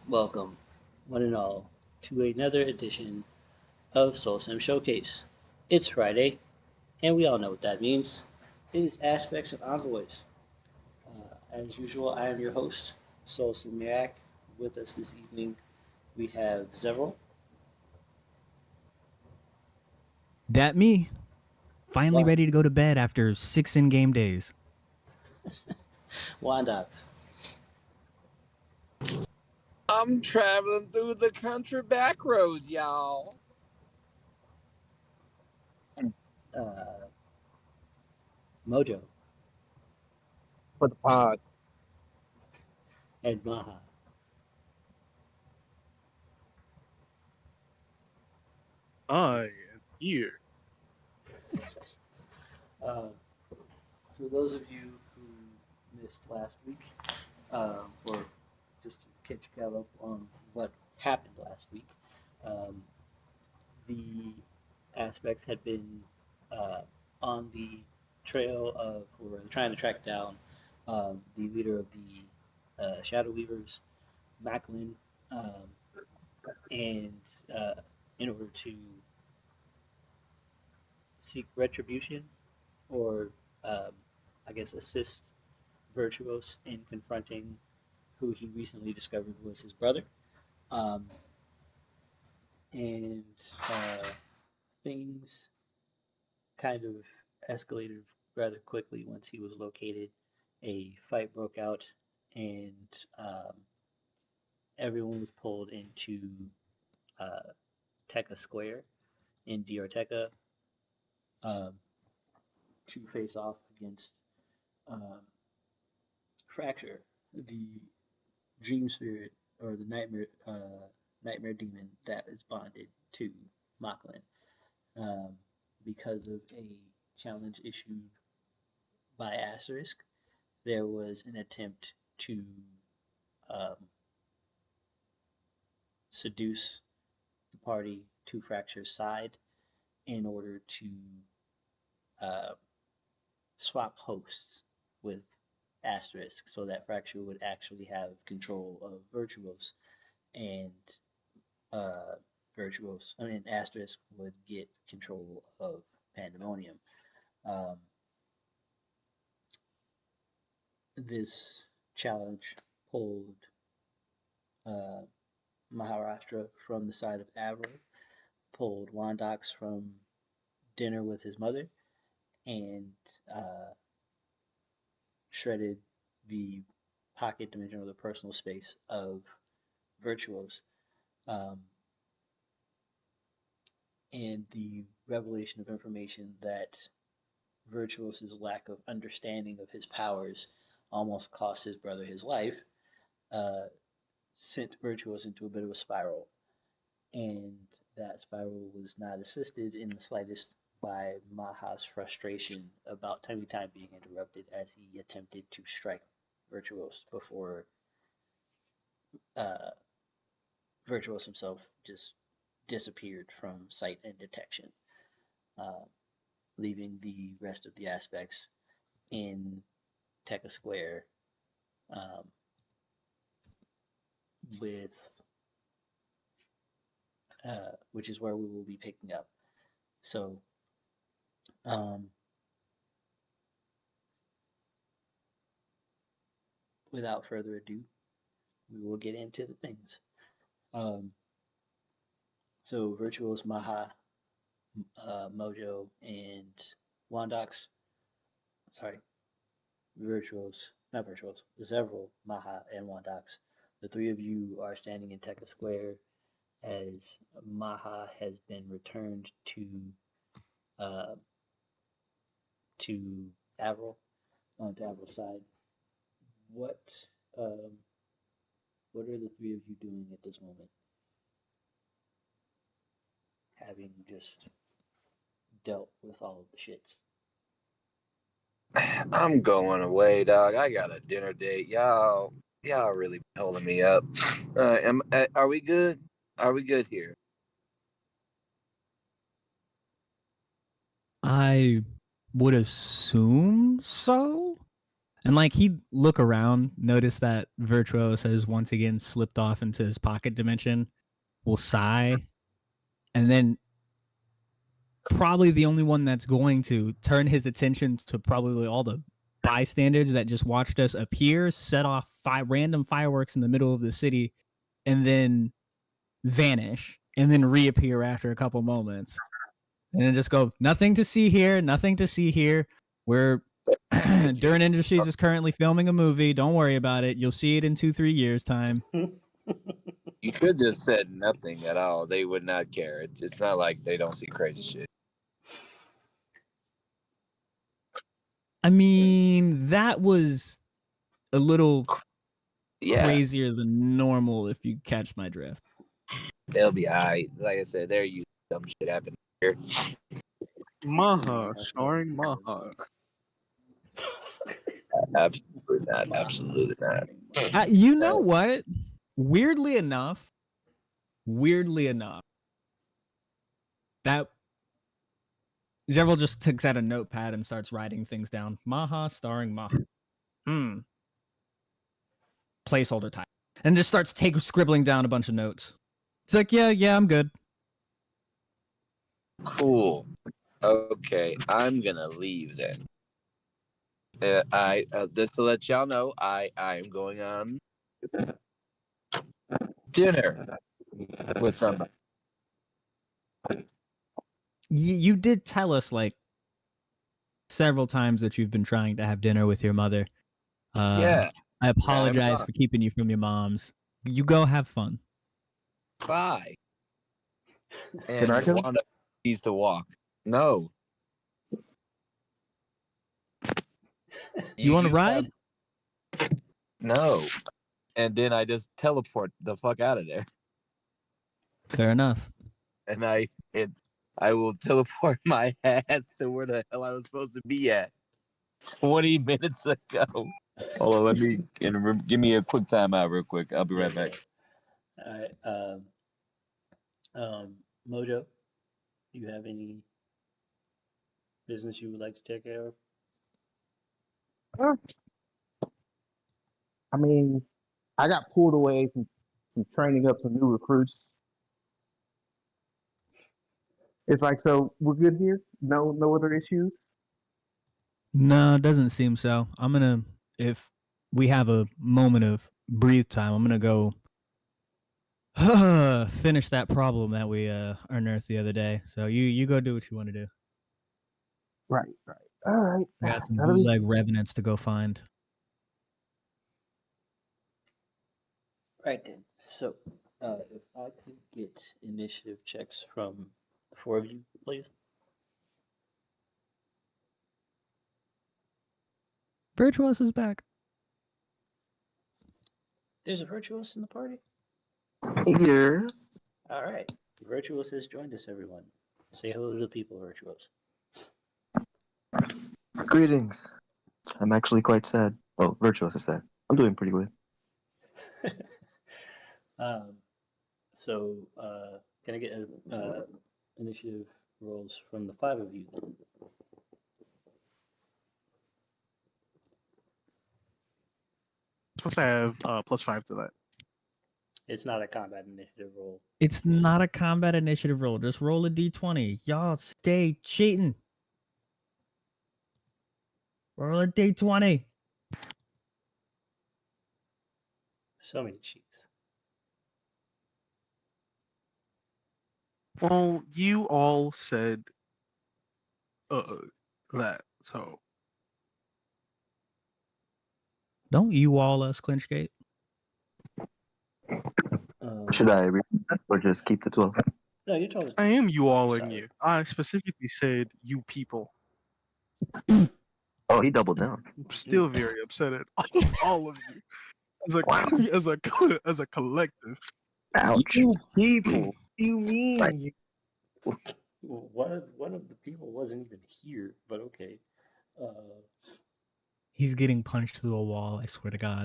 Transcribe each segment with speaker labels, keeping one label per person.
Speaker 1: Welcome, one and all, to another edition of SoulSym Showcase. It's Friday, and we all know what that means. It is aspects of envoys. As usual, I am your host, Soulsym Mirak. With us this evening, we have Zevril,
Speaker 2: That me. Finally
Speaker 1: Wa-
Speaker 2: ready to go to bed after 6 in-game days.
Speaker 1: Wondox,
Speaker 3: I'm traveling through the country back roads, y'all.
Speaker 1: uh, Mojo,
Speaker 3: For the pod.
Speaker 1: and Maha.
Speaker 4: I am here.
Speaker 1: Uh, for those of you who missed last week, or just to catch you up on what happened last week, um, the aspects had been uh, on the trail of, or trying to track down the leader of the Shadow Weavers, Makalyn, um, and uh, in order to seek retribution or, um, I guess, assist Vyrtuos in confronting who he recently discovered was his brother. Um, and things kind of escalated rather quickly once he was located. A fight broke out, and um, everyone was pulled into uh, Tecca Square in Diortecca um, to face off against um, FraXure, the dream spirit or the nightmare demon that is bonded to Makalyn um, because of a challenge issued by Asterisk. There was an attempt to um, seduce the party to FraXure's side in order to uh, swap hosts with Asterisk so that FraXure would actually have control of Vyrtuos and uh, Asterisk would get control of Pandemonium. Um, this challenge pulled uh, Maharashtra from the side of Avril, pulled Wondox from dinner with his mother, and uh, shredded the pocket dimension or the personal space of Vyrtuos. Um, and the revelation of information that Vyrtuos's lack of understanding of his powers almost cost his brother his life uh, sent Vyrtuos into a bit of a spiral. And that spiral was not assisted in the slightest by Maha's frustration about time to time being interrupted as he attempted to strike Vyrtuos before uh, Vyrtuos himself just disappeared from sight and detection, uh, leaving the rest of the aspects in Tecca Square um, with which is where we will be picking up. So, um, without further ado, we will get into the things. Um, so, Vyrtuos, Maha, Mojo, and Wondox. Sorry, not Virtuos, Zevril, Maha, and Wondox. The three of you are standing in Tecca Square as Maha has been returned uh, to Avril, to Avril's side. What um, what are the three of you doing at this moment? Having just dealt with all of the shits.
Speaker 3: I'm going away, dog. I got a dinner date. Y'all really holding me up. Are we good? Are we good here?
Speaker 2: I would assume so. And like he'd look around, notice that Vyrtuos has once again slipped off into his pocket dimension, will sigh, and then probably the only one that's going to turn his attention to probably all the bystanders that just watched us appear, set off random fireworks in the middle of the city, and then vanish, and then reappear after a couple moments. And then just go, nothing to see here, nothing to see here. We're Duran Industries is currently filming a movie. Don't worry about it. You'll see it in 2-3 years' time.
Speaker 3: You could just said nothing at all. They would not care. It's not like they don't see crazy shit.
Speaker 2: I mean, that was a little
Speaker 3: Yeah,
Speaker 2: crazier than normal, if you catch my drift.
Speaker 3: they'll be alright. Like I said, they're used to dumb shit happening here.
Speaker 4: Maha, starring Maha.
Speaker 3: Absolutely not. Absolutely not.
Speaker 2: You know what? Weirdly enough, that Zevril just takes out a notepad and starts writing things down. Maha starring Maha. Placeholder type. And just starts scribbling down a bunch of notes. It's like, yeah, I'm good.
Speaker 3: Cool. Okay, I'm gonna leave then. Just to let y'all know, I am going on dinner with somebody.
Speaker 2: You did tell us like several times that you've been trying to have dinner with your mother.
Speaker 3: Yeah.
Speaker 2: I apologize for keeping you from your mom's. You go have fun.
Speaker 3: Bye.
Speaker 5: Can I come?
Speaker 3: Wanda needs to walk. No.
Speaker 2: You want to ride?
Speaker 3: No. And then I just teleport the fuck out of there.
Speaker 2: Fair enough.
Speaker 3: And I will teleport my ass to where the hell I was supposed to be at 20 minutes ago. Hold on, let me give me a quick timeout real quick. I'll be right back.
Speaker 1: All right. Mojo, do you have any business you would like to take care of?
Speaker 5: I mean, I got pulled away from training up some new recruits. It's like, so we're good here? No other issues?
Speaker 2: No, it doesn't seem so. If we have a moment of breathe time, I'm gonna go finish that problem that we unearthed the other day. So you go do what you want to do.
Speaker 5: Right. All right.
Speaker 2: I got some bootleg revenants to go find.
Speaker 1: Right then. So, if I could get initiative checks from the four of you, please.
Speaker 2: Vyrtuous is back.
Speaker 1: There's a Vyrtuous in the party?
Speaker 6: Yeah.
Speaker 1: All right. Vyrtuous has joined us, everyone. Say hello to the people, Vyrtuous.
Speaker 6: Greetings. I'm actually quite sad. Oh, Vyrtuous is sad. I'm doing pretty good.
Speaker 1: Can I get initiative rolls from the five of you then?
Speaker 4: Supposed to have +5 to that.
Speaker 1: It's not a combat initiative roll.
Speaker 2: It's not a combat initiative roll. Just roll a d20. Y'all stay cheating. Roll a d20.
Speaker 1: So many cheeks.
Speaker 4: Well, you all said that, so
Speaker 2: Don't you all us, Clinchgate?
Speaker 6: Should I read that or just keep the 12?
Speaker 1: No, you're talking.
Speaker 4: I am you all in
Speaker 1: Sorry.
Speaker 4: you. I specifically said you people.
Speaker 6: Oh, he doubled down.
Speaker 4: I'm still very upset at all of you as a collective.
Speaker 6: Ouch.
Speaker 3: You people. You mean
Speaker 6: Right.
Speaker 3: you?
Speaker 1: Well, one of the people wasn't even here, but okay.
Speaker 2: He's getting punched through a wall, I swear to God.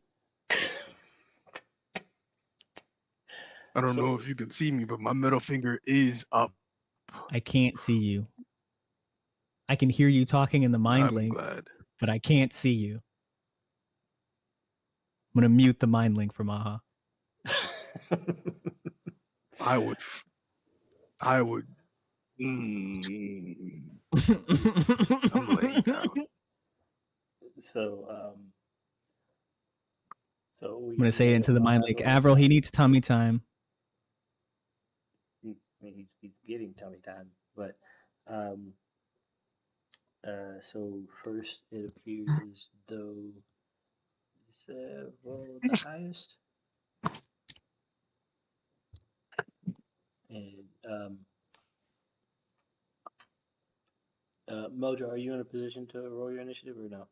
Speaker 4: I don't know if you can see me, but my middle finger is up.
Speaker 2: I can't see you. I can hear you talking in the mind
Speaker 4: I'm
Speaker 2: link,
Speaker 4: glad.
Speaker 2: but I can't see you. I'm gonna mute the mind link for Maha.
Speaker 4: I would. Mm, I'm laying down.
Speaker 1: So,
Speaker 2: I'm gonna say into the mind link. Avril, he needs tummy time.
Speaker 1: He's getting tummy time, but so first it appears as though roll the highest, and Mojo, are you in a position to roll your initiative or no?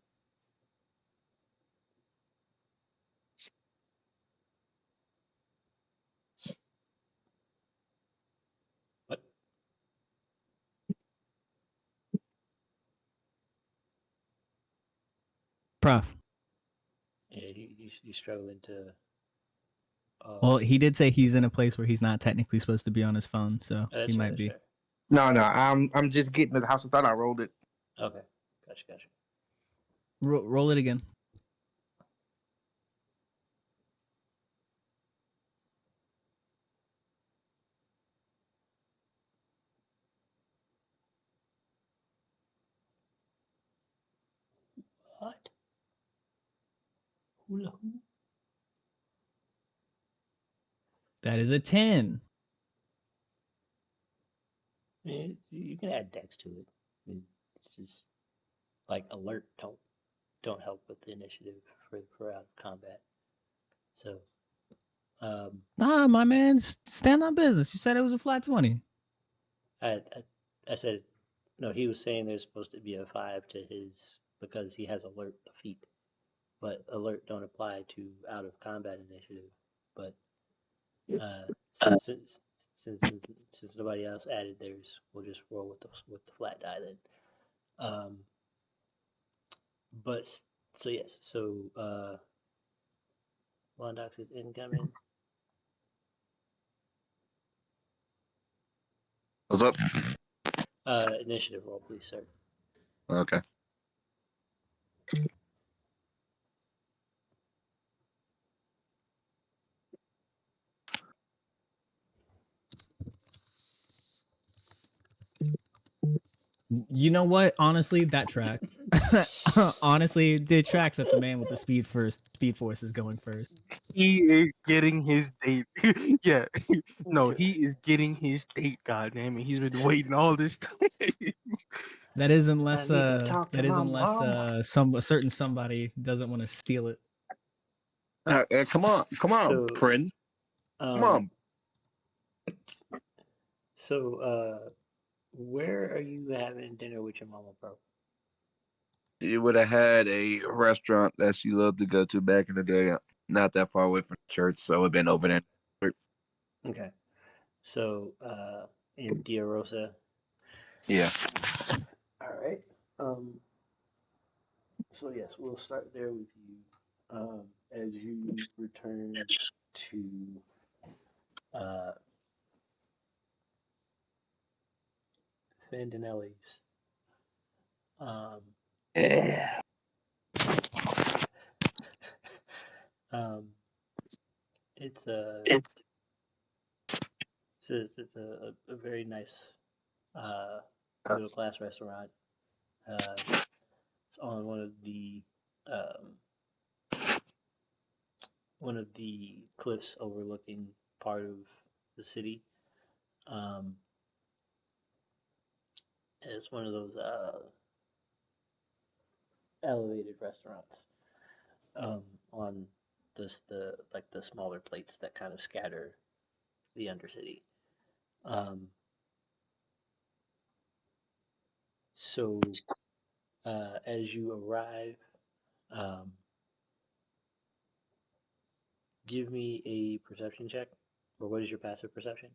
Speaker 1: What?
Speaker 2: Prof.
Speaker 1: Yeah, he's struggling to.
Speaker 2: Well, he did say he's in a place where he's not technically supposed to be on his phone, so he might be.
Speaker 1: Fair.
Speaker 5: No, I'm just getting to the house. I thought I rolled it.
Speaker 1: Okay, gotcha.
Speaker 2: Roll it again.
Speaker 1: What? Hula hoop?
Speaker 2: That is a 10.
Speaker 1: I mean, you can add dex to it. I mean, this is like alert don't help with the initiative for out of combat. So,
Speaker 2: Nah, my man, stand on business. You said it was a flat 20.
Speaker 1: I said no. He was saying there's supposed to be a 5 to his because he has alert the feat, but alert don't apply to out of combat initiative. But since nobody else added theirs, we'll just roll with the flat die then. But so yes, so Wondox is incoming.
Speaker 3: What's up?
Speaker 1: Initiative roll, please, sir.
Speaker 3: Okay.
Speaker 2: You know what? Honestly, that tracks. Honestly, it tracks that the man with the speed force is going first.
Speaker 4: He is getting his date. Yeah. No, he is getting his date. God damn it. He's been waiting all this time.
Speaker 2: That is unless
Speaker 1: I need to talk to my mom.
Speaker 2: a certain somebody doesn't want to steal it.
Speaker 3: Come on,
Speaker 1: So,
Speaker 3: Prince. Come on.
Speaker 1: So, where are you having dinner with your mama, bro?
Speaker 3: She would have had a restaurant that she loved to go to back in the day, not that far away from the church, so it'd been open.
Speaker 1: Okay. So, in Diortecca.
Speaker 3: Yeah.
Speaker 1: All right. So yes, we'll start there with you. As you return to uh, Fandinelli's.
Speaker 3: Yeah.
Speaker 1: It's a it's a very nice middle class restaurant. It's on one of the cliffs overlooking part of the city. Um, it's one of those elevated restaurants on the smaller plates that kind of scatter the undercity. Um, so as you arrive, um, give me a perception check, or what is your passive perception?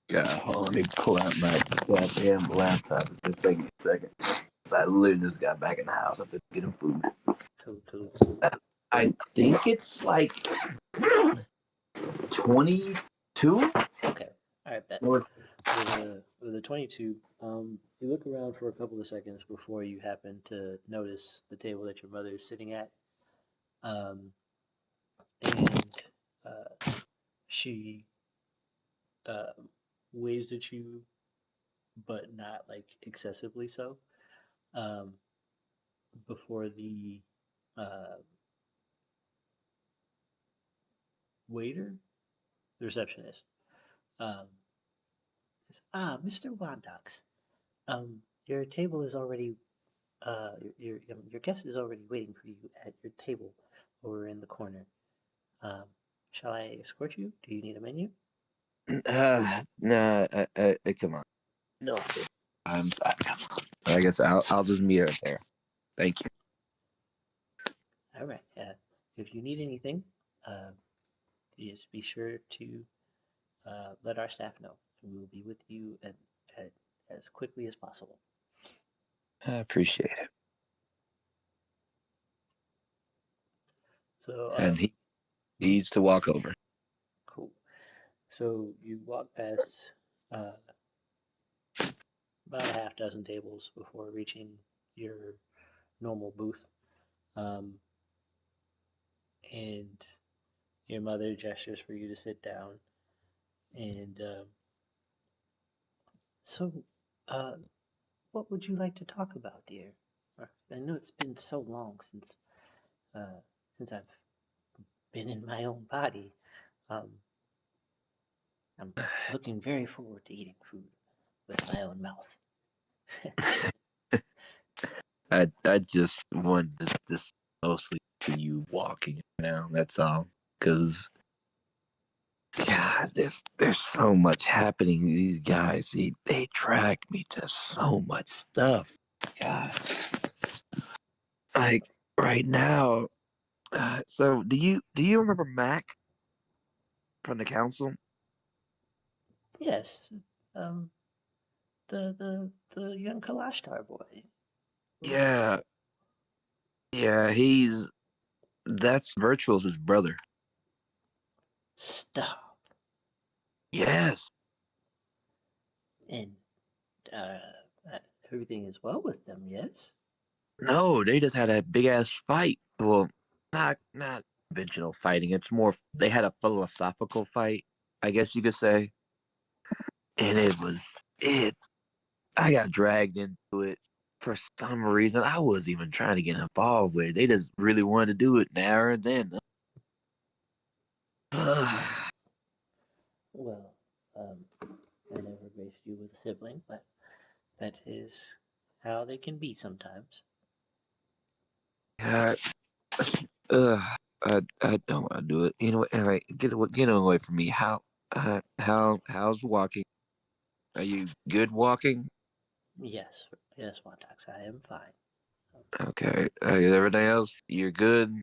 Speaker 3: Yeah, hold on, let me pull out my goddamn laptop. It's just taking me a second. I literally just got back in the house after getting food.
Speaker 1: Cool.
Speaker 3: I think it's like 22.
Speaker 1: Okay, all right, bet. With a 22, you look around for a couple of seconds before you happen to notice the table that your mother is sitting at. Um, She waves at you, but not like excessively so. Um, before the uh, waiter, the receptionist, um, says, Mr. Wondox, your table is already your guest is already waiting for you at your table over in the corner. Um, shall I escort you? Do you need a menu?
Speaker 3: Nah, come on. No, come on. I guess I'll just meet her there. Thank you.
Speaker 1: All right. If you need anything, uh, just be sure to let our staff know. We will be with you at as quickly as possible.
Speaker 3: I appreciate it.
Speaker 1: So,
Speaker 3: And he needs to walk over.
Speaker 1: cool. So you walk past about a half dozen tables before reaching your normal booth, um, and your mother gestures for you to sit down. And so, uh, what would you like to talk about, dear? I know it's been so long uh, since I've been in my own body. Um, I'm looking very forward to eating food with my own mouth.
Speaker 3: I just want this mostly to you walking now. That's all. Cause God, there's so much happening. These guys, they track me to so much stuff. God, like right now. So do you remember Mac from the council?
Speaker 1: Yes, um, the young Kalashtar boy.
Speaker 3: Yeah, yeah. That's Vyrtuous' brother.
Speaker 1: Stop.
Speaker 3: Yes.
Speaker 1: And uh, everything is well with them, yes?
Speaker 3: No, they just had a big ass fight. Well, not conventional fighting. It's more they had a philosophical fight, I guess you could say. And it. I got dragged into it for some reason. I wasn't even trying to get involved with it. They just really wanted to do it there and then.
Speaker 1: Well, I never graced you with a sibling, but that is how they can be sometimes.
Speaker 3: God, uh, I don't want to do it. You know what? All right, get away from me. How's walking? Are you good walking?
Speaker 1: Yes, yes, Wondox, I am fine.
Speaker 3: Okay. Everything else, you're good.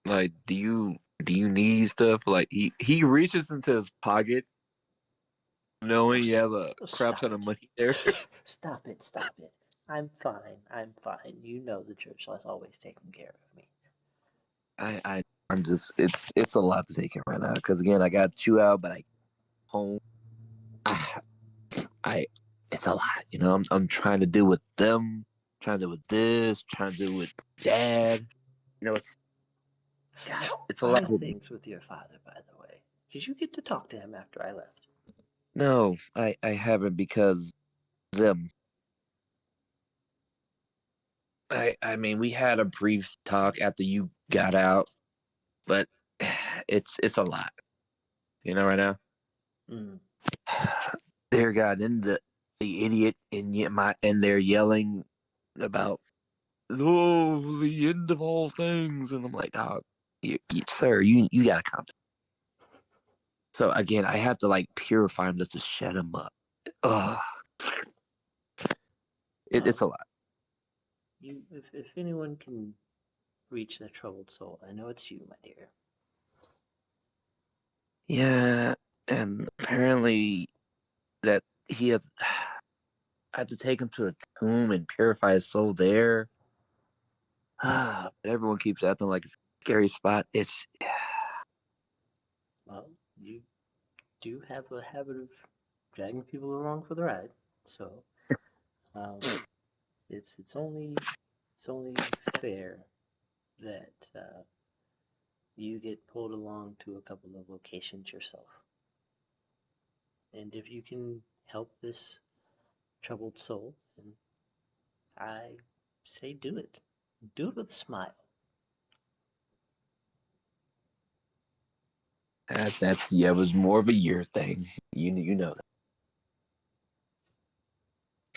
Speaker 3: Like, do you need stuff? Like, he reaches into his pocket,
Speaker 1: Oh,
Speaker 3: knowing he has a crap
Speaker 1: stop
Speaker 3: ton of
Speaker 1: it.
Speaker 3: money there.
Speaker 1: Stop it, stop it. I'm fine, I'm fine. You know the church has always taken care of me.
Speaker 3: I'm just it's a lot to take in right now because again I got you out, but I home. I, I it's a lot, you know. I'm trying to deal with them, trying to deal with this, trying to deal with dad. You know, God,
Speaker 1: How
Speaker 3: it's a lot
Speaker 1: are
Speaker 3: with me.
Speaker 1: things with your father, by the way? Did you get to talk to him after I left?
Speaker 3: No, I haven't because them. I mean, we had a brief talk after you got out, but it's a lot, you know, right now.
Speaker 1: Mm.
Speaker 3: Dear God, and the idiot and they're yelling about the end of all things, and I'm like, dog, sir, you gotta calm down. So again, I have to like purify him just to shut him up. Ugh. It's
Speaker 1: Well,
Speaker 3: a lot.
Speaker 1: if anyone can reach the troubled soul, I know it's you, my dear.
Speaker 3: Yeah, and apparently that he has. I had to take him to a tomb and purify his soul there. But everyone keeps acting like it's a scary spot. It's
Speaker 1: Well, you do have a habit of dragging people along for the ride, so um, it's only fair that you get pulled along to a couple of locations yourself. And if you can help this troubled soul, then I say do it. Do it with a smile.
Speaker 3: That's yeah, it was more of a year thing. You know that.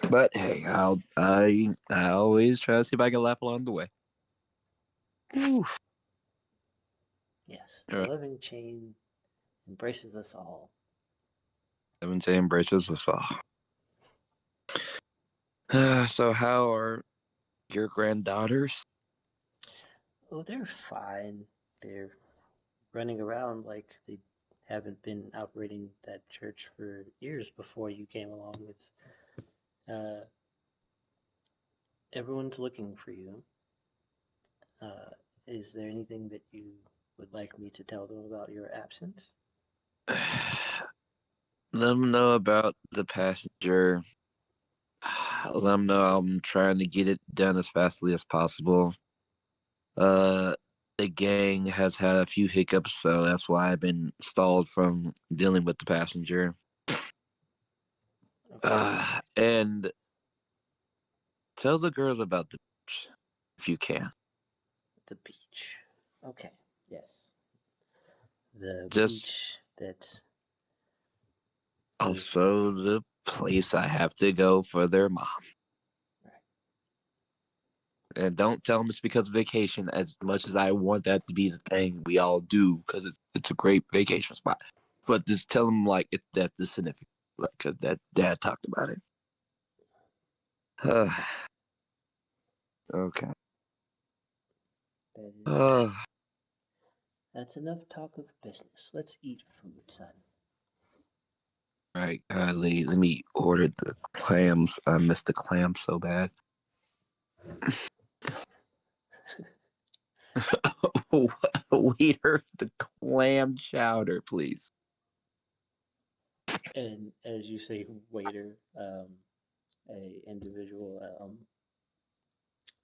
Speaker 3: But hey, I always try to see if I can laugh along the way. Oof.
Speaker 1: Yes,
Speaker 3: All
Speaker 1: the
Speaker 3: right.
Speaker 1: living chain embraces us all.
Speaker 3: Heaven say embraces us all. So how are your granddaughters?
Speaker 1: Oh, they're fine. They're running around like they haven't been operating that church for years before you came along with. Uh, everyone's looking for you. Uh, is there anything that you would like me to tell them about your absence?
Speaker 3: Let them know about the passenger. Let them know I'm trying to get it done as fastly as possible. The gang has had a few hiccups, so that's why I've been stalled from dealing with the passenger.
Speaker 1: Okay.
Speaker 3: And tell the girls about the beach, if you can.
Speaker 1: The beach. Okay, yes. The
Speaker 3: Just
Speaker 1: beach that is.
Speaker 3: also the place I have to go for their mom.
Speaker 1: Right.
Speaker 3: And don't tell them it's because of vacation, as much as I want that to be the thing we all do, because it's a great vacation spot. But just tell them like that's the significant, because that dad talked about it. Okay.
Speaker 1: That is.
Speaker 3: Uh,
Speaker 1: That's enough talk of business. Let's eat food, son.
Speaker 3: right. Let me order the clams. I missed the clams so bad. Waiter, the clam chowder, please.
Speaker 1: And as you say, waiter, a individual,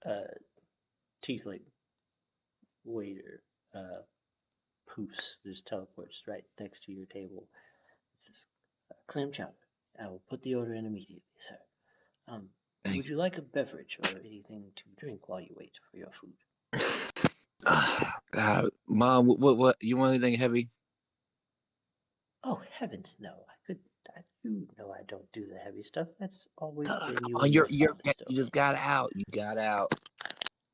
Speaker 1: uh, tiefling waiter, poofs, just teleports right next to your table. It's this clam chowder. I will put the order in immediately, sir.
Speaker 3: Thank
Speaker 1: Would you like a beverage or anything to drink while you wait for your food?
Speaker 3: Mom, what? You want anything heavy?
Speaker 1: Oh heavens, no! You know I don't do the heavy stuff. That's always
Speaker 3: Come
Speaker 1: been you
Speaker 3: on,
Speaker 1: and your
Speaker 3: you're
Speaker 1: father's
Speaker 3: you
Speaker 1: domain.
Speaker 3: just got out. You got out.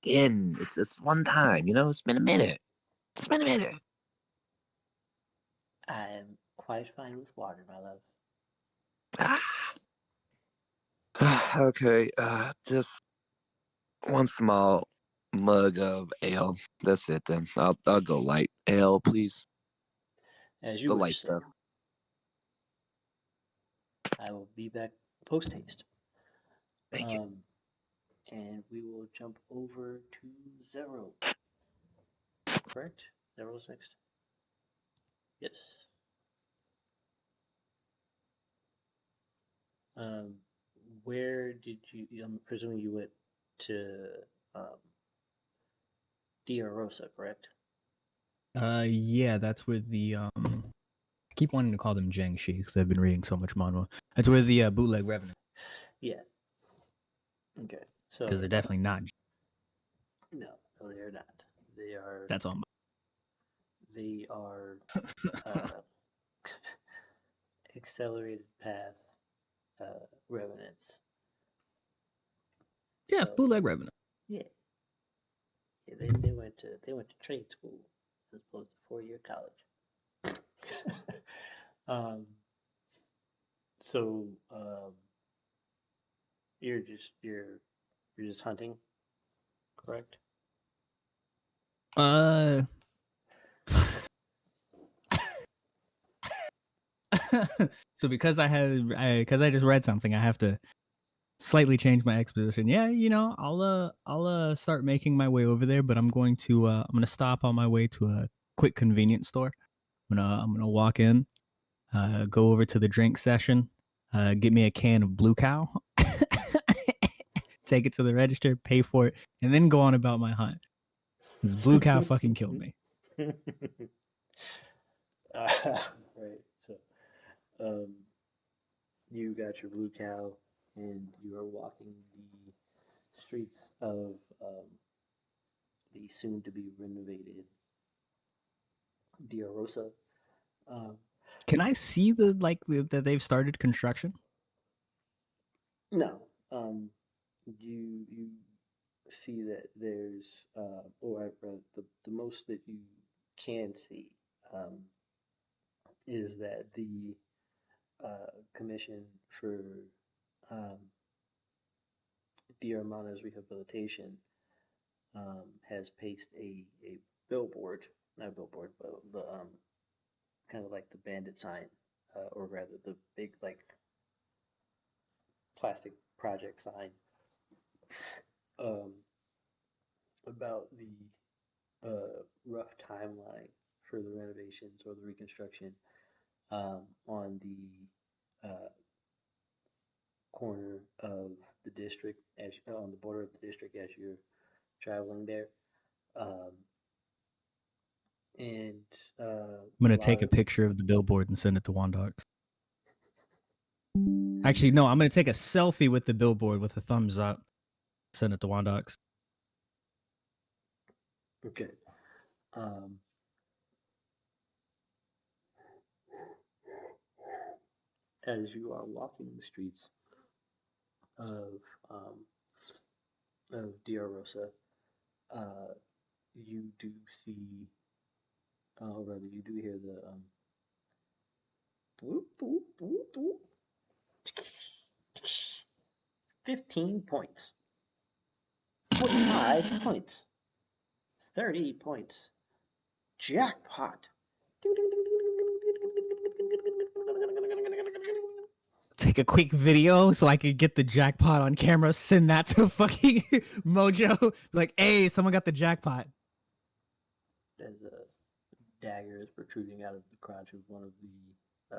Speaker 3: Again, it's just one time. It's been a minute. It's been a minute.
Speaker 1: I'm quite fine with water, my love.
Speaker 3: Okay, just one small mug of ale. That's it then. I'll go light ale, please.
Speaker 1: As you
Speaker 3: The
Speaker 1: wish,
Speaker 3: light
Speaker 1: sir.
Speaker 3: stuff.
Speaker 1: I will be back post haste.
Speaker 3: Thank you.
Speaker 1: And we will jump over to Zero. Correct? Zero's next. Yes. Um, where did you? I'm presuming you went to um, Diortecca, correct?
Speaker 2: Yeah, that's where the I keep wanting to call them Jiangxi because I've been reading so much manhwa. That's where the bootleg revenue,
Speaker 1: Yeah. Okay.
Speaker 2: because
Speaker 1: So
Speaker 2: they're definitely not.
Speaker 1: no, they are not. They are.
Speaker 2: That's on.
Speaker 1: They are uh, accelerated path revenants.
Speaker 2: Yeah,
Speaker 1: So
Speaker 2: bootleg revenue.
Speaker 1: yeah, yeah. They went to trade school as opposed to 4-year college. um. So you're just hunting, correct?
Speaker 2: Uh. So because I just read something, I have to slightly change my exposition. Yeah, I'll start making my way over there, but I'm going to stop on my way to a quick convenience store. I'm gonna walk in, go over to the drink session, get me a can of Blue Cow, take it to the register, pay for it, and then go on about my hunt. Because Blue Cow fucking killed me.
Speaker 1: Right. So, um, you got your blue cow, and you are walking the streets of the soon-to-be renovated Diortecca. Um,
Speaker 2: Can I see that they've started construction?
Speaker 1: no, you see that there's, or rather, the most that you can see um, is that the Commission for um, Diarmana's rehabilitation has placed a billboard, not a billboard, but the kind of like the bandit sign, or rather the big like plastic project sign um, about the rough timeline for the renovations or the reconstruction on the corner of the district as on the border of the district as you're traveling there. Um, and
Speaker 2: I'm
Speaker 1: a
Speaker 2: gonna
Speaker 1: lot
Speaker 2: take a
Speaker 1: of
Speaker 2: picture of the billboard and send it to Wondox. Actually, no, I'm gonna take a selfie with the billboard with a thumbs up. Send it to Wondox.
Speaker 1: okay. Um, as you are walking the streets of um, of Diarosa, uh, you do see, or rather, you do hear the whoop, whoop, whoop, whoop. 15 points, 25 points, 30 points, jackpot.
Speaker 2: Take a quick video so I could get the jackpot on camera. Send that to fucking Mojo. Like, hey, someone got the jackpot.
Speaker 1: As a dagger is protruding out of the crotch of one of the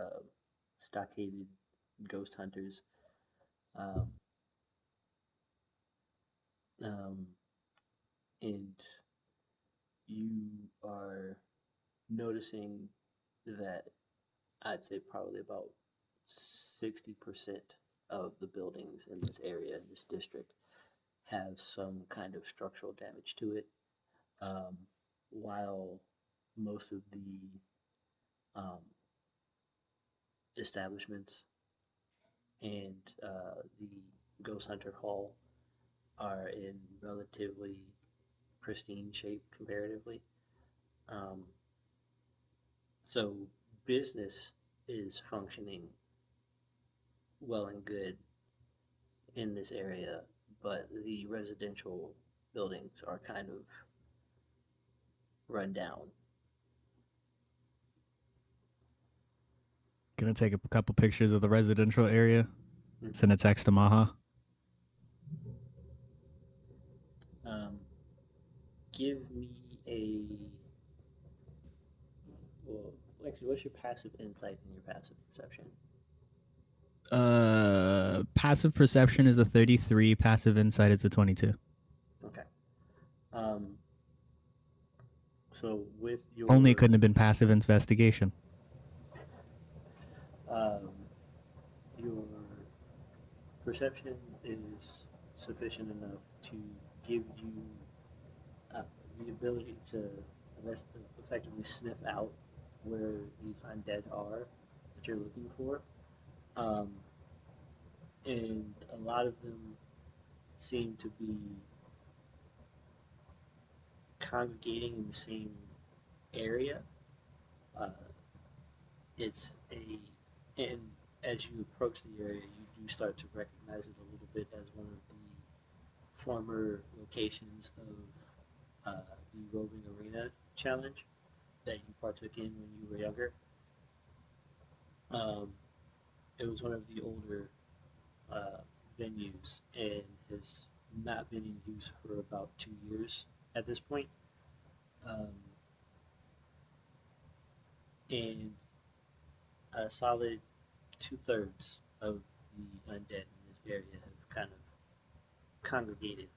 Speaker 1: stockaded ghost hunters. Um, um, and you are noticing that I'd say probably about 60% of the buildings in this area, in this district, have some kind of structural damage to it, while most of the um, establishments and the Ghost Hunter Hall are in relatively pristine shape comparatively. Um, so business is functioning well and good in this area, but the residential buildings are kind of run down.
Speaker 2: Gonna take a couple pictures of the residential area.
Speaker 1: Mhm.
Speaker 2: Send a text to Maha.
Speaker 1: Um, give me a well, actually, what's your passive insight and your passive perception?
Speaker 2: Passive perception is a 33. Passive insight is a 22.
Speaker 1: Okay. Um, so with
Speaker 2: Only it
Speaker 1: your
Speaker 2: couldn't have been passive investigation.
Speaker 1: um, your perception is sufficient enough to give you uh, the ability to effectively sniff out where these undead are that you're looking for. Um, and a lot of them seem to be congregating in the same area. Uh, it's a, and as you approach the area, you do start to recognize it a little bit as one of the former locations of the Roving Arena Challenge that you partook in when you were younger. Um, it was one of the older uh, venues and has not been in use for about 2 years at this point. Um, and a solid 2/3 of the undead in this area have kind of congregated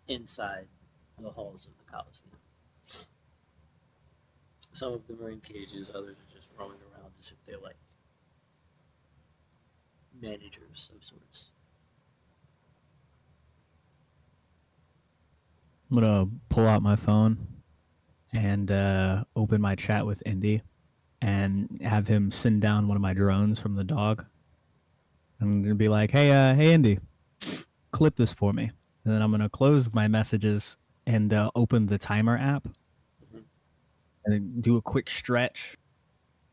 Speaker 1: inside the halls of the Coliseum. Some of them are in cages, others are just roaming around as if they're like managers of sorts.
Speaker 2: I'm gonna pull out my phone and open my chat with Indy and have him send down one of my drones from the dog. I'm gonna be like, hey Indy, clip this for me. And then I'm gonna close my messages and open the timer app
Speaker 1: Mhm.
Speaker 2: and then do a quick stretch,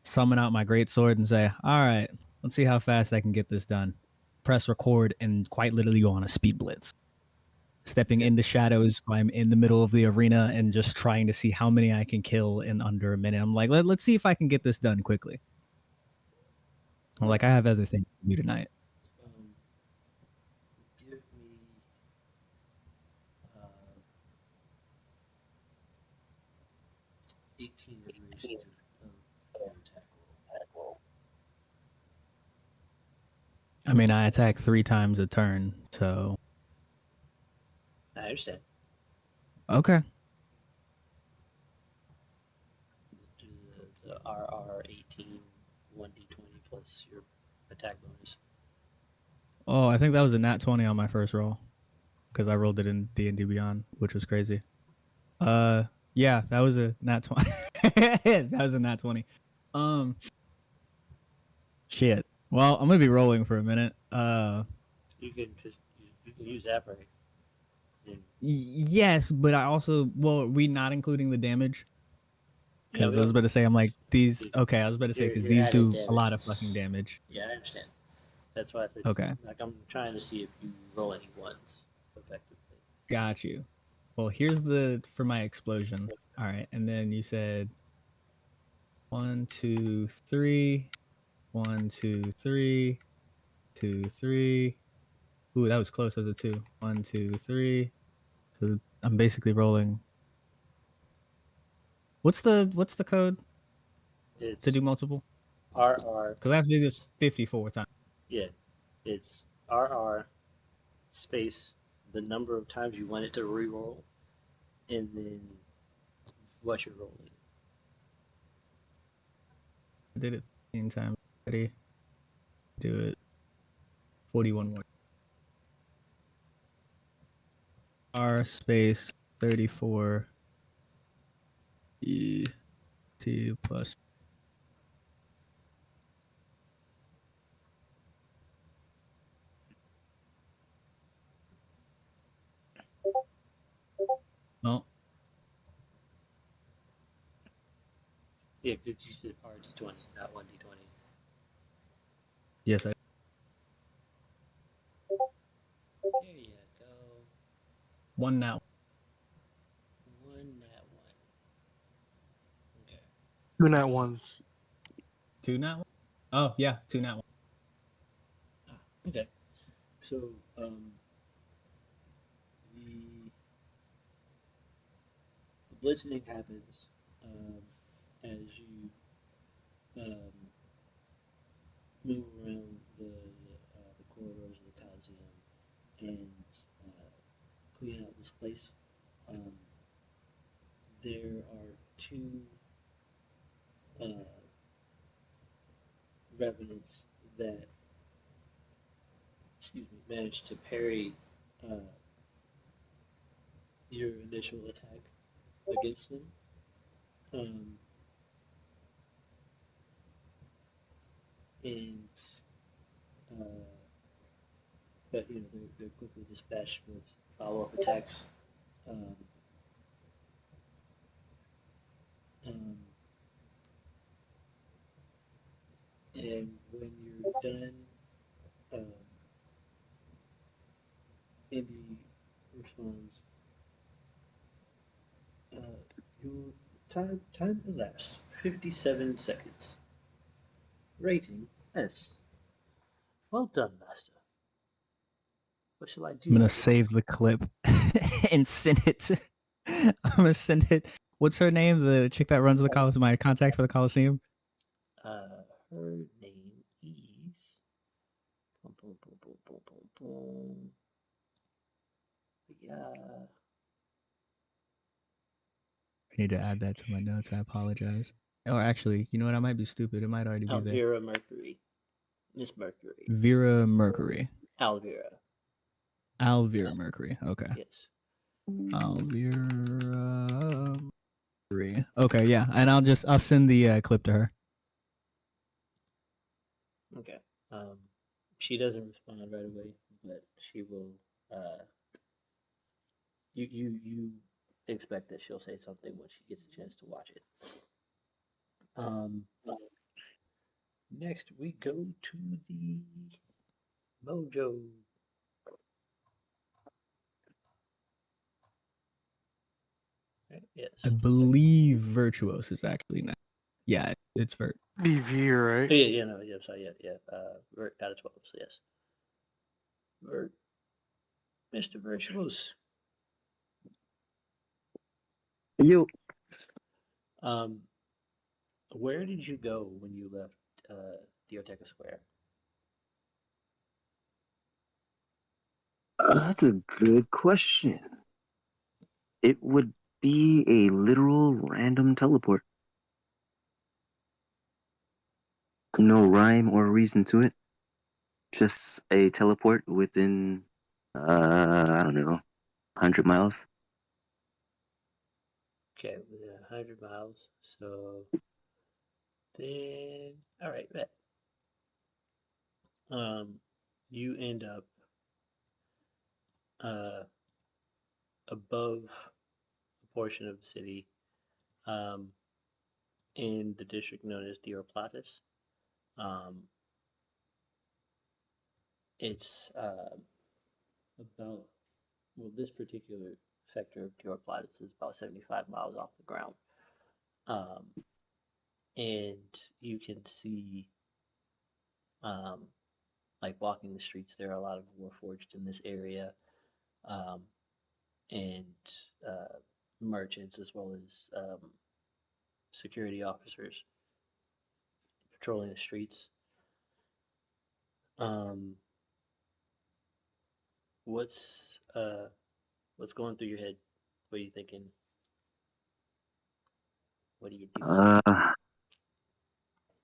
Speaker 2: summon out my great sword and say, all right, let's see how fast I can get this done. Press record and quite literally go on a speed blitz. Stepping
Speaker 1: Okay.
Speaker 2: in the shadows, so I'm in the middle of the arena and just trying to see how many I can kill in under a minute. I'm like, let's see if I can get this done quickly. I'm like, I have other things to do tonight.
Speaker 1: Um, give me uh, 18 iterations of your attack roll.
Speaker 2: I mean, I attack 3 times a turn, so
Speaker 1: I understand.
Speaker 2: okay.
Speaker 1: Just do the RR 18 1d20 plus your attack bonus.
Speaker 2: Oh, I think that was a nat 20 on my first roll because I rolled it in D&D Beyond, which was crazy. Yeah, that was a nat 20. That was a nat 20. Shit. Well, I'm gonna be rolling for a minute.
Speaker 1: You can just you can use that right. And,
Speaker 2: Yes, but I also we not including the damage
Speaker 1: yeah,
Speaker 2: because
Speaker 1: we
Speaker 2: I was
Speaker 1: don't.
Speaker 2: about to say I'm like these.
Speaker 1: You,
Speaker 2: Okay, I was about to say because
Speaker 1: you're
Speaker 2: these
Speaker 1: adding
Speaker 2: do a lot of fucking
Speaker 1: damages.
Speaker 2: damage.
Speaker 1: Yeah, I understand. That's why I said
Speaker 2: Okay,
Speaker 1: like I'm trying to see if you roll any ones effectively.
Speaker 2: got you. Well, here's the for my explosion. All right, and then you said 1, 2, 3, 1, 2, 3, 2, 3. Ooh, that was close as a 2. 1, 2, 3. So I'm basically rolling. What's the code to
Speaker 1: It's
Speaker 2: do multiple?
Speaker 1: RR.
Speaker 2: Because I have to do this 54 times.
Speaker 1: Yeah, it's RR space the number of times you want it to re-roll, and then what you're rolling.
Speaker 2: I did it 15 times already. Do it 41 more. R space 34 E T plus. No.
Speaker 1: Yeah, because you said RD20, not 1D20.
Speaker 2: Yes, I.
Speaker 1: There you go.
Speaker 2: One now.
Speaker 1: One, that one. Okay.
Speaker 4: Two nat ones.
Speaker 2: 2 now. Oh yeah, 2 now.
Speaker 1: Okay. So, the the blitzing happens as you um, move around the corridors of the Coliseum and uh, clean out this place. Um, there are two uh, revenants that, excuse me, managed to parry uh, your initial attack against them. Um, and uh, but they're quickly dispatched with follow-up attacks. Um, um, and when you're done, um, Indy responds, "Your time elapsed 57 seconds. Rating S. Well done, Master. What shall I do
Speaker 2: I'm gonna
Speaker 1: now?
Speaker 2: save the clip and send it. I'm gonna send it. What's her name? The chick that runs the Coliseum. My contact for the Coliseum.
Speaker 1: Her name is. Boom, boom, boom, boom, boom, boom, boom. Yeah.
Speaker 2: need to add that to my notes. I apologize. Or actually, you know what? I might be stupid. It might already be there.
Speaker 1: Elvira Mercury. Miss Mercury.
Speaker 2: Vera Mercury.
Speaker 1: Alvira.
Speaker 2: Alvira Mercury. Okay.
Speaker 1: Yes.
Speaker 2: Alvira Mercury. Okay, yeah. And I'll send the clip to her.
Speaker 1: Okay. She doesn't respond right away, but she will. You expect that she'll say something when she gets a chance to watch it. Next we go to the Mojo. Right? Yes.
Speaker 2: I believe Vyrtuos is actually not. Yeah, it's Vert.
Speaker 4: BV, right?
Speaker 1: Yeah, no, yeah, sorry, yeah. Vert got a 12, so yes. Vert, Mr. Virtuous.
Speaker 6: You.
Speaker 1: Where did you go when you left Diortecca Square?
Speaker 6: That's a good question. It would be a literal random teleport. No rhyme or reason to it. Just a teleport within, I don't know, 100 miles.
Speaker 1: Okay, within 100 miles. So then, all right, bet. You end up above a portion of the city, in the district known as Diortecca. It's about, well, this particular sector of Diortecca is about 75 miles off the ground. And you can see, like walking the streets, there are a lot of warforged in this area, and merchants as well as security officers patrolling the streets. Um, what's going through your head? What are you thinking? What do you do?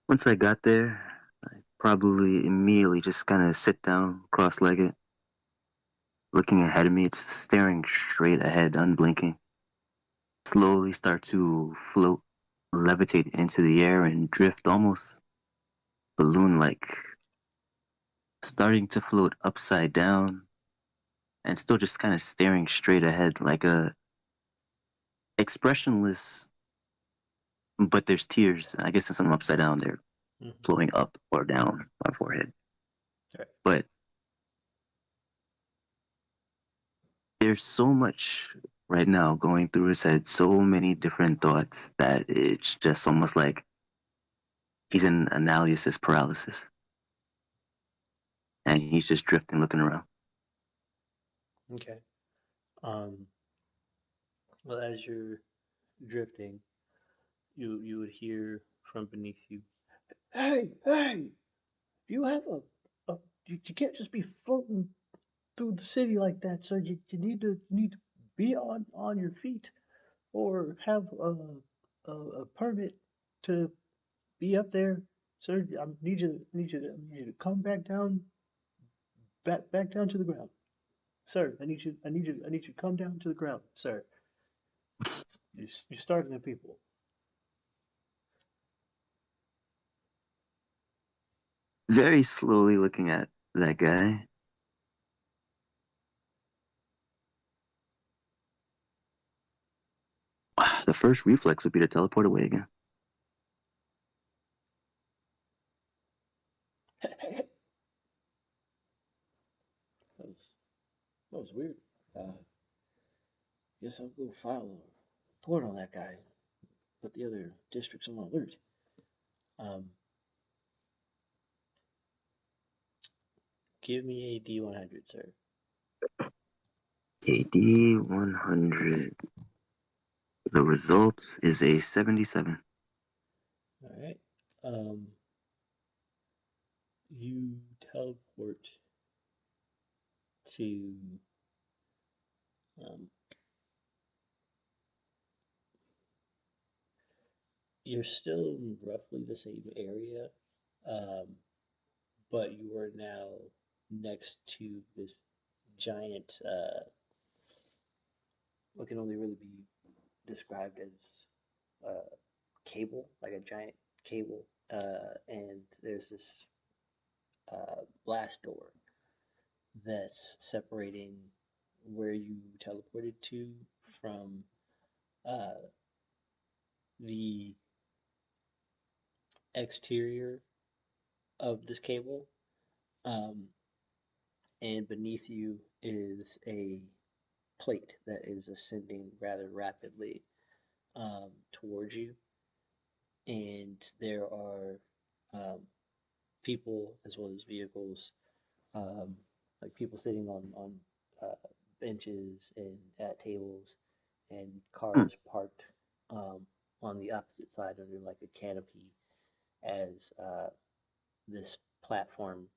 Speaker 6: Once I got there, I probably immediately just kind of sit down, cross-legged, looking ahead of me, just staring straight ahead, unblinking. Slowly start to float, levitate into the air, and drift almost balloon-like, starting to float upside down, and still just kind of staring straight ahead, like a expressionless. But there's tears. I guess since I'm upside down, they're flowing up or down my forehead.
Speaker 1: Right.
Speaker 6: But there's so much right now going through his head, so many different thoughts that it's just almost like he's in analysis paralysis. And he's just drifting, looking around.
Speaker 1: Okay. Well, as you're drifting, you would hear from beneath you, "Hey! You have you can't just be floating through the city like that, sir. You need to be on your feet, or have a permit to be up there, sir. I need you to come back down to the ground, sir. I need you to come down to the ground, sir. You're startling people."
Speaker 6: Very slowly looking at that guy. The first reflex would be to teleport away again.
Speaker 1: Hey. That was weird. Guess I'll go file a report on that guy. Put the other districts on alert. Give me a D100, sir.
Speaker 6: A D100. The result is a 77.
Speaker 1: All right. You teleport to um, You're still in roughly the same area, um, but you are now next to this giant, what can only really be described as cable, like a giant cable, and there's this blast door that's separating where you teleported to from uh, the exterior of this cable. Um, and beneath you is a plate that is ascending rather rapidly towards you. And there are um, people as well as vehicles, um, like people sitting on benches and at tables, and
Speaker 6: Hmm.
Speaker 1: cars parked um, on the opposite side under like a canopy as this platform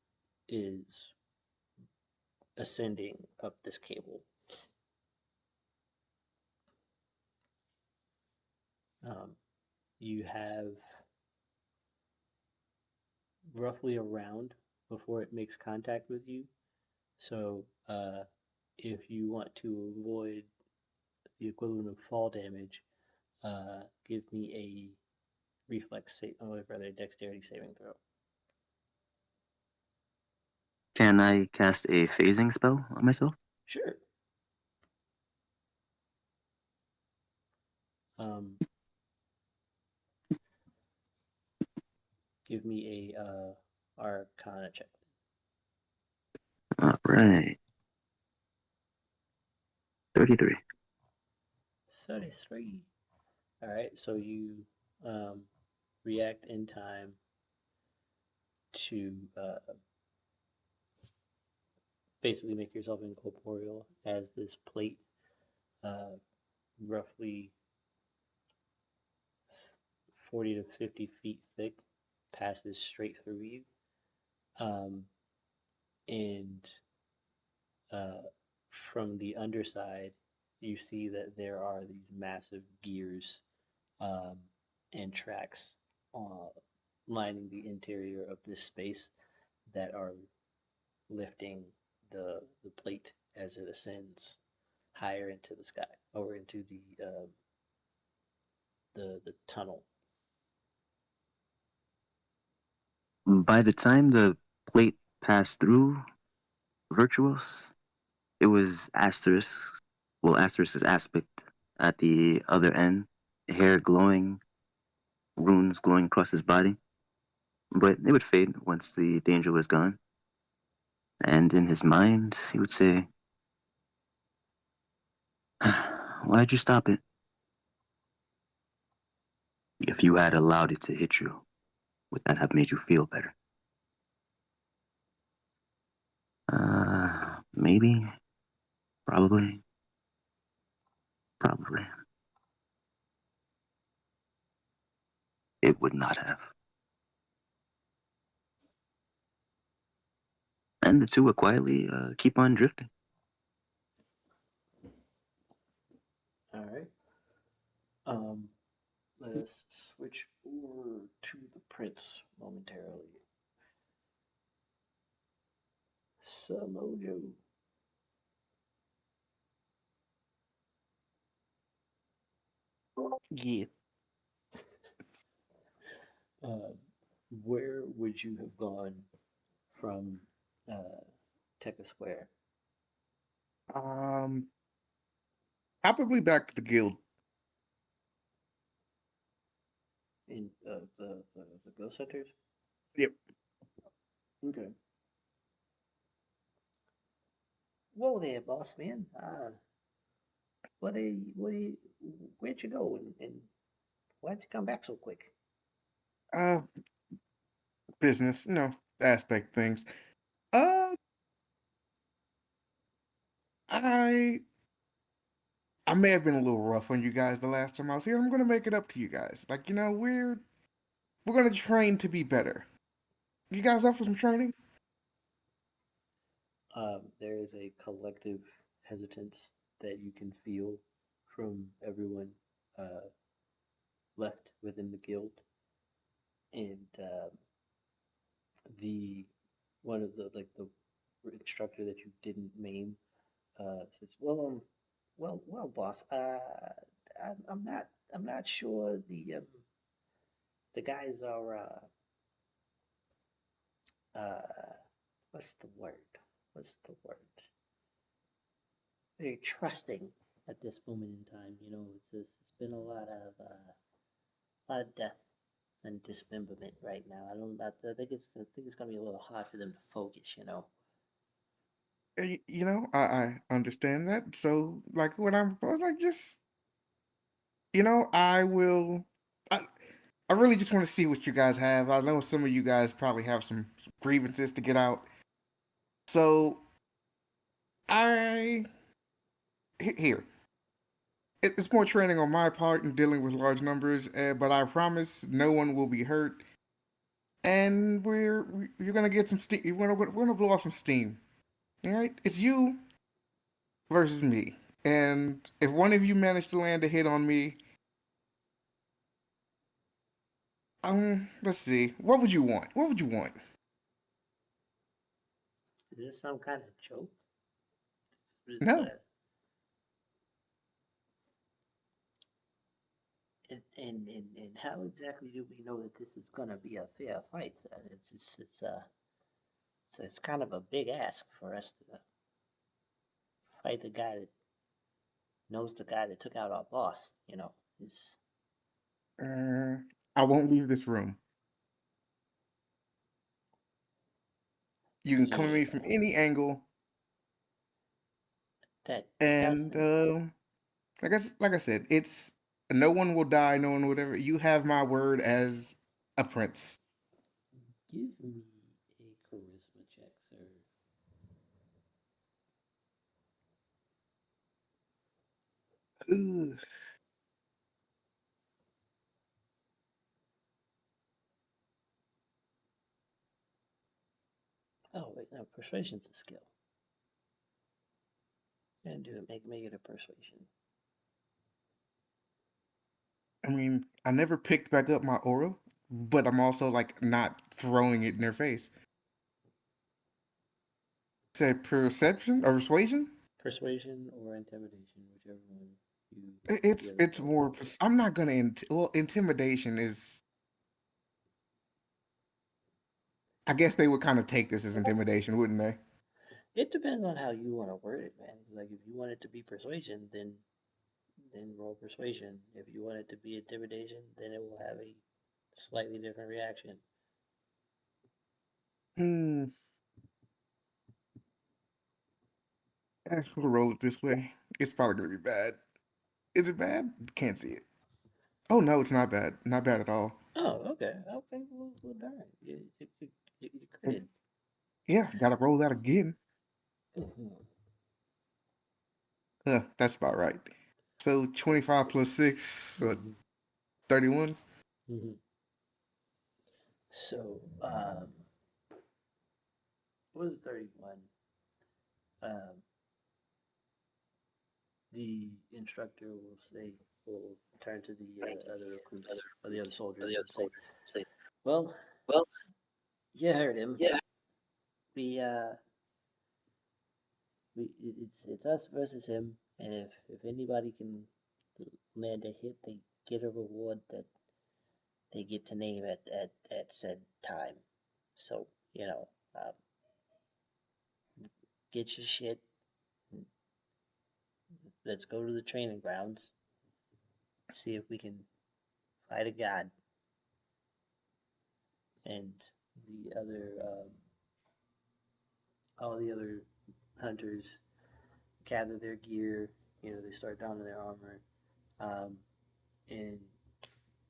Speaker 1: is ascending up this cable. Um, you have roughly a round before it makes contact with you. So if you want to avoid the equivalent of fall damage, give me a rather a dexterity saving throw.
Speaker 6: Can I cast a phasing spell on myself?
Speaker 1: Sure. Um, give me a Arcana check.
Speaker 6: All right. 33.
Speaker 1: 33. All right, so you um, react in time to basically make yourself incorporeal as this plate, uh, roughly 40 to 50 feet thick, passes straight through you. Um, and from the underside, you see that there are these massive gears um, and tracks lining the interior of this space that are lifting the plate as it ascends higher into the sky or into the tunnel.
Speaker 6: By the time the plate passed through Vyrtuos, it was Asterisk. Well, Asterisk's aspect at the other end, hair glowing, runes glowing across his body. But it would fade once the danger was gone. And in his mind, he would say, "Why'd you stop it? If you had allowed it to hit you, would that have made you feel better? Maybe, probably, probably. It would not have." And the two would quietly keep on drifting.
Speaker 1: All right. Um, Let us switch over to the prince momentarily. Mojo.
Speaker 4: Yeah.
Speaker 1: Uh, where would you have gone from Tekka Square?
Speaker 7: Um, Probably back to the guild.
Speaker 1: In the ghost hunters?
Speaker 7: Yep.
Speaker 1: Okay. Whoa there, boss man. Where'd you go and why'd you come back so quick?
Speaker 7: Uh, Business, aspect things. Uh, I I may have been a little rough on you guys the last time I was here. I'm gonna make it up to you guys. Like, we're gonna train to be better. You guys up for some training?
Speaker 1: There is a collective hesitance that you can feel from everyone uh, left within the guild, and the one of the instructor that you didn't maim says, well, boss, I'm not sure the guys are uh, what's the word? What's the word? Very trusting at this moment in time. You know, it's been a lot of death and dismemberment right now. I think it's gonna be a little hard for them to focus. You know.
Speaker 7: You know, I understand that. So, like, what I'm proposing, like, just, you know, I will. I, I really just want to see what you guys have. I know some of you guys probably have some grievances to get out. So, I. Here. It's more training on my part in dealing with large numbers, but I promise no one will be hurt. And you're gonna get some steam. We're gonna blow off some steam. All right, it's you versus me. And if one of you manage to land a hit on me, let's see. What would you want? What would you want?
Speaker 1: Is this some kind of joke?
Speaker 7: No.
Speaker 1: And how exactly do we know that this is gonna be a fair fight, sir? It's kind of a big ask for us to fight the guy that knows the guy that took out our boss. You know, it's
Speaker 7: I won't leave this room. You can come at me from
Speaker 1: yeah.
Speaker 7: any angle,
Speaker 1: That
Speaker 7: and
Speaker 1: doesn't
Speaker 7: like I said, it's no one will die. No one will ever. You have my word as a prince.
Speaker 1: give me a charisma check, sir.
Speaker 7: Ugh.
Speaker 1: Oh wait, no, persuasion's a skill. And do it. Make it a persuasion.
Speaker 7: I mean, I never picked back up my aura, but I'm also like not throwing it in their face. Said perception or persuasion?
Speaker 1: Persuasion or intimidation, whichever one you feel is
Speaker 7: It's
Speaker 1: most
Speaker 7: more.
Speaker 1: effective.
Speaker 7: I'm not gonna. Well, intimidation is. I guess they would kind of take this as intimidation, wouldn't they?
Speaker 1: It depends on how you want to word it, man. It's like if you want it to be persuasion, then roll persuasion. If you want it to be intimidation, then it will have a slightly different reaction.
Speaker 7: Hmm. We'll roll it this way. It's probably gonna be bad. Is it bad? Can't see it. Oh no, it's not bad. Not bad at all.
Speaker 1: Oh, okay, okay. Well darn. You critted.
Speaker 7: Yeah, gotta roll that again.
Speaker 1: Mm-hmm.
Speaker 7: That's about right. So 25 plus 6, so
Speaker 1: Mm-hmm.
Speaker 7: 31.
Speaker 1: Mm-hmm. So, what is 31? Um, the instructor will say, will turn to the other recruits or the other soldiers and say, "Well, you heard him. We it's us versus him, and if anybody can land a hit, they get a reward that they get to name at said time. So you know, get your shit. And let's go to the training grounds. See if we can fight a god." And the other, all the other hunters gather their gear. You know, they start donning their armor, um, and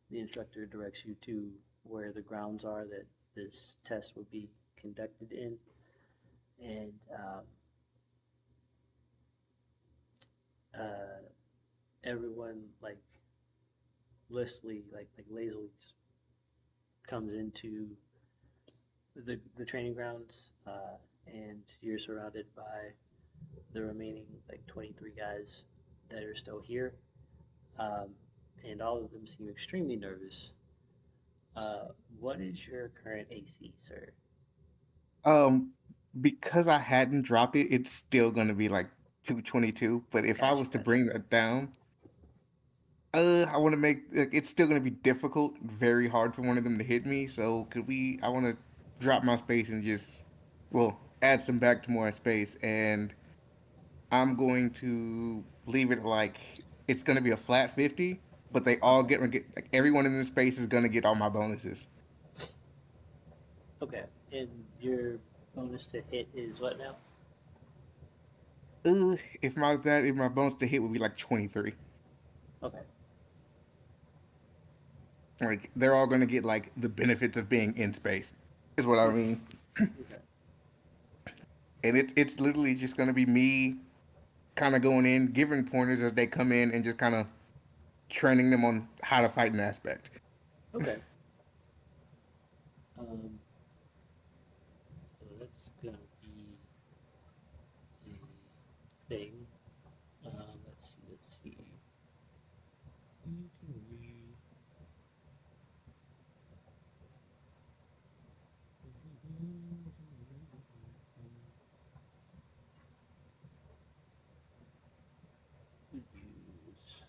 Speaker 1: the instructor directs you to where the grounds are that this test would be conducted in, and uh, everyone like lazily just comes into the training grounds, and you're surrounded by the remaining like 23 guys that are still here. Um, and all of them seem extremely nervous. What is your current AC, sir?
Speaker 7: Um, because I hadn't dropped it, it's still gonna be like 222. But if I
Speaker 1: Gotcha,
Speaker 7: was to
Speaker 1: gotcha.
Speaker 7: bring that down, I want to make like, it's still gonna be difficult, very hard for one of them to hit me. So could we? I want to drop my space and just, well, add some back to more space, and I'm going to leave it like it's gonna be a flat 50. But they all
Speaker 1: Okay.
Speaker 7: get like everyone in this space is gonna get all my bonuses.
Speaker 1: Okay. And your bonus to hit is what now?
Speaker 7: If my bonus to hit would be like 23.
Speaker 1: Okay.
Speaker 7: Like they're all gonna get like the benefits of being in space, is what I
Speaker 1: Okay.
Speaker 7: mean.
Speaker 1: Okay.
Speaker 7: And it's literally just gonna be me kind of going in, giving pointers as they come in, and just kind of training them on how to fight an aspect.
Speaker 1: Okay. Um, so that's gonna be a thing. Let's see. Let's see. Use.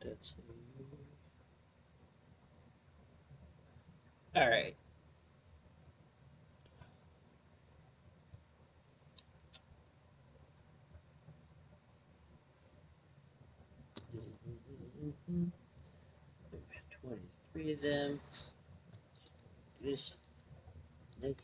Speaker 1: That's all right. Mm-hmm. 23 of them. This. This.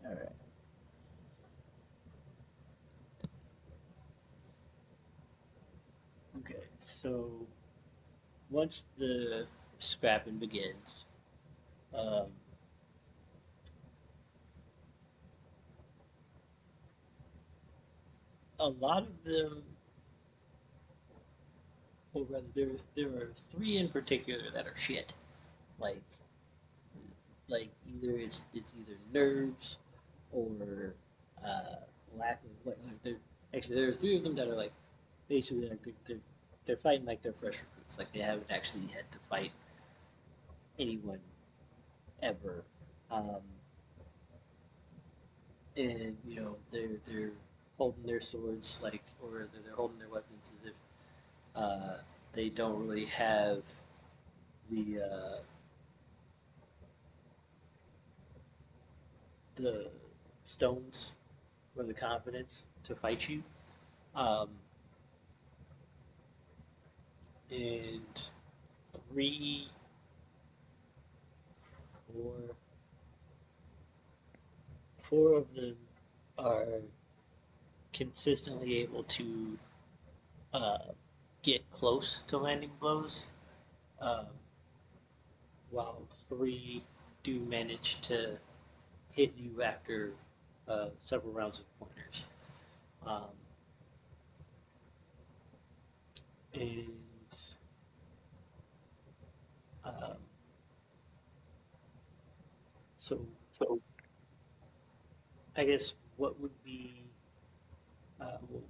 Speaker 1: All right. Okay. So once the scrapping begins, um, a lot of them, or rather, there are three in particular that are shit. Like either it's either nerves or uh, lack of like there actually there are three of them that are like basically like they're fighting like they're fresh recruits, like they haven't actually had to fight anyone ever, um, and they're holding their swords like or they're holding their weapons as if they don't really have the the stones or the confidence to fight you. Um, and three, four, four of them are consistently able to uh, get close to landing blows, um, while three do manage to hit you after several rounds of pointers. Um, and um, so I guess what would be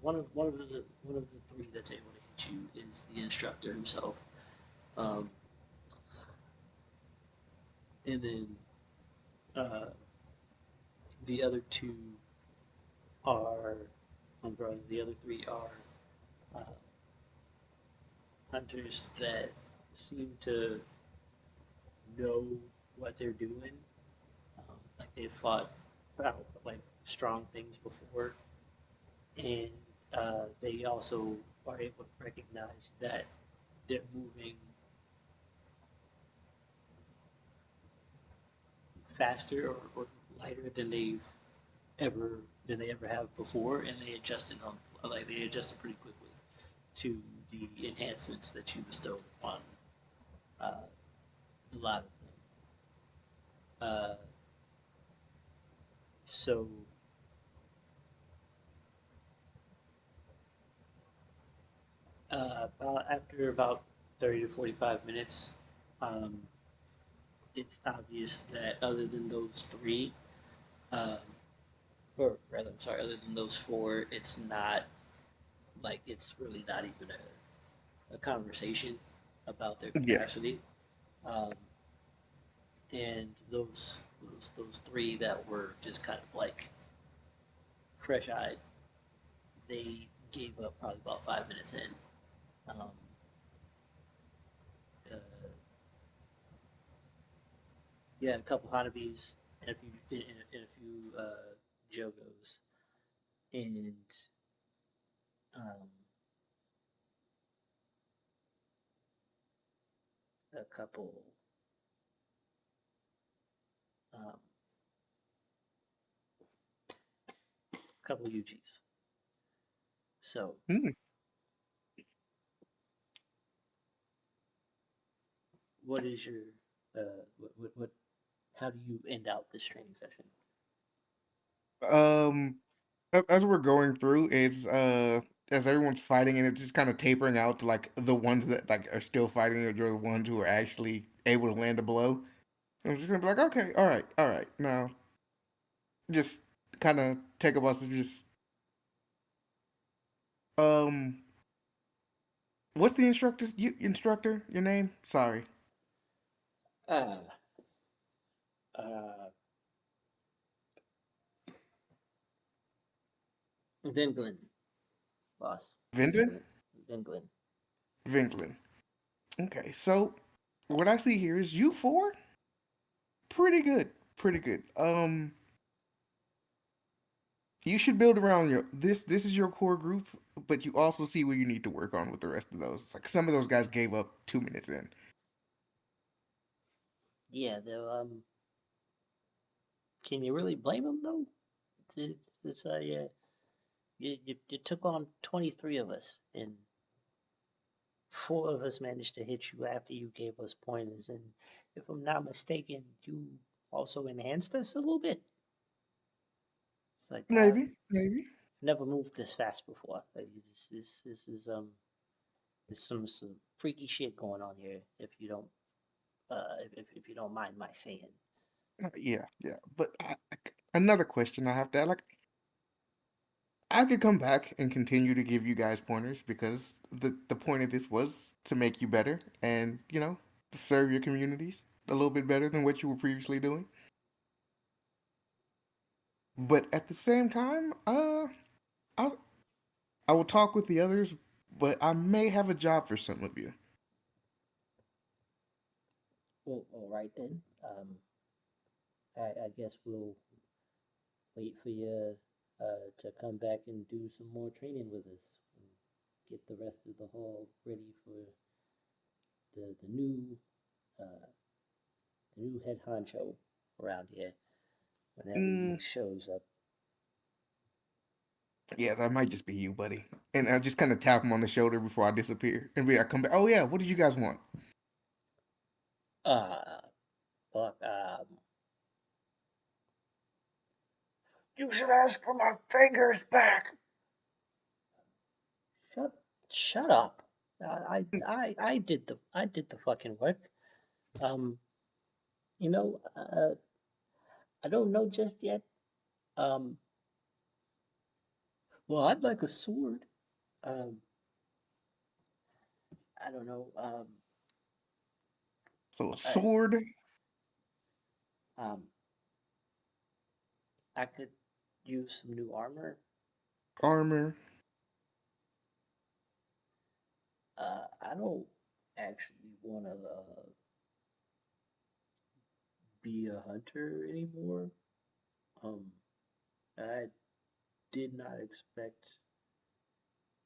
Speaker 1: well, one of the three that's able to hit you is the instructor himself, um, and then uh, the other two are, the other three are uh, hunters that seem to know what they're doing. Like they've fought like strong things before, and they also are able to recognize that they're moving faster or lighter than they ever have before, and they adjusted pretty quickly to the enhancements that you bestow on a lot of them. So after about 30 to 45 minutes, um, it's obvious that other than those three, um, or rather, I'm sorry, other than those four, it's not like it's really not even a conversation about their
Speaker 7: Yeah.
Speaker 1: capacity. Um, and those three that were just kind of like fresh eyed, they gave up probably about 5 minutes in. Um, uh, you had a couple Hanabis and a few Jogos, and um, a um, couple Yujis. So,
Speaker 7: Hmm.
Speaker 1: what is your what how do you end out this training session?
Speaker 7: Um, as we're going through, it's as everyone's fighting and it's just kind of tapering out to like the ones that like are still fighting or the ones who are actually able to land a blow. I'm just gonna be like, okay, all right, now just kind of take a bus and just um, what's the instructor? Your name? Sorry,
Speaker 1: Uh, uh, Vinglin, boss.
Speaker 7: Vinton,
Speaker 1: Vinglin.
Speaker 7: Vinklin. Okay, so what I see here is you four, pretty good, pretty good. You should build around your this is your core group, but you also see where you need to work on with the rest of those. It's like some of those guys gave up 2 minutes in.
Speaker 1: Yeah, though. Can you really blame him though? Yeah, you took on 23 of us, and four of us managed to hit you after you gave us pointers. And if I'm not mistaken, you also enhanced us a little bit. It's like I've
Speaker 7: Maybe.
Speaker 1: never moved this fast before. Like, this is there's some freaky shit going on here. If you don't if you don't mind my saying.
Speaker 7: Yeah. But another question I have to ask, like, I could come back and continue to give you guys pointers because the point of this was to make you better and serve your communities a little bit better than what you were previously doing. But at the same time, I I will talk with the others, but I may have a job for some of you.
Speaker 1: Well, all right then. I guess we'll wait for you to come back and do some more training with us. And get the rest of the hall ready for the uh, the new head honcho around here whenever he
Speaker 7: Mm,
Speaker 1: shows up.
Speaker 7: yeah, that might just be you, buddy. And I just kind of tap him on the shoulder before I disappear, and I come back. Oh yeah, what did you guys want?
Speaker 1: Uh, fuck. You should ask for my fingers back. Shut, shut up. I did the fucking work. Um, you know, I don't know just yet. Um, well, I'd like a sword. Um, I don't know.
Speaker 7: So a
Speaker 1: I
Speaker 7: sword,
Speaker 1: um, I could use some new armor.
Speaker 7: armor.
Speaker 1: I don't actually want to be a hunter anymore. Um, I did not expect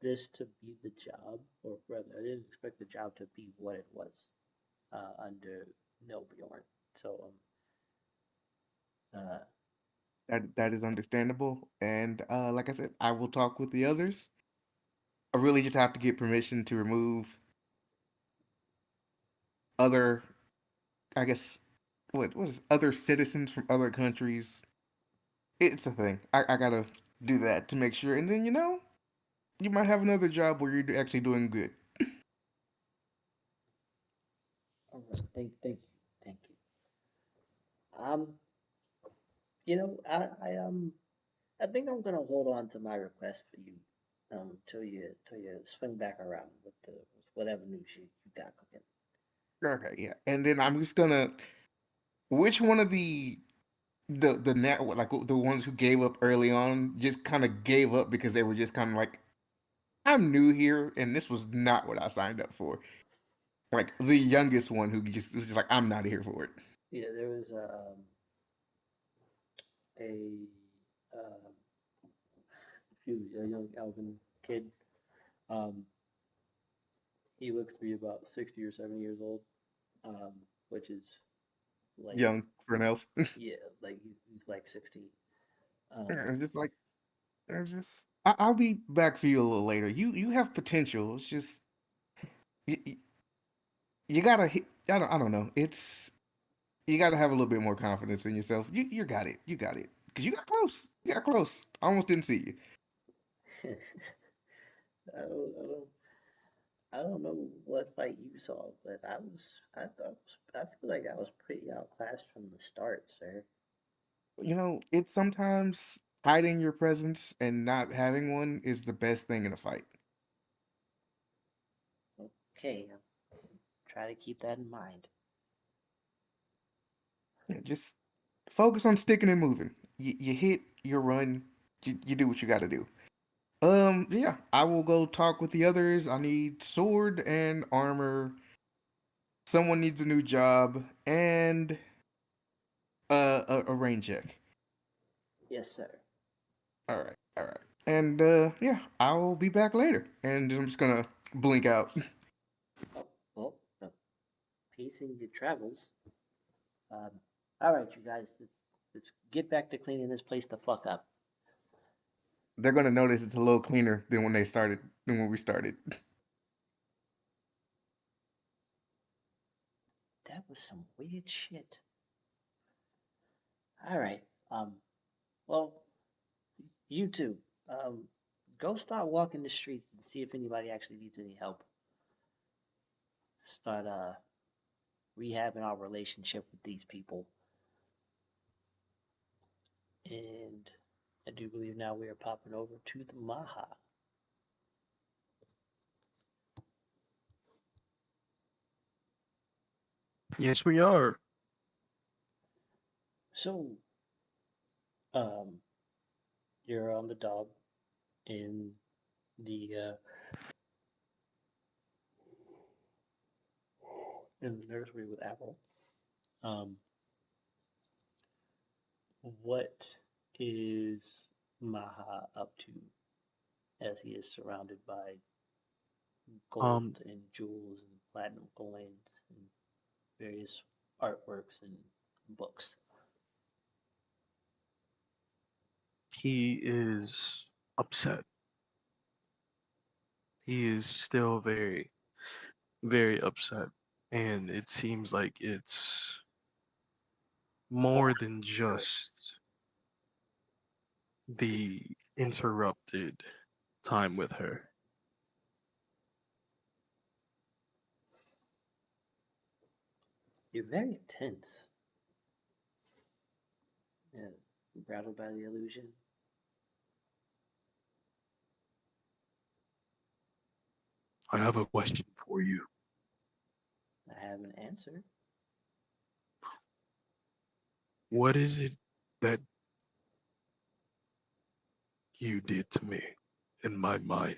Speaker 1: this to be the job, or rather, I didn't expect the job to be what it was under Nelbjorn. So, uh,
Speaker 7: That is understandable. And like I said, I will talk with the others. I really just have to get permission to remove other, I guess, what is other citizens from other countries. It's a thing. I gotta do that to make sure, and then you might have another job where you're actually doing good.
Speaker 1: All right. Thank you. Um, you know, I think I'm gonna hold on to my request for you, till you swing back around with whatever news you got cooking.
Speaker 7: Okay, yeah. And then I'm just gonna, which one of the net like the ones who gave up early on just kind of gave up because they were just kind of like, I'm new here and this was not what I signed up for. Like the youngest one who just was just like, I'm not here for it.
Speaker 1: Yeah, there was a um, a young Alvin kid. Um, he looks to be about 60 or 70 years old, um, which is like,
Speaker 7: Young for an elf.
Speaker 1: yeah, like he's like 16.
Speaker 7: Yeah, it's just like it's just I'll be back for you a little later. You have potential. It's just you, you gotta hit. I don't know. It's you gotta have a little bit more confidence in yourself. You got it. You got it. Cause you got close. You got close. I almost didn't see you.
Speaker 1: I don't know what fight you saw, but I feel like I was pretty outclassed from the start, sir.
Speaker 7: It's sometimes hiding your presence and not having one is the best thing in a fight.
Speaker 1: Okay, I'll try to keep that in mind.
Speaker 7: Yeah, just focus on sticking and moving. You hit, you run, you do what you got to do. Yeah, I will go talk with the others. I need sword and armor. Someone needs a new job and a rain check.
Speaker 1: Yes, sir.
Speaker 7: All right, all right. And yeah, I will be back later. And I'm just gonna blink out.
Speaker 1: Oh, well, pacing your travels. Um, all right, you guys, let's get back to cleaning this place the fuck up.
Speaker 7: They're gonna notice it's a little cleaner than when we started.
Speaker 1: That was some weird shit. All right. Um, well, you two, go start walking the streets and see if anybody actually needs any help. Start rehabbing our relationship with these people. And I do believe now we are popping over to the Maha.
Speaker 4: Yes, we are.
Speaker 1: So, um, you're on the dog in the nursery with Apple. Um, what is Maha up to as he is surrounded by
Speaker 4: Um,
Speaker 1: gold and jewels and platinum coins and various artworks and books?
Speaker 4: he is upset. He is still very, very upset. And it seems like it's more than just the interrupted time with her.
Speaker 1: You're very tense. Yeah, rattled by the illusion.
Speaker 4: I have a question for you.
Speaker 1: I have an answer.
Speaker 4: What is it that you did to me in my mind?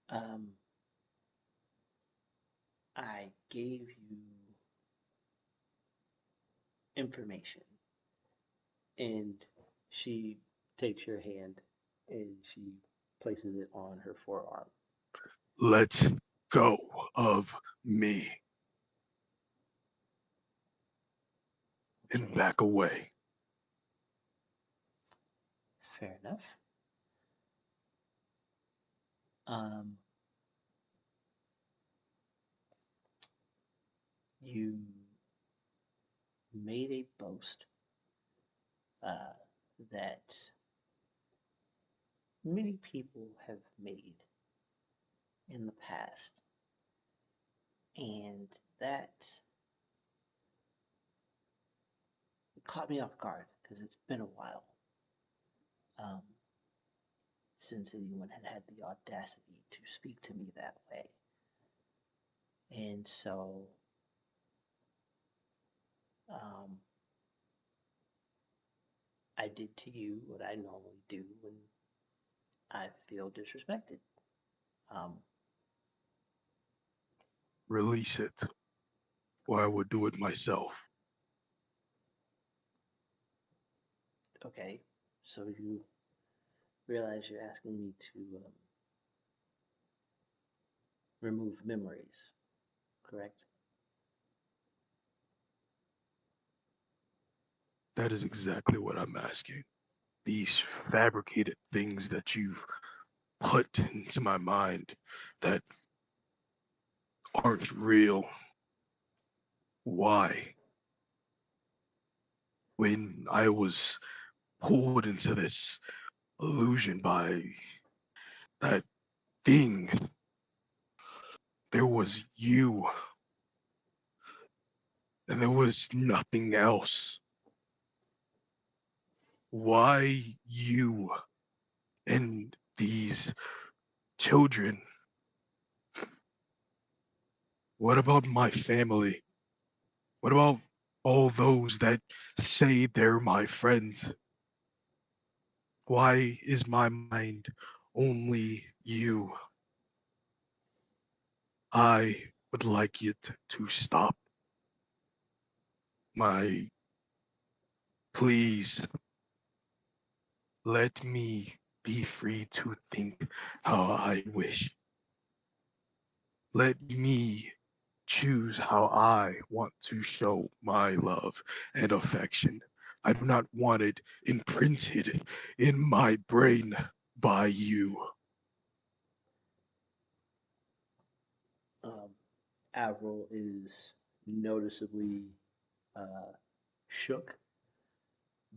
Speaker 1: Um, I gave you information, and she takes your hand and she places it on her forearm.
Speaker 4: Let go of me and
Speaker 1: Okay,
Speaker 4: back away.
Speaker 1: Fair enough. Um, you made a boast that many people have made in the past, and that caught me off guard because it's been a while um, since anyone had had the audacity to speak to me that way. And so um, I did to you what I normally do when I feel disrespected. Um,
Speaker 4: Release it, or I would do it myself.
Speaker 1: okay, so you realize you're asking me to remove memories, correct?
Speaker 4: That is exactly what I'm asking. These fabricated things that you've put into my mind that aren't real. Why? When I was pulled into this illusion by that thing, there was you, and there was nothing else. Why you and these children? What about my family? What about all those that say they're my friends? Why is my mind only you? I would like it to stop. My, please, let me be free to think how I wish. Let me choose how I want to show my love and affection. I do not want it imprinted in my brain by you.
Speaker 1: Um, Avril is noticeably shook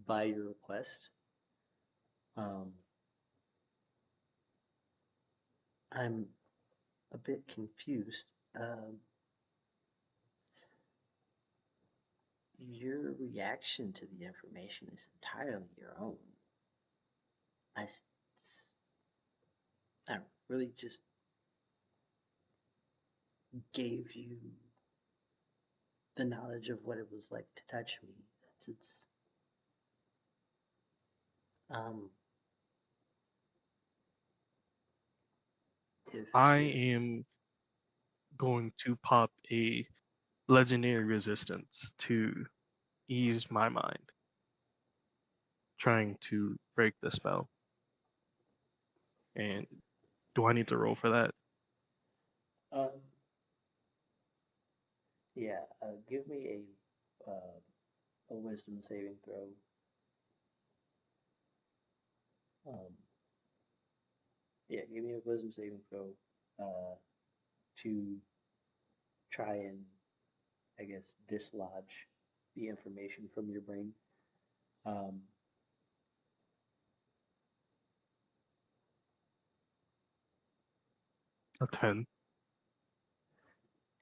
Speaker 1: by your request. Um, I'm a bit confused. Your reaction to the information is entirely your own. I, I really just gave you the knowledge of what it was like to touch me. It's um, if
Speaker 4: I am going to pop a legendary resistance to ease my mind, trying to break the spell. And do I need to roll for that?
Speaker 1: um, yeah, give me a wisdom saving throw. Um, yeah, give me a wisdom saving throw to try and, I guess, dislodge the information from your brain. Um,
Speaker 4: A 10.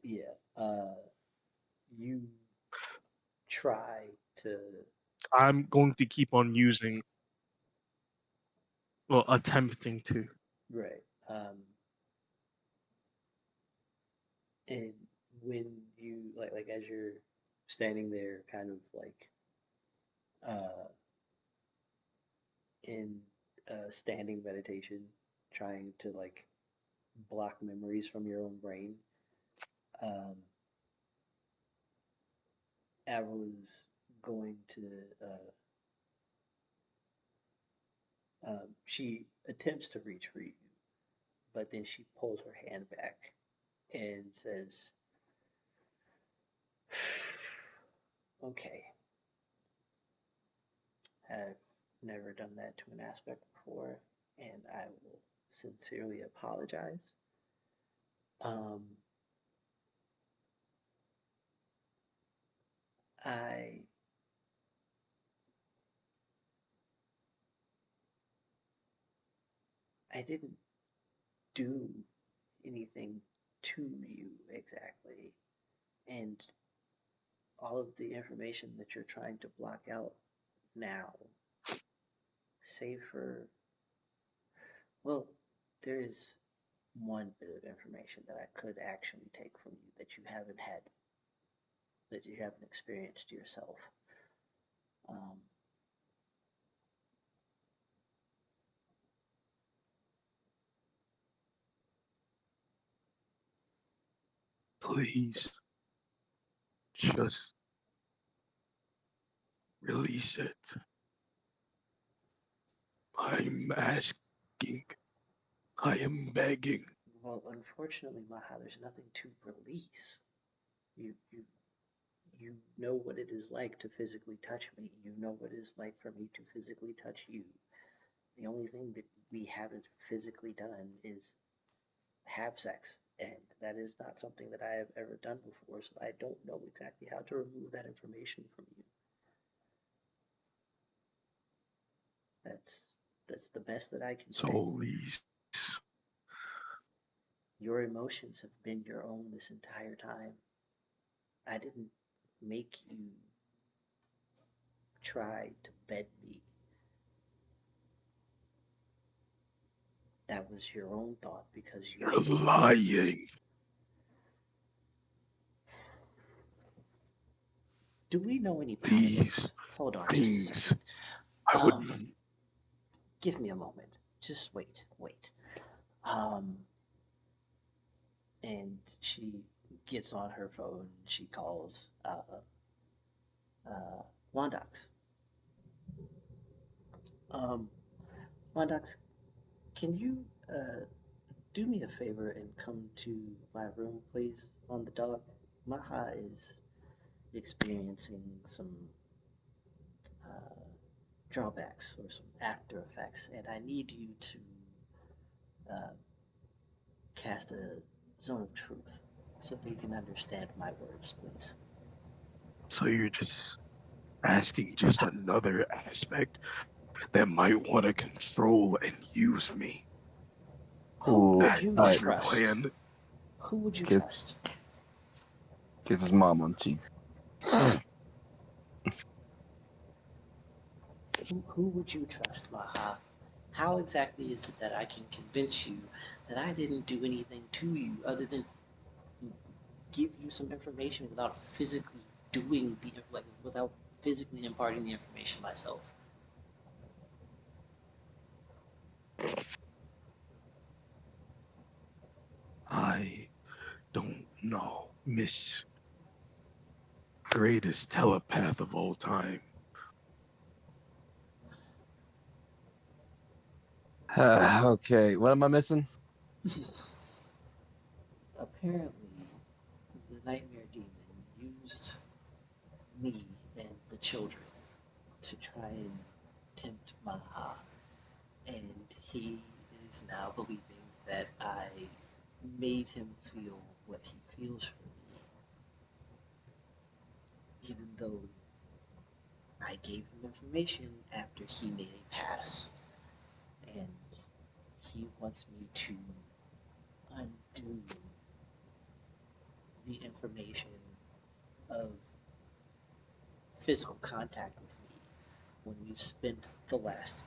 Speaker 1: yeah, you try to,
Speaker 4: I'm going to keep on using, well, attempting to.
Speaker 1: right. And when you like as you're standing there, kind of like uh, in standing meditation, trying to like block memories from your own brain, um, Avril is going to. She attempts to reach for you, but then she pulls her hand back and says, "Okay, I've never done that to an aspect before, and I will sincerely apologize. Um, I I didn't do anything to you exactly, and all of the information that you're trying to block out now, save for, well, there is one bit of information that I could actually take from you that you haven't had, that you haven't experienced yourself. Um,
Speaker 4: Please, just release it. I'm asking. I am begging.
Speaker 1: well, unfortunately, Maha, there's nothing to release. You, you, you know what it is like to physically touch me. You know what it is like for me to physically touch you. The only thing that we haven't physically done is have sex, and that is not something that I have ever done before, so I don't know exactly how to remove that information from you. That's that's the best that I can say.
Speaker 4: So please,
Speaker 1: Your emotions have been your own this entire time. I didn't make you try to bed me. That was your own thought because you
Speaker 4: you're
Speaker 1: gave.
Speaker 4: lying.
Speaker 1: Do we know any
Speaker 4: These
Speaker 1: paladins? Hold on just a
Speaker 4: things
Speaker 1: second.
Speaker 4: I would.
Speaker 1: Give me a moment. Just wait. Um, and she gets on her phone. She calls Wondox. Um, Wondox, can you do me a favor and come to my room, please, on the dock? Maha is experiencing some uh, drawbacks or some after effects, and I need you to uh, cast a zone of truth so that you can understand my words, please.
Speaker 4: So you're just asking just another aspect that might want to control and use me.
Speaker 1: Who
Speaker 3: Ooh,
Speaker 1: would
Speaker 4: That
Speaker 1: you
Speaker 4: is
Speaker 3: alright,
Speaker 4: your
Speaker 1: trust?
Speaker 4: plan.
Speaker 1: Who would you
Speaker 3: kiss,
Speaker 1: trust?
Speaker 3: kiss his mom on the cheeks.
Speaker 1: Who would you trust, Maha? How exactly is it that I can convince you that I didn't do anything to you other than give you some information without physically doing the without physically imparting the information myself?
Speaker 4: I don't know, Miss Greatest telepath of all time.
Speaker 3: Okay, what am I missing?
Speaker 1: Apparently, the nightmare demon used me and the children to try and tempt Maha, and he is now believing that I made him feel what he feels for me, even though I gave him information after he made a pass, and he wants me to undo the information of physical contact with me when we've spent the last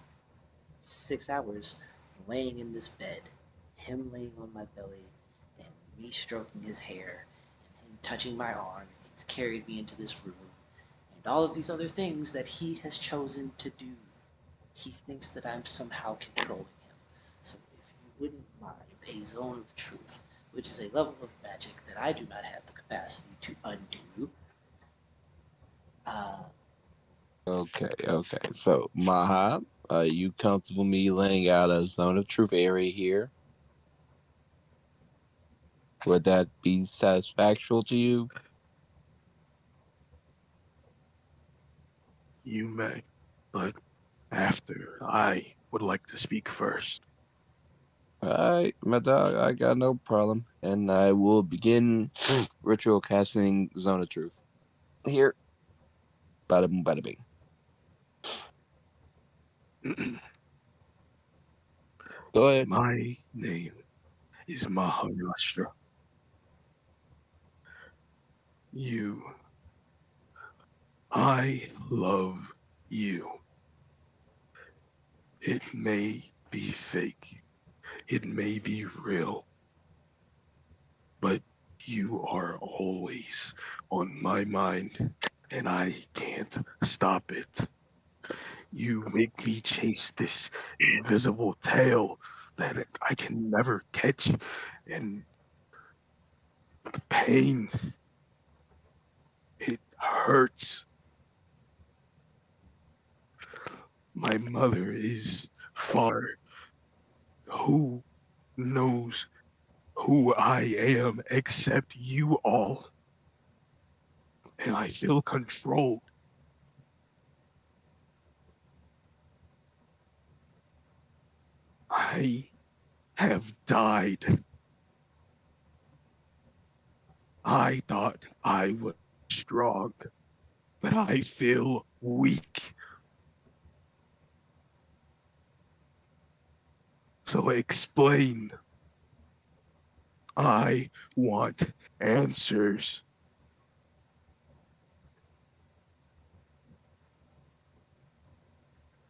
Speaker 1: 6 hours laying in this bed, him laying on my belly, and me stroking his hair, and him touching my arm, and he's carried me into this room, and all of these other things that he has chosen to do. He thinks that I'm somehow controlling him. So if you wouldn't mind a zone of truth, which is a level of magic that I do not have the capacity to undo, uh,
Speaker 3: Okay. So, Maha, are you comfortable me laying out a zone of truth area here? Would that be satisfactory to you?
Speaker 4: You may, but after. I would like to speak first.
Speaker 3: Alright, my dog, I got no problem. And I will begin ritual casting Zone of Truth. Here. Bada boom, bada bing. Go ahead.
Speaker 4: My name is Maharashtra. You. I love you. It may be fake. It may be real. But you are always on my mind, and I can't stop it. You make me chase this invisible tail that I can never catch, and the pain, it hurts. My mother is far. Who knows who I am except you all? And I feel controlled. I have died. I thought I was strong, but I feel weak. So explain. I want answers.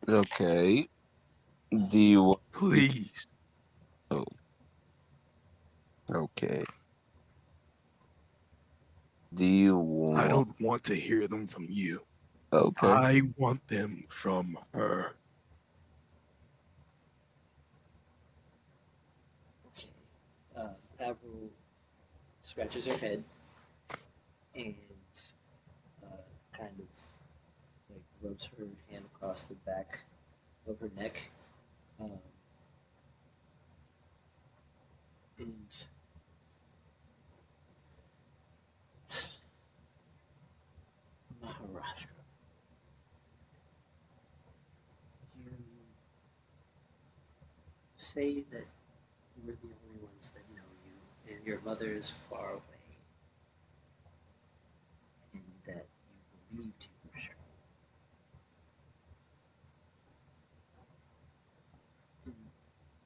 Speaker 3: Okay. Do you want...
Speaker 4: Please.
Speaker 3: Oh, okay. Do you
Speaker 4: I
Speaker 3: want...
Speaker 4: don't want to hear them from you.
Speaker 3: Okay.
Speaker 4: I want them from her.
Speaker 1: Okay. Avril scratches her head and kind of like rubs her hand across the back of her neck. Um, and Maharashtra, you say that we're the only ones that know you, and your mother is far away, and that you believed you were strong.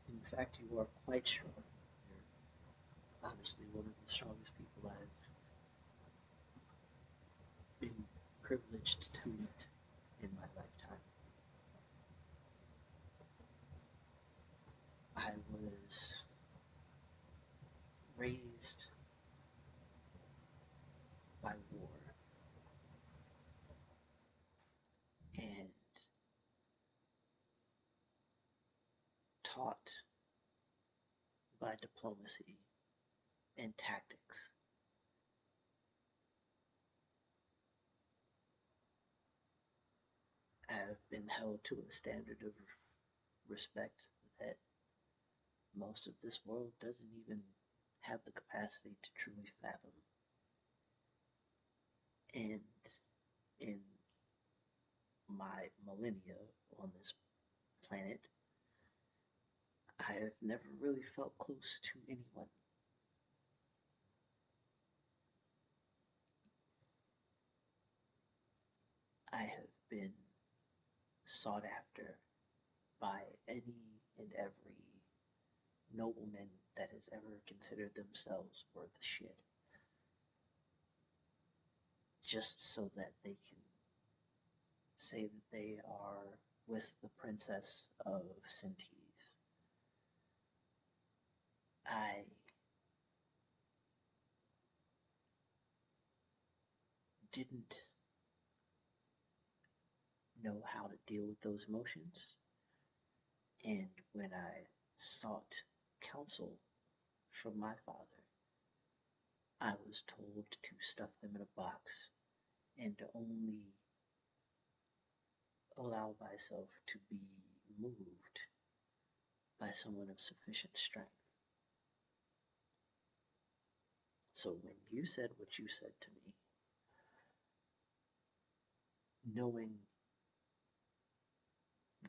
Speaker 1: In fact, you are quite strong. You're honestly one of the strongest people I've been privileged to meet in my lifetime. I was raised by war and taught by diplomacy and tactics. I have been held to a standard of respect that most of this world doesn't even have the capacity to truly fathom. And in my millennia on this planet, I have never really felt close to anyone. I have been sought after by any and every nobleman that has ever considered themselves worth a shit, just so that they can say that they are with the princess of Sintes. I didn't know how to deal with those emotions, and when I sought counsel from my father, I was told to stuff them in a box and to only allow myself to be moved by someone of sufficient strength. So when you said what you said to me, knowing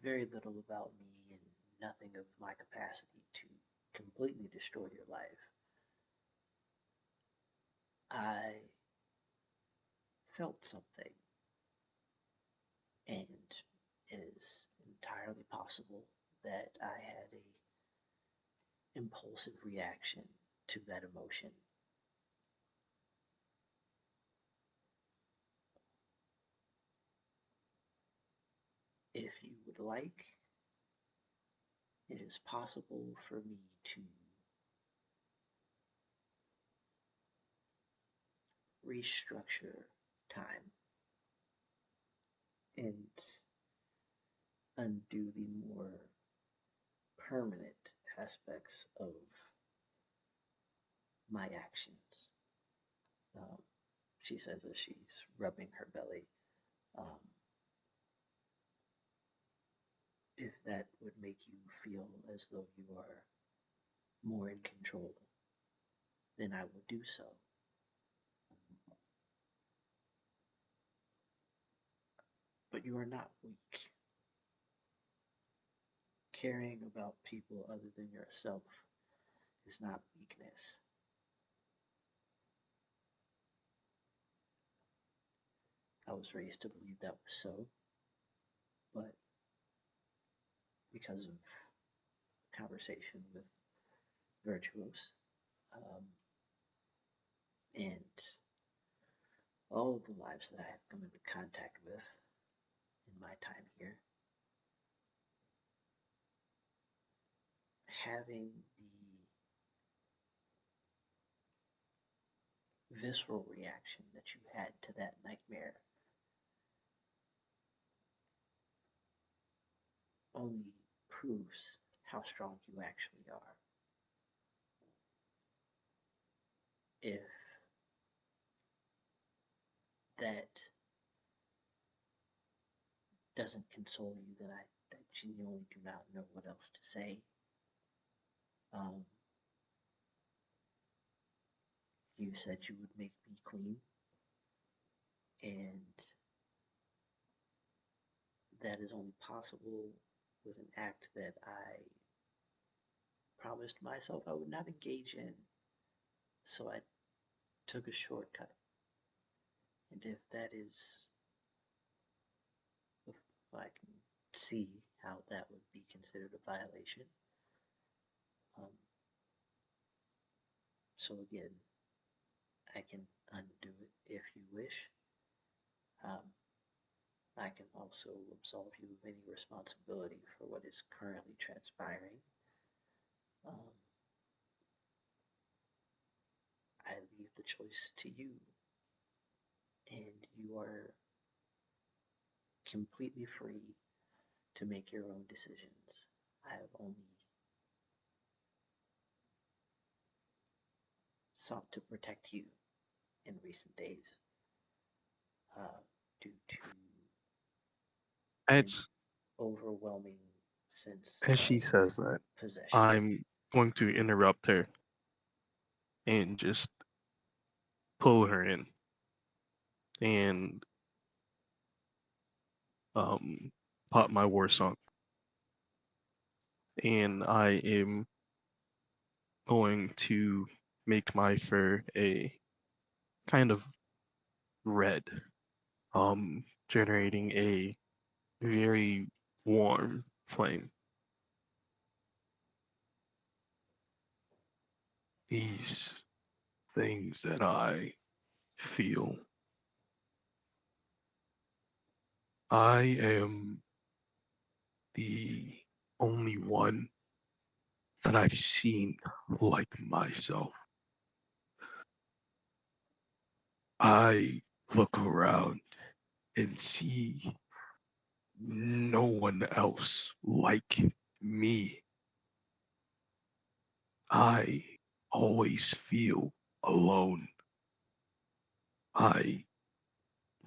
Speaker 1: very little about me and nothing of my capacity to completely destroy your life. I felt something, and it is entirely possible that I had a impulsive reaction to that emotion. If you would like, it is possible for me to restructure time and undo the more permanent aspects of my actions. Um, she says as she's rubbing her belly. Um, if that would make you feel as though you are more in control, then I will do so. But you are not weak. Caring about people other than yourself is not weakness. I was raised to believe that was so, but because of conversation with Vyrtuos, and all of the lives that I have come into contact with in my time here, having the visceral reaction that you had to that nightmare only proves how strong you actually are. If that doesn't console you, then I genuinely do not know what else to say. You said you would make me queen, and that is only possible with an act that I promised myself I would not engage in. So I took a shortcut. And if that is, if I can see how that would be considered a violation. So again, I can undo it if you wish. I can also absolve you of any responsibility for what is currently transpiring. I leave the choice to you, and you are completely free to make your own decisions. I have only sought to protect you in recent days due to an
Speaker 4: As
Speaker 1: overwhelming sense
Speaker 4: as she
Speaker 1: of
Speaker 4: says that,
Speaker 1: possession.
Speaker 4: I'm going to interrupt her and just pull her in and pop my war song. And I am going to make my fur a kind of red, generating a very warm flame. These things that I feel, I am the only one that I've seen like myself. I look around and see no one else like me. I always feel alone. I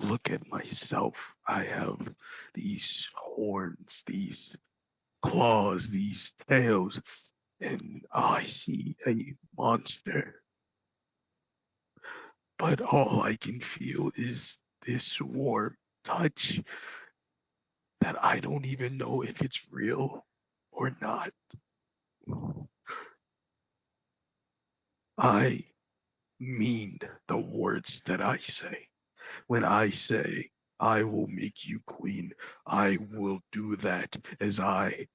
Speaker 4: look at myself. I have these horns, these claws, these tails, and I see a monster. But all I can feel is this warm touch that I don't even know if it's real or not. I mean the words that I say. When I say I will make you queen, I will do that as I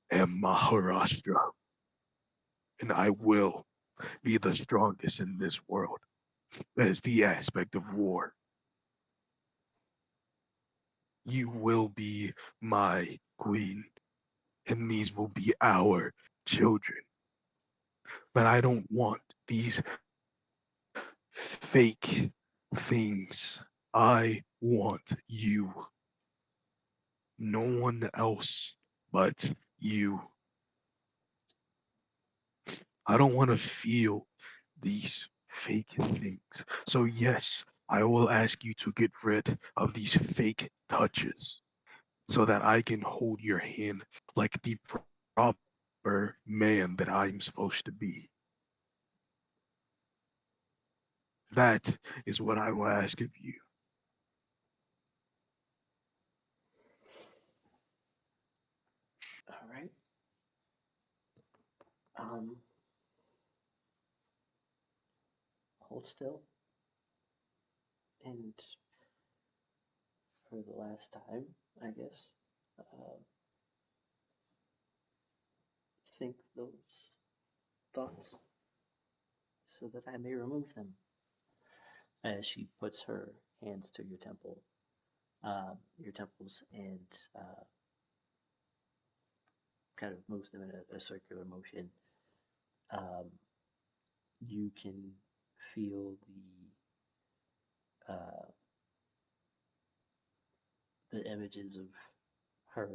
Speaker 4: am Maharashtra. And I will be the strongest in this world as the aspect of war. You will be my queen, and these will be our children. But I don't want these fake things. I want you. No one else but you. I don't want to feel these fake things. So, yes, I will ask you to get rid of these fake touches so that I can hold your hand like the proper man that I'm supposed to be. That is what I will ask of you.
Speaker 1: All right. Um, hold still. And for the last time, I guess, think those thoughts so that I may remove them. As she puts her hands to your temples, and kind of moves them in a circular motion, you can feel the images of her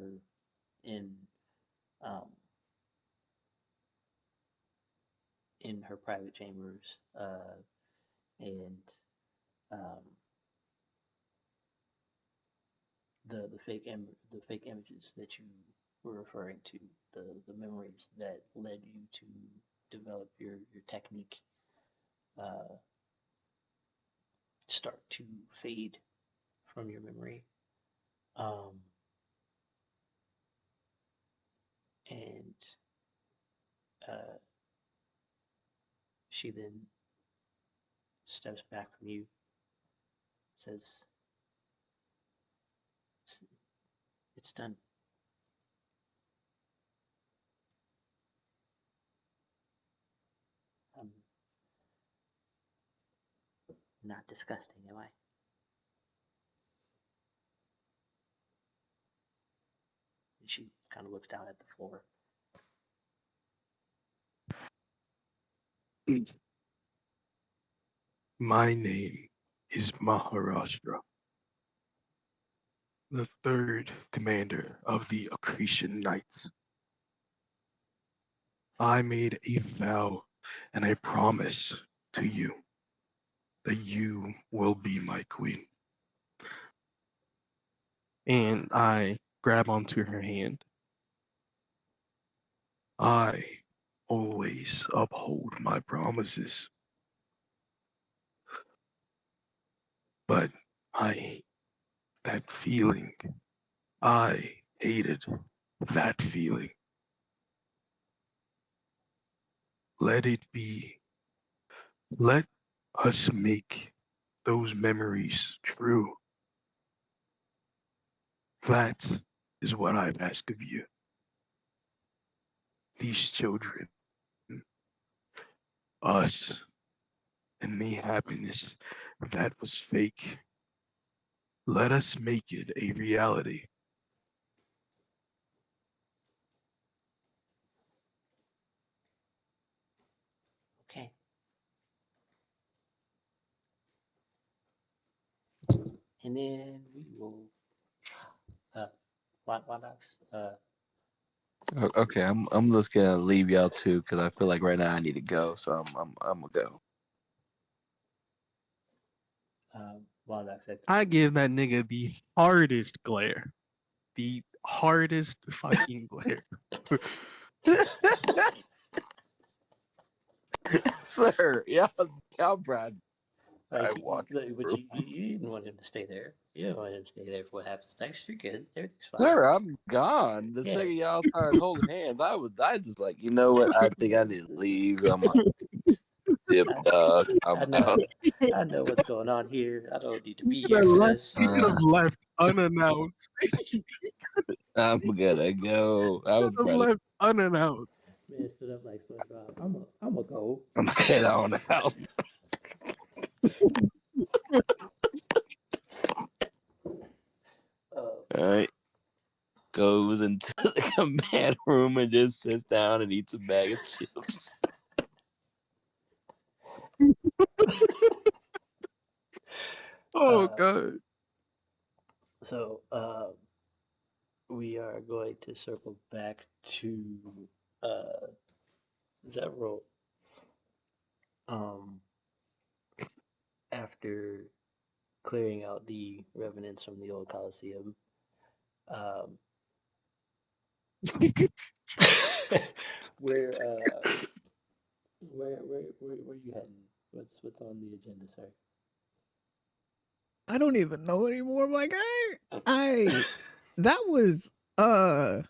Speaker 1: in um, in her private chambers, and um, the fake images that you were referring to, the memories that led you to develop your technique, uh, start to fade from your memory. Um, and uh, she then steps back from you, says, it's done. I'm not disgusting, am I? And she kind of looks down at the floor.
Speaker 4: My name is Maharashtra, the third commander of the Accretion Knights. I made a vow and a promise to you that you will be my queen. And I grab onto her hand. I always uphold my promises, but I that feeling. I hated that feeling. Let it be. Let us make those memories true. That is what I ask of you. These children, us, and the happiness that was fake. Let us make it a reality.
Speaker 1: Okay. And then we will, Wondox,
Speaker 3: Okay, I'm just gonna leave y'all too because I feel like right now I need to go, so I'm gonna go.
Speaker 1: Wondox,
Speaker 4: I give that nigga the hardest glare. The hardest fucking glare.
Speaker 3: Sir, y'all Brad.
Speaker 1: Like,
Speaker 3: I walk
Speaker 1: but
Speaker 3: through.
Speaker 1: you didn't want him to stay there. You didn't want him to stay there for what happens next. You're good. Everything's fine.
Speaker 3: Sir, I'm gone. The
Speaker 1: Yeah.
Speaker 3: second y'all started holding hands, I just like, you know what? I think I need to leave. I'm like, dip, dog.
Speaker 1: I
Speaker 3: I'm
Speaker 1: know.
Speaker 3: out.
Speaker 1: I know what's going on here. I don't need to be
Speaker 4: You
Speaker 1: here
Speaker 4: could
Speaker 1: for
Speaker 4: have left,
Speaker 1: this.
Speaker 4: you could have left unannounced.
Speaker 3: I'm gonna go. I
Speaker 4: You
Speaker 3: was
Speaker 4: could have
Speaker 3: about
Speaker 4: left unannounced.
Speaker 1: Man stood up like SpongeBob. I'm a go.
Speaker 3: I'm gonna head on out. All right. Goes into the command room and just sits down and eats a bag of chips.
Speaker 4: Oh
Speaker 1: Uh,
Speaker 4: god.
Speaker 1: So we are going to circle back to Zevril. After clearing out the revenants from the old Colosseum, um, where where you heading? What's on the agenda, sir?
Speaker 2: I don't even know anymore, my guy. That was I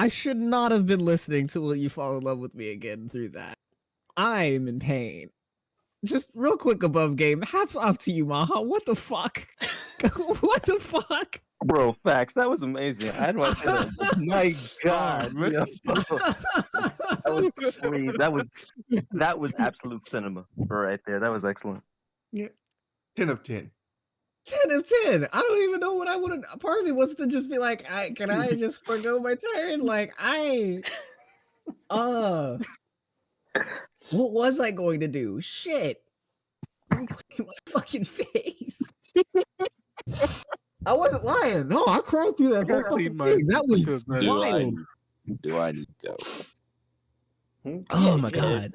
Speaker 2: should not have been listening to Will You Fall in Love with Me Again through that. I am in pain. Just real quick above game, hats off to you, Maha. What the fuck? What the fuck?
Speaker 6: Bro, facts. That was amazing. I didn't want to say that. My God,
Speaker 4: man.
Speaker 6: yo. That was sweet. That was absolute cinema right there. That was excellent.
Speaker 7: 10 of 10.
Speaker 2: 10 of 10. I don't even know what I would have. Part of me wants to just be like, can I just forgo my turn? Like, what was I going to do? Shit. Let me clean my fucking face. I wasn't lying. No, I cried through that whole fucking thing. That was wild.
Speaker 3: Do I need to go?
Speaker 2: Oh my god.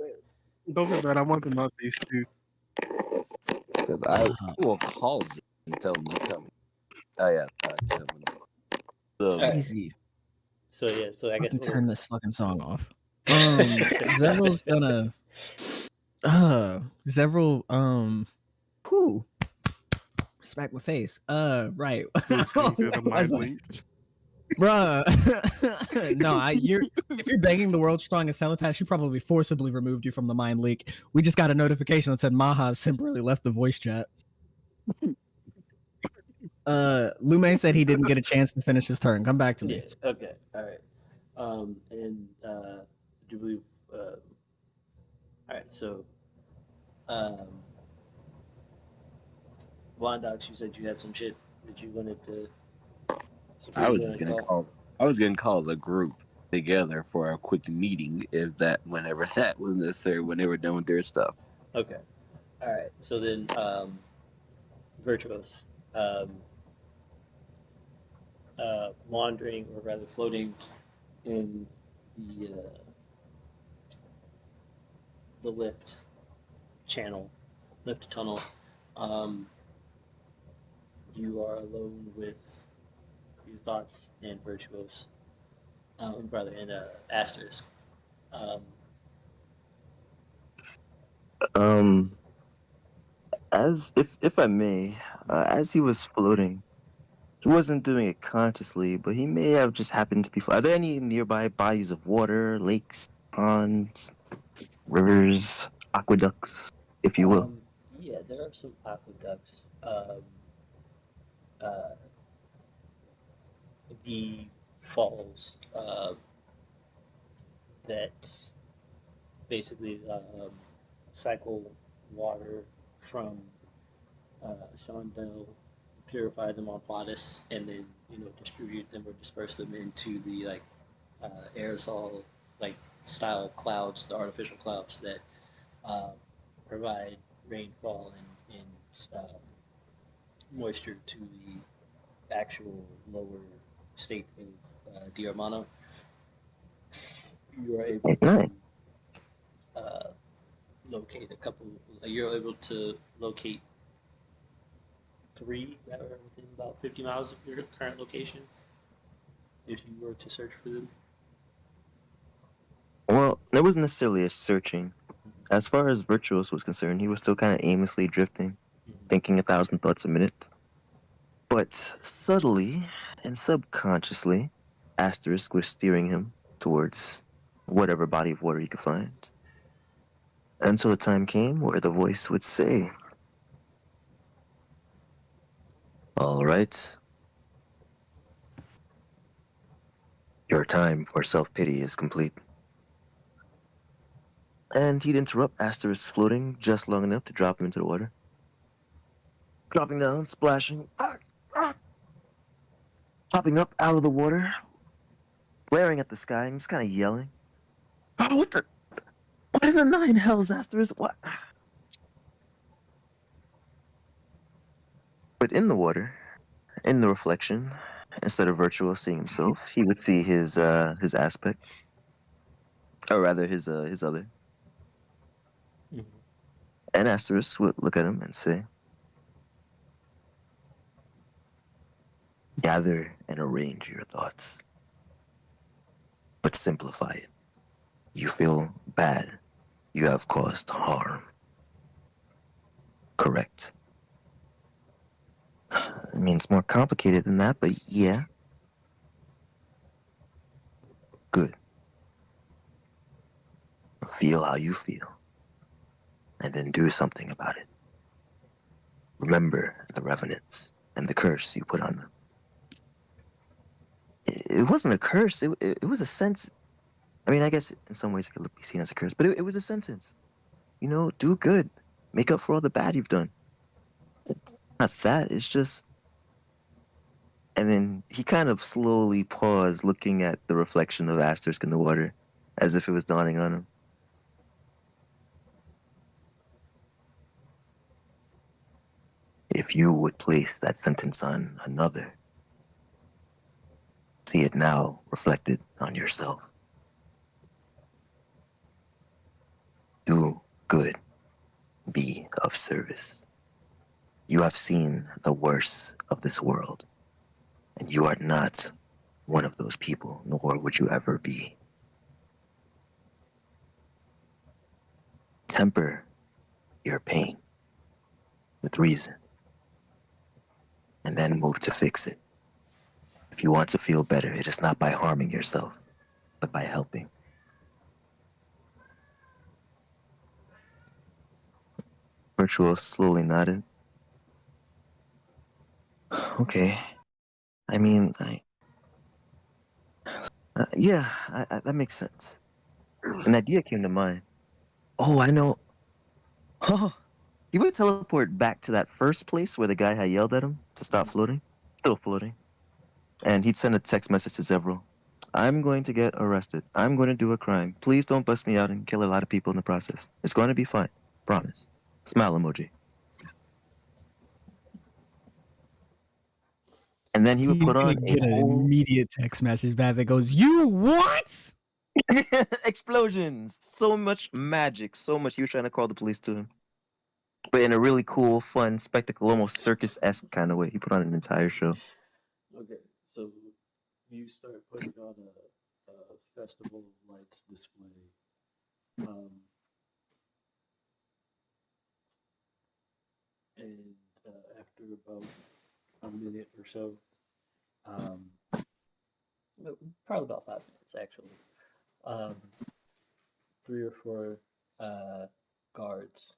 Speaker 4: Don't feel bad. I want the mouthpiece too.
Speaker 3: Because I will call it and tell them to come. Oh yeah, tell them.
Speaker 2: Easy.
Speaker 1: So yeah, so I guess
Speaker 2: we'll turn this fucking song off. Zevril's gonna Zevril whew, smack my face. Right. Bruh. No, if you're begging the world's strongest telepath, she probably forcibly removed you from the mind leak. We just got a notification that said Maha has temporarily left the voice chat. Lume said he didn't get a chance to finish his turn. Come back to me.
Speaker 1: Yeah, okay, all right. And do we all right, so Wondox, you said you had some shit that you wanted to
Speaker 3: I was gonna call the group together for a quick meeting whenever that was necessary when they were done with their stuff.
Speaker 1: Okay. All right. So then Vyrtuos wandering, or rather floating in the lift tunnel. You are alone with your thoughts and Vyrtuos, and Asterisk.
Speaker 6: As if I may, as he was floating, he wasn't doing it consciously, but he may have just happened to be. Are there any nearby bodies of water, lakes, ponds, rivers, aqueducts, if you will?
Speaker 1: Yeah, there are some aqueducts. The falls that basically cycle water from Shondell, purify them on Plottis, and then distribute them or disperse them into the aerosol style clouds, the artificial clouds that provide rainfall and moisture to the actual lower state of Diormano. You are able to locate a couple. You're able to locate 3 that are within about 50 miles of your current location. If you were to search for them.
Speaker 6: Well, there wasn't necessarily a searching. As far as Vyrtuos was concerned, he was still kind of aimlessly drifting,
Speaker 1: Mhm.
Speaker 6: thinking 1,000 thoughts a minute. But subtly and subconsciously, Asterisk was steering him towards whatever body of water he could find. Until the time came where the voice would say, "All right, your time for self-pity is complete." And he'd interrupt Asterisk's floating just long enough to drop him into the water. Dropping down, splashing, popping up out of the water, glaring at the sky, and just kind of yelling. "Oh, what in the nine hells, Asterisk? What?" But in the water, in the reflection, instead of Vyrtuos seeing himself, he would see his aspect, or rather his other.
Speaker 1: Mhm.
Speaker 6: And Asterisk would look at him and say, "Gather and arrange your thoughts, but simplify it. You feel bad. You have caused harm. Correct. I mean, it's more complicated than that, but yeah. Good. Feel how you feel, and then do something about it. Remember the revenants and the curse you put on them." It wasn't a curse. It was a sense. I mean, I guess in some ways it could be seen as a curse, but it was a sentence. You know, do good. Make up for all the bad you've done. It's not that. It's just. And then he kind of slowly paused, looking at the reflection of Asterisk in the water, as if it was dawning on him. If you would place that sentence on another, see it now reflected on yourself. Do good. Be of service. You have seen the worst of this world, and you are not one of those people, nor would you ever be. Temper your pain with reason, and then move to fix it. If you want to feel better, it is not by harming yourself, but by helping. Virtual slowly nodded. Okay. I mean, yeah, that makes sense. An idea came to mind. Oh, I know. Oh, he would teleport back to that first place where the guy had yelled at him to stop floating. Still floating. And he'd send a text message to Zevril. "I'm going to get arrested. I'm going to do a crime. Please don't bust me out and kill a lot of people in the process. It's going to be fine. Promise." Smile emoji. And then he would
Speaker 2: He's
Speaker 6: put
Speaker 2: gonna
Speaker 6: on a
Speaker 2: get an
Speaker 6: whole
Speaker 2: immediate text message back that goes, "You what?"
Speaker 6: explosions. So much magic. So much. He was trying to call the police to him. But in a really cool, fun, spectacle, almost circus-esque kind of way. He put on an entire show.
Speaker 1: Okay, so you start putting on a festival of lights display. Um, and after about a minute or so, um, probably about 5 minutes actually, um, three or four guards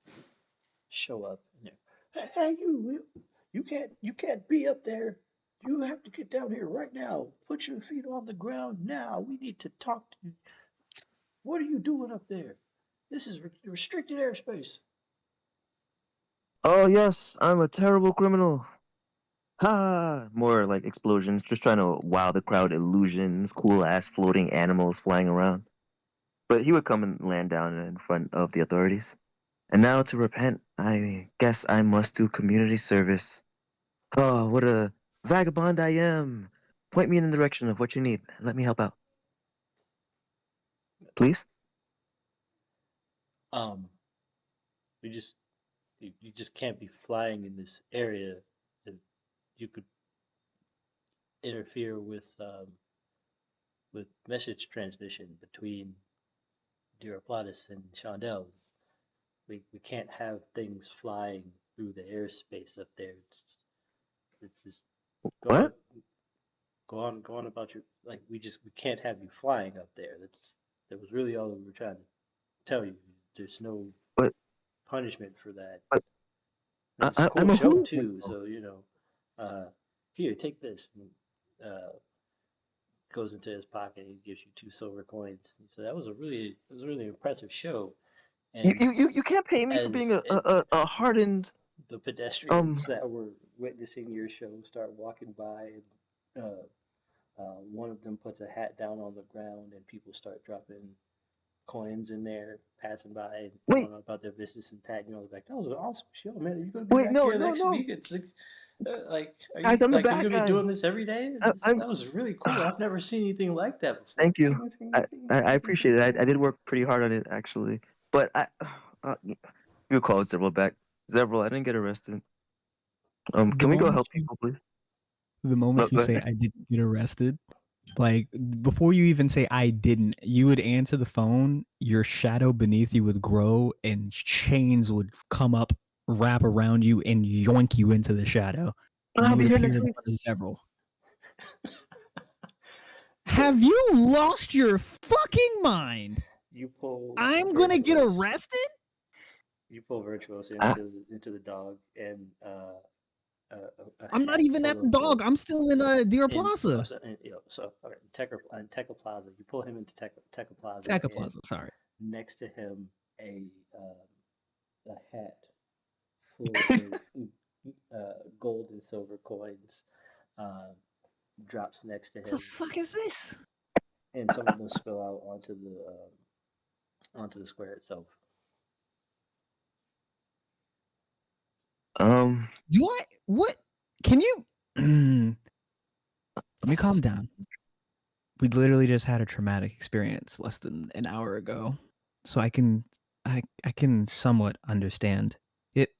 Speaker 1: show up and they're, hey, you can't be up there. You have to get down here right now. Put your feet on the ground now. We need to talk to you. What are you doing up there? This is restricted airspace.
Speaker 6: "Oh, yes, I'm a terrible criminal. Ha!" More like explosions, just trying to wow the crowd. Illusions, cool ass floating animals flying around. But he would come and land down in front of the authorities. "And now to repent, I guess I must do community service. Oh, what a vagabond I am. Point me in the direction of what you need and let me help out. Please?"
Speaker 1: Um, you just you just can't be flying in this area. If you could interfere with message transmission between Diortecca and Chandel. we can't have things flying through the airspace up there. It's just go
Speaker 6: What?
Speaker 1: on, go on about your like. We can't have you flying up there. That was really all we were trying to tell you. There's no
Speaker 6: But
Speaker 1: punishment for that.
Speaker 6: but
Speaker 1: And it's a cool
Speaker 6: I'm a
Speaker 1: show
Speaker 6: hooligan.
Speaker 1: too. So here, take this. And, goes into his pocket and he gives you 2 silver coins. He said that was it was a really impressive show. And
Speaker 6: You can't pay me for being a hardened
Speaker 1: the pedestrians that were witnessing your show start walking by, and one of them puts a hat down on the ground, and people start dropping coins in there, passing by and
Speaker 6: Wait.
Speaker 1: going on about their business and patting you on the back. That was an awesome show, man. Are you going to be
Speaker 6: Wait,
Speaker 1: back
Speaker 6: no,
Speaker 1: here
Speaker 6: no,
Speaker 1: next
Speaker 6: no.
Speaker 1: week? It's like, are
Speaker 6: Guys,
Speaker 1: you
Speaker 6: I'm the
Speaker 1: like are you
Speaker 6: bad
Speaker 1: going to be
Speaker 6: guy.
Speaker 1: doing this every day?
Speaker 6: I'm
Speaker 1: That was really cool. I've never seen anything like that before.
Speaker 6: Thank you. I appreciate it. I did work pretty hard on it actually, but you called Zevril back. Zevril, I didn't get arrested. Can we go help people, please?
Speaker 2: The moment
Speaker 6: No,
Speaker 2: you say I didn't get arrested, like before you even say I didn't, you would answer the phone, your shadow beneath you would grow, and chains would come up, wrap around you, and yoink you into the shadow. And
Speaker 6: I'll
Speaker 2: you
Speaker 6: be
Speaker 2: would
Speaker 6: here
Speaker 2: appear
Speaker 6: next
Speaker 2: in
Speaker 6: week.
Speaker 2: front of several. Have you lost your fucking mind?
Speaker 1: You pull.
Speaker 2: I'm gonna get
Speaker 1: Vyrtuos.
Speaker 2: arrested?
Speaker 1: You pull Vyrtuos
Speaker 6: Ah.
Speaker 1: into the dog and
Speaker 2: I'm not even at the dog. I'm still in Deer Plaza.
Speaker 1: Teca Plaza. You pull him into Teca Plaza.
Speaker 2: Teca
Speaker 1: and
Speaker 2: Plaza, sorry.
Speaker 1: Next to him, a hat full of gold and silver coins drops next to
Speaker 2: What the
Speaker 1: him,
Speaker 2: fuck is this?
Speaker 1: and some of them spill out onto the square itself.
Speaker 2: Do I? What? Can you? Let me calm down. We literally just had a traumatic experience less than an hour ago, so I can somewhat understand it.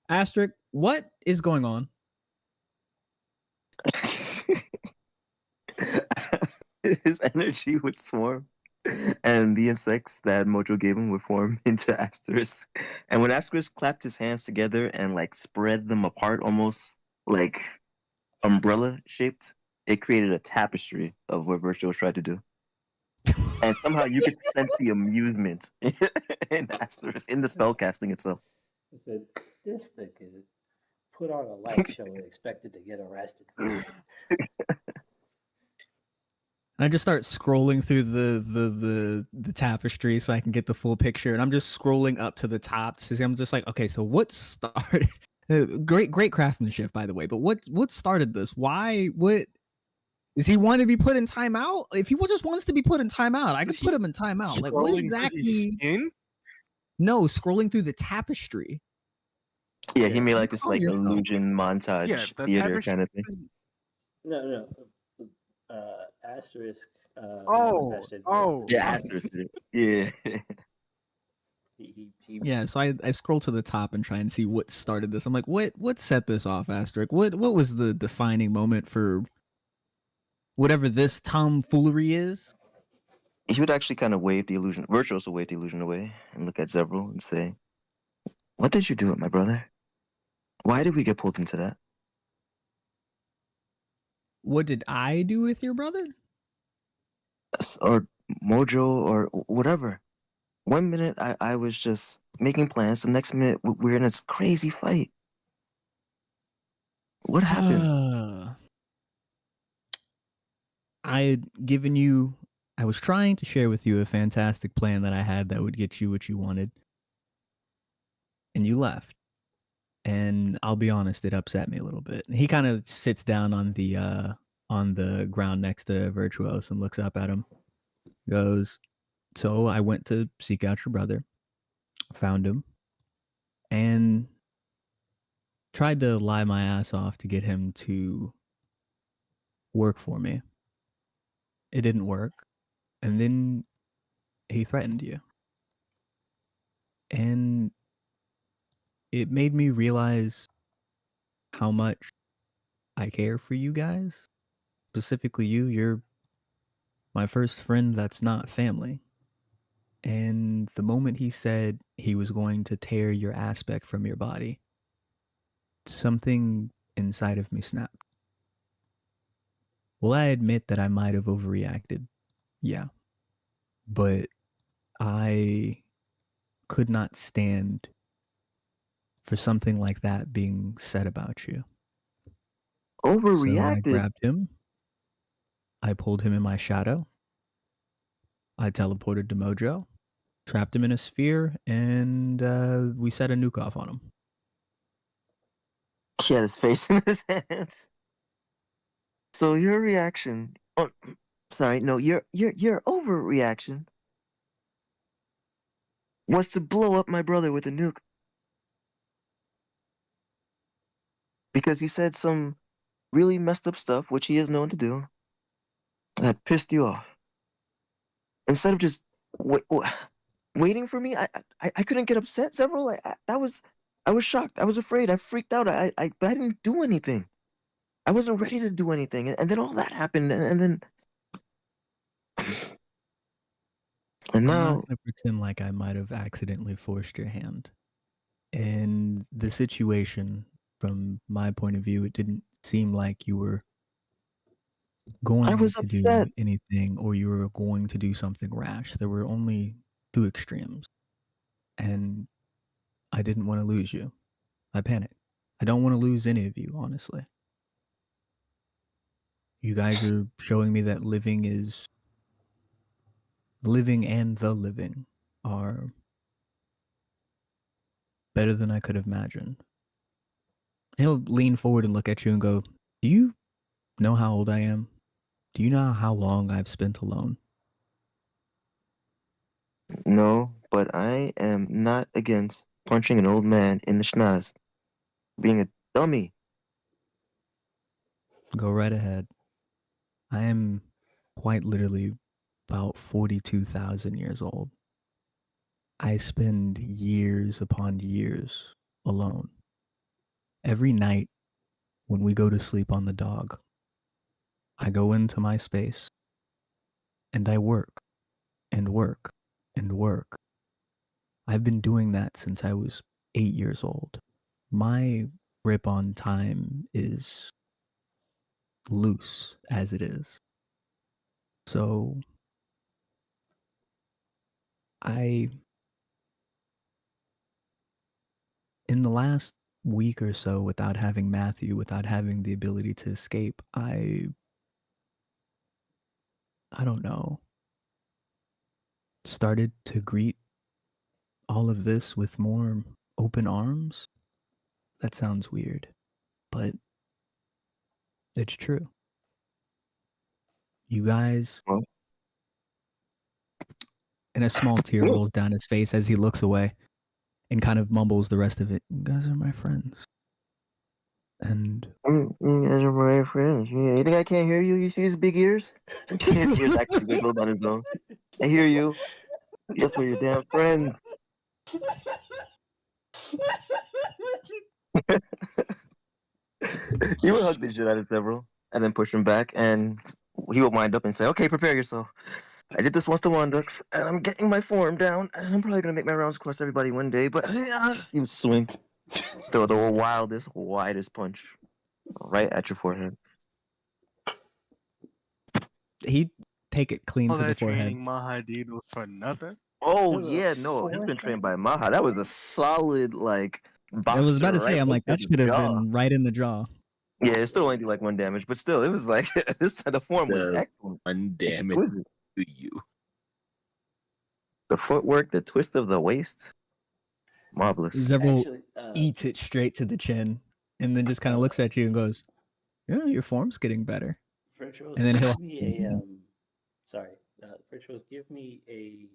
Speaker 2: Asterisk, what is going on?
Speaker 6: His energy would swarm, and the insects that Mojo gave him would form into Asterisk. And when Asterisk clapped his hands together and like spread them apart, almost like umbrella shaped, it created a tapestry of what Vyrtuos tried to do. And somehow you could sense the amusement in Asterisk, in the spell casting itself.
Speaker 1: I said, "This thing is put on a light show and expected to get arrested."
Speaker 2: I just start scrolling through the tapestry so I can get the full picture, and I'm just scrolling up to the top. So I'm just like, okay, so what started? Great craftsmanship, by the way. But what started this? Why? What? Is he wanting to be put in timeout? If he just wants to be put in timeout, I could put him in timeout. Like what exactly? No, scrolling through the tapestry.
Speaker 6: Yeah, he made like this like illusion montage theater kind of thing.
Speaker 1: No. Asterisk.
Speaker 6: Yeah, Asterisk did it. Yeah.
Speaker 2: Yeah, so I scroll to the top and try and see what started this. I'm like, what set this off, Asterisk? What was the defining moment for whatever this tomfoolery is?
Speaker 6: He would actually kind of wave the illusion. Vyrtuos would wave the illusion away and look at Zevril and say, "What did you do with my brother? Why did we get pulled into that?"
Speaker 2: What did I do with your brother?
Speaker 6: Or Mojo or whatever. One minute I was just making plans. The next minute we're in this crazy fight. What happened?
Speaker 2: I had given you. I was trying to share with you a fantastic plan that I had that would get you what you wanted, and you left. And I'll be honest, it upset me a little bit. He kind of sits down on the ground next to Vyrtuos and looks up at him. Goes, so I went to seek out your brother, found him, and tried to lie my ass off to get him to work for me. It didn't work. And then he threatened you. And it made me realize how much I care for you guys. Specifically you. You're my first friend that's not family. And the moment he said he was going to tear your aspect from your body, something inside of me snapped. Well, I admit that I might have overreacted. Yeah. But I could not stand for something like that being said about you. So I
Speaker 6: Overreacted.
Speaker 2: grabbed him. I pulled him in my shadow. I teleported to Mojo, trapped him in a sphere, and we set a nuke off on him.
Speaker 6: He had his face in his hands. So your reaction, oh, sorry, no, your overreaction was to blow up my brother with a nuke because he said some really messed up stuff, which he is known to do, that pissed you off. Instead of just waiting for me, I couldn't get upset. Several, I was shocked. I was afraid. I freaked out. But I didn't do anything. I wasn't ready to do anything, and then all that happened, and then. And
Speaker 2: I'm not
Speaker 6: now,
Speaker 2: going to pretend like I might have accidentally forced your hand. In the situation, from my point of view, it didn't seem like you were
Speaker 6: I
Speaker 2: going
Speaker 6: was
Speaker 2: to do
Speaker 6: upset.
Speaker 2: anything or you were going to do something rash. There were only two extremes. And I didn't want to lose you. I panicked. I don't want to lose any of you, honestly. You guys are showing me that living and the living are better than I could have imagined. He'll lean forward and look at you and go, "Do you know how old I am? Do you know how long I've spent alone?"
Speaker 6: No, but I am not against punching an old man in the schnoz, being a dummy.
Speaker 2: Go right ahead. I am quite literally about 42,000 years old. I spend years upon years alone. Every night when we go to sleep on the dog, I go into my space and I work and work and work. I've been doing that since I was 8 years old. My grip on time is loose as it is. So I, in the last week or so, without having Matthew, without having the ability to escape, I don't know, started to greet all of this with more open arms. That sounds weird, but it's true. You guys,
Speaker 6: Well,
Speaker 2: and a small tear rolls down his face as he looks away and kind of mumbles the rest of it. You guys are my friends. And
Speaker 6: you guys are my friends. Yeah, you think I can't hear you? You see his big ears? His ears actually wiggled on his own. I hear you. Guess we're your damn friends. You would hug the shit out of several and then push him back, and he would wind up and say, "Okay, prepare yourself. I did this once to Wondox, and I'm getting my form down, and I'm probably gonna make my rounds across everybody one day." But he would swing, throw the wildest, widest punch right at your forehead.
Speaker 2: he'd take it clean
Speaker 4: All
Speaker 2: to the
Speaker 4: that
Speaker 2: forehead.
Speaker 4: training Maha did was for nothing.
Speaker 6: Oh
Speaker 1: That was a
Speaker 6: yeah, no, he's been trained by
Speaker 1: forehead?
Speaker 6: Maha. That was a solid
Speaker 2: I was about
Speaker 6: boxer,
Speaker 2: to say,
Speaker 6: right?
Speaker 2: I'm
Speaker 6: Right
Speaker 2: like,
Speaker 6: to
Speaker 2: that
Speaker 6: the
Speaker 2: should have
Speaker 6: jaw.
Speaker 2: been right in the jaw.
Speaker 6: Yeah, it still only do like 1 damage, but still, it was like the form was
Speaker 3: The
Speaker 6: excellent,
Speaker 3: one damage
Speaker 6: exquisite.
Speaker 3: to you.
Speaker 6: The footwork, the twist of the waist, marvelous.
Speaker 2: Zevril
Speaker 1: Actually,
Speaker 2: eats it straight to the chin and then just kind of looks at you and goes, "Yeah, your form's getting better."
Speaker 1: Vyrtuos,
Speaker 2: And then he'll
Speaker 1: give me a sorry, Vyrtuos, give me a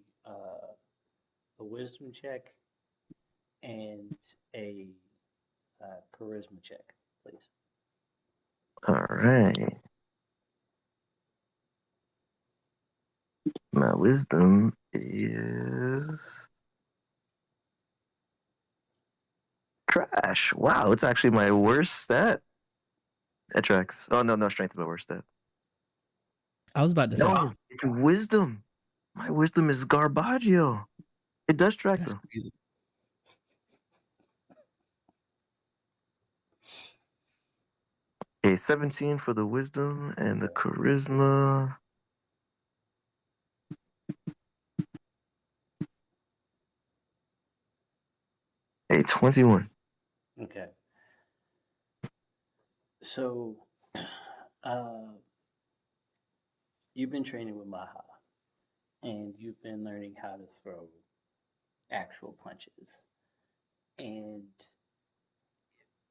Speaker 1: wisdom check and a charisma check, please.
Speaker 6: All right. My wisdom is trash. Wow, it's actually my worst stat. That tracks. Oh no, no, strength is my worst stat.
Speaker 2: I was about to say,
Speaker 6: No, it's wisdom. My wisdom is Garbaggio. It does track
Speaker 2: That's
Speaker 6: though.
Speaker 2: crazy.
Speaker 6: Okay, 17 for the wisdom and the charisma. Hey, 21.
Speaker 1: Okay. So, uh, you've been training with Maha, and you've been learning how to throw actual punches. And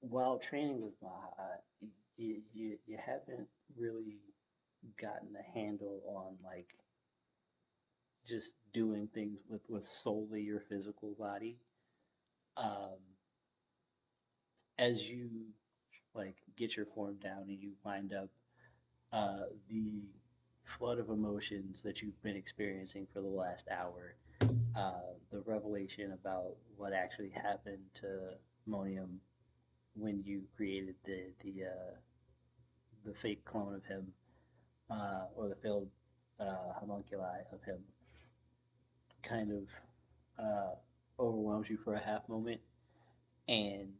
Speaker 1: while training with Maha, you haven't really gotten a handle on like just doing things with solely your physical body. Um, as you like get your form down and you wind up the flood of emotions that you've been experiencing for the last hour, the revelation about what actually happened to Monium when you created the fake clone of him, or the failed homunculi of him, kind of overwhelms you for a half moment, and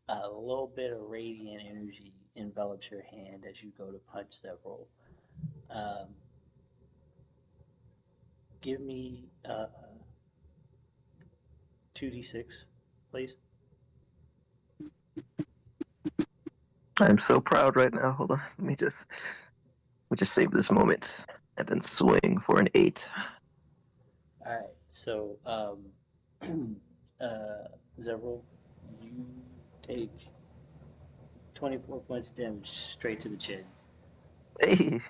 Speaker 1: a little bit of radiant energy envelops your hand as you go to punch Zevril. Um, give me 2d6, please.
Speaker 6: I'm so proud right now. Hold on. Let me just save this moment and then swing for an 8.
Speaker 1: All right. So, Zevril, you take 24 points of damage straight to the chin.
Speaker 6: Hey.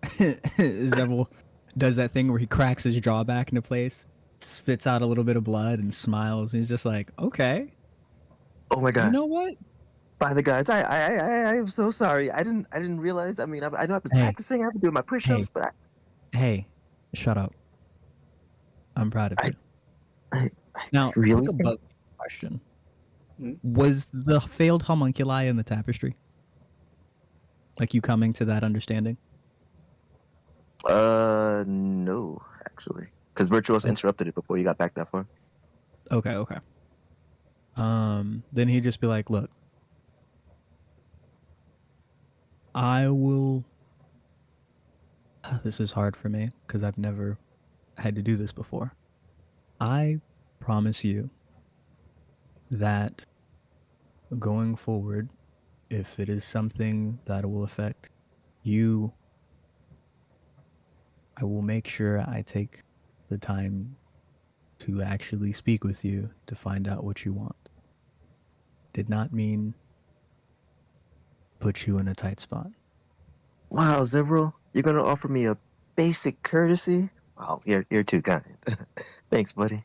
Speaker 2: Zevril does that thing where he cracks his jaw back into place, spits out a little bit of blood, and smiles. And he's just like, "Okay,
Speaker 6: Oh my
Speaker 2: you
Speaker 6: god.
Speaker 2: know what?
Speaker 6: By the guys, I am so sorry. I didn't realize. I mean, I know I've been
Speaker 2: Hey,
Speaker 6: practicing. I've been doing my
Speaker 2: hey,
Speaker 6: push-ups, but
Speaker 2: hey, shut up. I'm proud of
Speaker 6: I,
Speaker 2: you."
Speaker 6: I
Speaker 2: Now, quick
Speaker 6: really think.
Speaker 2: above question:
Speaker 1: Hmm?
Speaker 2: was the failed homunculi in the tapestry? Like you coming to that understanding?
Speaker 6: No, actually, because Vyrtuos
Speaker 2: Okay,
Speaker 6: interrupted it before you got back that far.
Speaker 2: okay. Then he'd just be like, "Look, I will." This is hard for me because I've never had to do this before. I promise you that going forward, if it is something that will affect you, I will make sure I take the time to actually speak with you to find out what you want. Did not mean put you in a tight spot.
Speaker 6: Wow, Zevril, you're gonna offer me a basic courtesy? Wow, you're too kind. Thanks, buddy.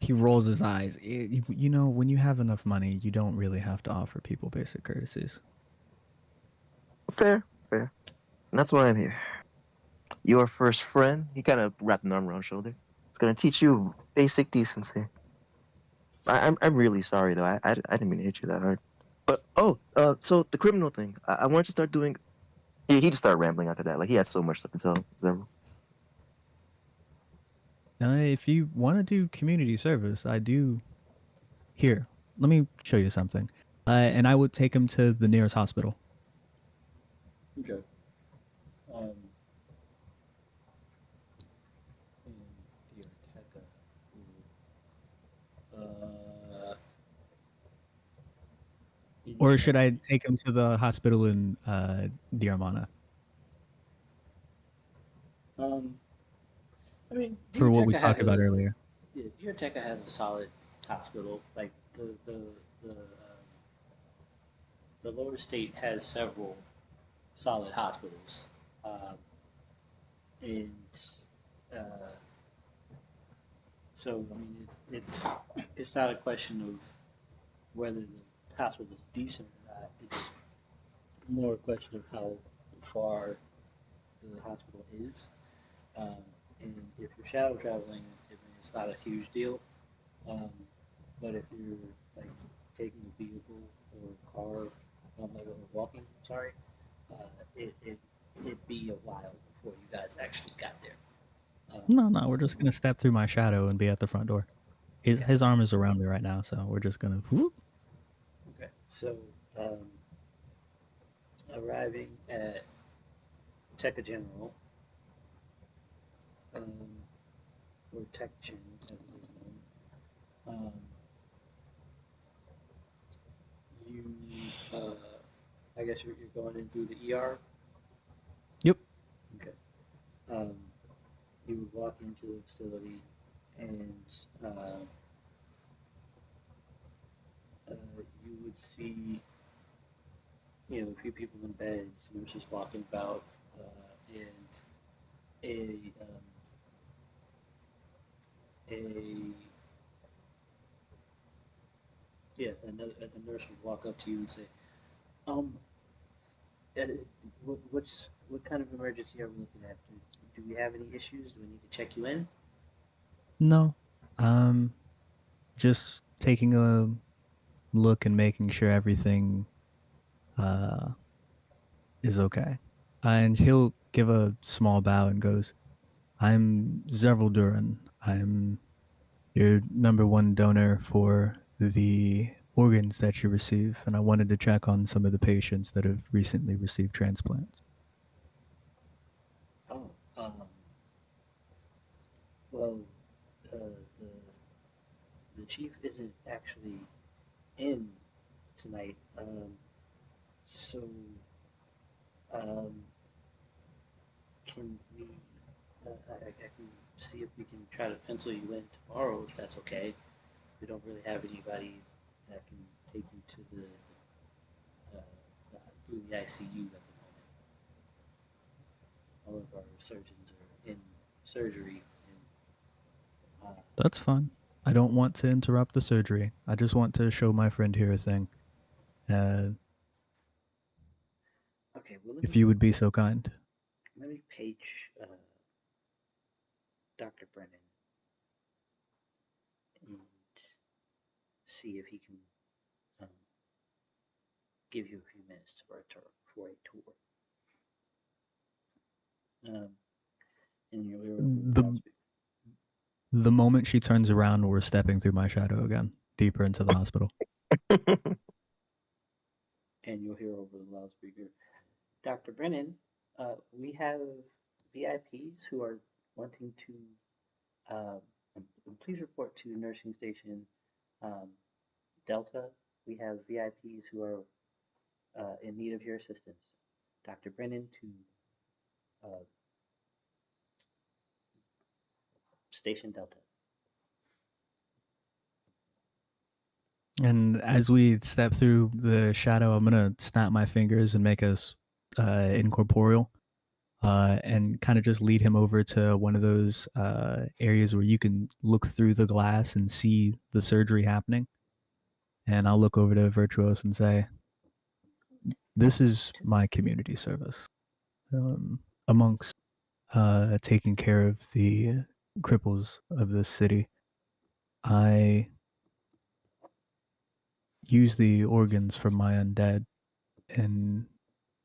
Speaker 2: He rolls his eyes. You know, when you have enough money, you don't really have to offer people basic courtesies.
Speaker 6: Fair, fair. And that's why I'm here. Your first friend, he kind of wrapped an arm around his shoulder. It's gonna teach you basic decency. I'm really sorry though. I didn't mean to hit you that hard. But so the criminal thing. I wanted to start doing. He just started rambling after that. Like he had so much stuff to tell. Zevril.
Speaker 2: If you want to do community service, I do. Here, let me show you something. And I would take him to the nearest hospital.
Speaker 1: Okay. Um, and Diortecca, in
Speaker 2: Or
Speaker 1: fact,
Speaker 2: should I take him to the hospital in Diarmana
Speaker 1: um, I mean,
Speaker 2: for what we
Speaker 1: Diortecca has
Speaker 2: talked about
Speaker 1: a
Speaker 2: earlier?
Speaker 1: yeah, Diortecca has a solid hospital. Like the lower state has several solid hospitals, um, and uh, so I mean it's not a question of whether the hospital is decent or not. It's more a question of how far the hospital is. Um, and if you're shadow traveling, I mean, it's not a huge deal. Um, but if you're like taking a vehicle or a car, like or walking, sorry, it it'd be a while before you guys actually got there.
Speaker 2: No, we're just gonna step through my shadow and be at the front door. His arm is around me right now, so we're just gonna whoop.
Speaker 1: Okay, so arriving at Teca General, or Tech Gen as it is known, you, I guess you're going in through the ER.
Speaker 2: Yep.
Speaker 1: Okay. You would walk into the facility, and you would see, a few people in beds, nurses walking about, and a a nurse would walk up to you and say, um, uh, what kind of emergency are we looking at? Do we have any issues? Do we need to check you in?
Speaker 2: No. Just taking a look and making sure everything uh is okay. And he'll give a small bow and goes, I'm Zevril Duran. I'm your #1 donor for the organs that you receive, and I wanted to check on some of the patients that have recently received transplants.
Speaker 1: Oh, well, the chief isn't actually in tonight. So um, can we? I can see if we can try to pencil you in tomorrow, if that's okay. We don't really have anybody that can take you to through the ICU at the moment. All of our surgeons are in surgery, and
Speaker 2: That's fine. I don't want to interrupt the surgery. I just want to show my friend here a thing.
Speaker 1: okay. Well,
Speaker 2: If you would be so kind.
Speaker 1: let me page Dr. Brennan and see if he can um, give you a few minutes for a tour. And you'll hear over the
Speaker 2: The
Speaker 1: loudspeaker.
Speaker 2: the moment she turns around, we're stepping through my shadow again, deeper into the hospital.
Speaker 1: And you'll hear over the loudspeaker, Dr. Brennan, we have VIPs who are wanting to. Please report to nursing station um, Delta. We have VIPs who are in need of your assistance. Dr. Brennan to Station Delta.
Speaker 2: And as we step through the shadow, I'm gonna snap my fingers and make us incorporeal, and kind of just lead him over to one of those areas where you can look through the glass and see the surgery happening. And I'll look over to Vyrtuos and say, "This is my community service, amongst taking care of the cripples of this city. I use the organs from my undead and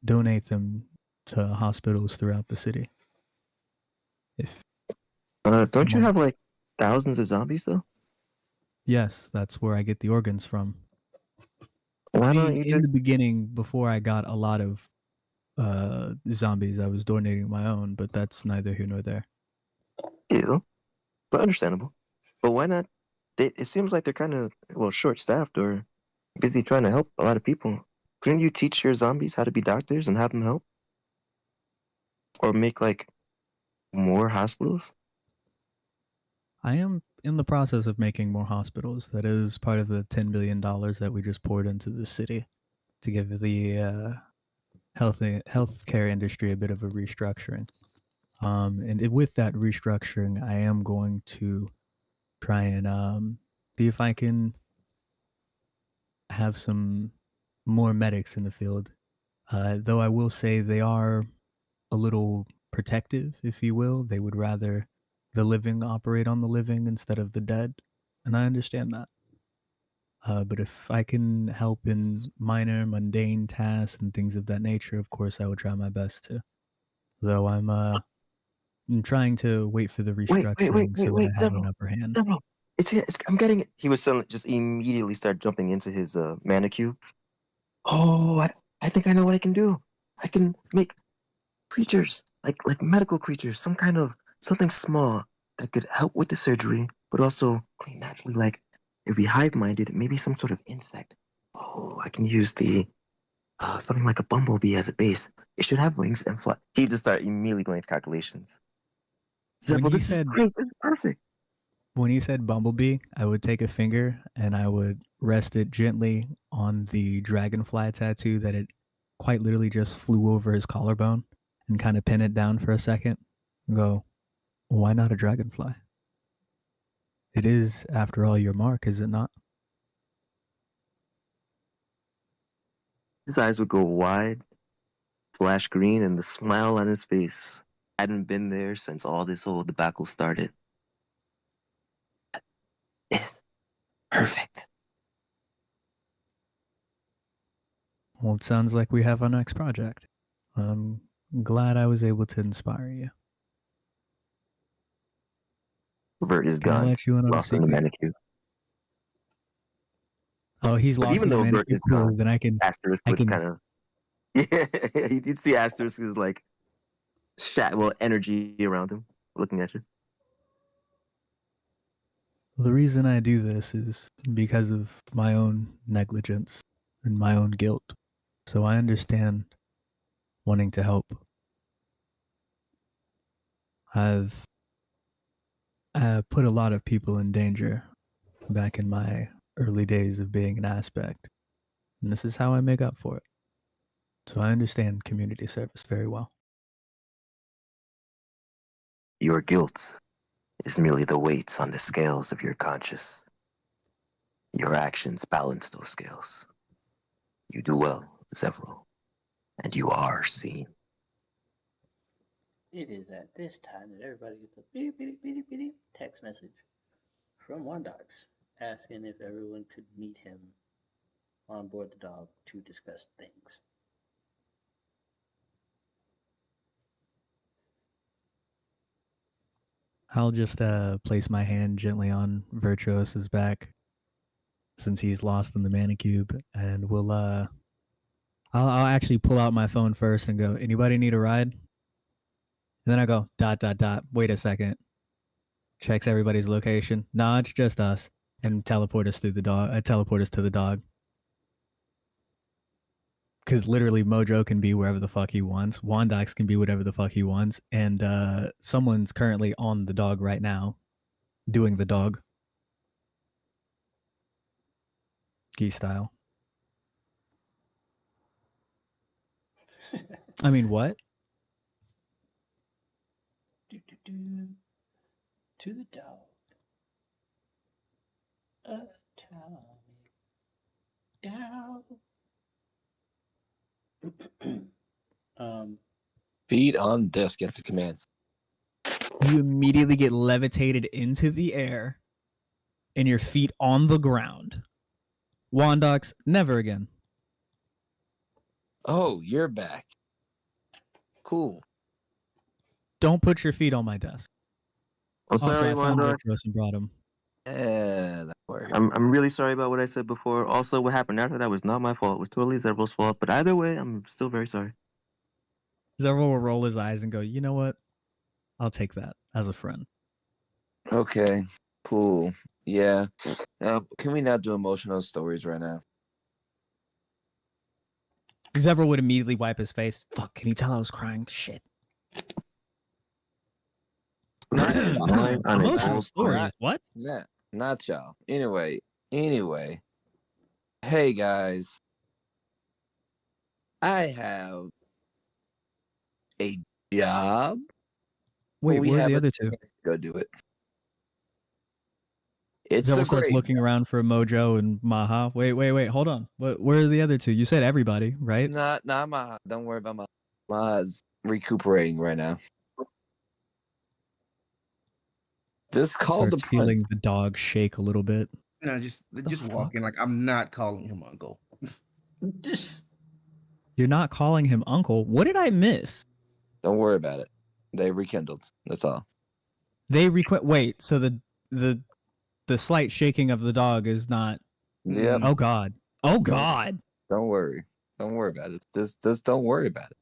Speaker 2: donate them to hospitals throughout the city. If
Speaker 6: Don't you
Speaker 2: want,
Speaker 6: have like thousands of zombies though?
Speaker 2: yes, that's where I get the organs from.
Speaker 6: Why
Speaker 2: I
Speaker 6: don't
Speaker 2: mean,
Speaker 6: you
Speaker 2: in the
Speaker 6: just
Speaker 2: beginning, before I got a lot of zombies, I was donating my own, but that's neither here nor there.
Speaker 6: ew? But understandable. But why not? It seems like they're kind of short-staffed or busy trying to help a lot of people. Couldn't you teach your zombies how to be doctors and have them help, or make like more hospitals?
Speaker 2: I am in the process of making more hospitals. That is part of the $10 billion that we just poured into the city to give the healthcare industry a bit of a restructuring. And with that restructuring, I am going to try and see if I can have some more medics in the field. Though I will say they are a little protective, if you will. They would rather the living operate on the living instead of the dead, and I understand that. But if I can help in minor, mundane tasks and things of that nature, of course, I would try my best to. Though I'm trying to wait for the
Speaker 6: Wait,
Speaker 2: restructuring so that I have an
Speaker 6: Zevril.
Speaker 2: upper hand.
Speaker 6: Zevril. It's I'm getting it. He was suddenly just immediately start jumping into his manicube. Oh, I think I know what I can do. I can make creatures, like medical creatures, something small that could help with the surgery, but also clean naturally. Like if we hive-minded, maybe some sort of insect. Oh, I can use the something like a bumblebee as a base. It should have wings and fly. He just started immediately going to calculations.
Speaker 2: When
Speaker 6: Well,
Speaker 2: he
Speaker 6: this is
Speaker 2: said
Speaker 6: great. This is perfect.
Speaker 2: when he said bumblebee, I would take a finger and I would rest it gently on the dragonfly tattoo that it quite literally just flew over his collarbone and kind of pin it down for a second and go, why not a dragonfly? It is, after all, your mark, is it not?
Speaker 6: His eyes would go wide, flash green, and the smile on his face hadn't been there since all this whole debacle started. Is perfect.
Speaker 2: Well, it sounds like we have our next project. I'm glad I was able to inspire you.
Speaker 6: Vert is
Speaker 2: Can I
Speaker 6: gone,
Speaker 2: let you in on a
Speaker 6: lost in the
Speaker 2: secret?
Speaker 6: manicure.
Speaker 2: Oh, he's
Speaker 6: But
Speaker 2: lost
Speaker 6: even
Speaker 2: in the
Speaker 6: though Vert
Speaker 2: manicure.
Speaker 6: is
Speaker 2: Cool.
Speaker 6: gone,
Speaker 2: Then
Speaker 6: Asterisk
Speaker 2: I
Speaker 6: would
Speaker 2: can.
Speaker 6: kind of, yeah, you'd see Asterisk's like energy around him, looking at you.
Speaker 2: The reason I do this is because of my own negligence and my own guilt. So I understand wanting to help. I've put a lot of people in danger back in my early days of being an aspect, and this is how I make up for it. So I understand community service very well.
Speaker 6: Your guilt is merely the weights on the scales of your conscience. Your actions balance those scales. You do well, Zevril, and you are seen.
Speaker 1: It is at this time that everybody gets a beep, beep, beep, beep, beep text message from Wondox asking if everyone could meet him on board the dog to discuss things.
Speaker 2: I'll just place my hand gently on Vyrtuos's back since he's lost in the manicube, and we'll I'll actually pull out my phone first and go, anybody need a ride? And then I go, ... wait a second. Checks everybody's location. Nah, it's just us. And teleport us to the dog. Because literally Mojo can be wherever the fuck he wants. Wondox can be whatever the fuck he wants. And someone's currently on the dog right now, doing the dog. Key style. I mean, what?
Speaker 1: Do, do, do. To the dog. Down.
Speaker 3: Feet on desk at the commands.
Speaker 2: You immediately get levitated into the air and your feet on the ground. Wondox, never again.
Speaker 3: Oh, you're back. Cool.
Speaker 2: Don't put your feet on my desk.
Speaker 6: I'm sorry,
Speaker 2: I found
Speaker 6: Wondox.
Speaker 2: Vyrtuos and brought him.
Speaker 3: Don't worry.
Speaker 6: I'm really sorry about what I said before. Also, what happened after that was not my fault. It was totally Zevril's fault. But either way, I'm still very sorry.
Speaker 2: Zevril will roll his eyes and go, you know what? I'll take that as a friend.
Speaker 3: Okay, cool. Yeah. Can we not do emotional stories right now?
Speaker 2: Zevril would immediately wipe his face. Fuck, can you tell I was crying? Shit.
Speaker 3: Not y'all.
Speaker 2: Emotional stories. What?
Speaker 3: Not y'all. Anyway. Hey guys. I have a job.
Speaker 2: Wait,
Speaker 3: we
Speaker 2: where are
Speaker 3: have
Speaker 2: the
Speaker 3: a
Speaker 2: other two?
Speaker 3: chance to go do it. It's
Speaker 2: Zevril
Speaker 3: a
Speaker 2: starts
Speaker 3: great.
Speaker 2: looking around for Mojo and Maha. Wait, hold on. Where are the other two? You said everybody, right?
Speaker 3: Not Maha. Don't worry about Maha. Maha's recuperating right now. This called the
Speaker 2: Starts feeling
Speaker 3: prince.
Speaker 2: the dog shake a little bit.
Speaker 7: No, just
Speaker 2: fuck?
Speaker 7: walking like I'm not calling him uncle.
Speaker 1: Just
Speaker 2: You're not calling him uncle. What did I miss?
Speaker 3: Don't worry about it. They rekindled. That's all.
Speaker 2: They wait. So the slight shaking of the dog is not.
Speaker 3: Yep.
Speaker 2: Oh God. Oh God.
Speaker 3: Don't worry. Don't worry about it. Just don't worry about it.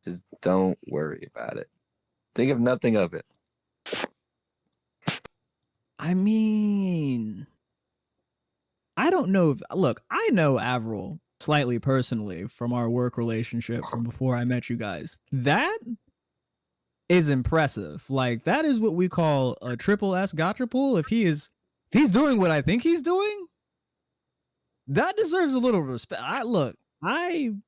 Speaker 3: Just don't worry about it. Think of nothing of it.
Speaker 2: I mean, I don't know. Look, I know Avril slightly personally from our work relationship from before I met you guys. That is impressive. Like that is what we call a triple S gotcha pull. If he's doing what I think he's doing, that deserves a little respect. I'm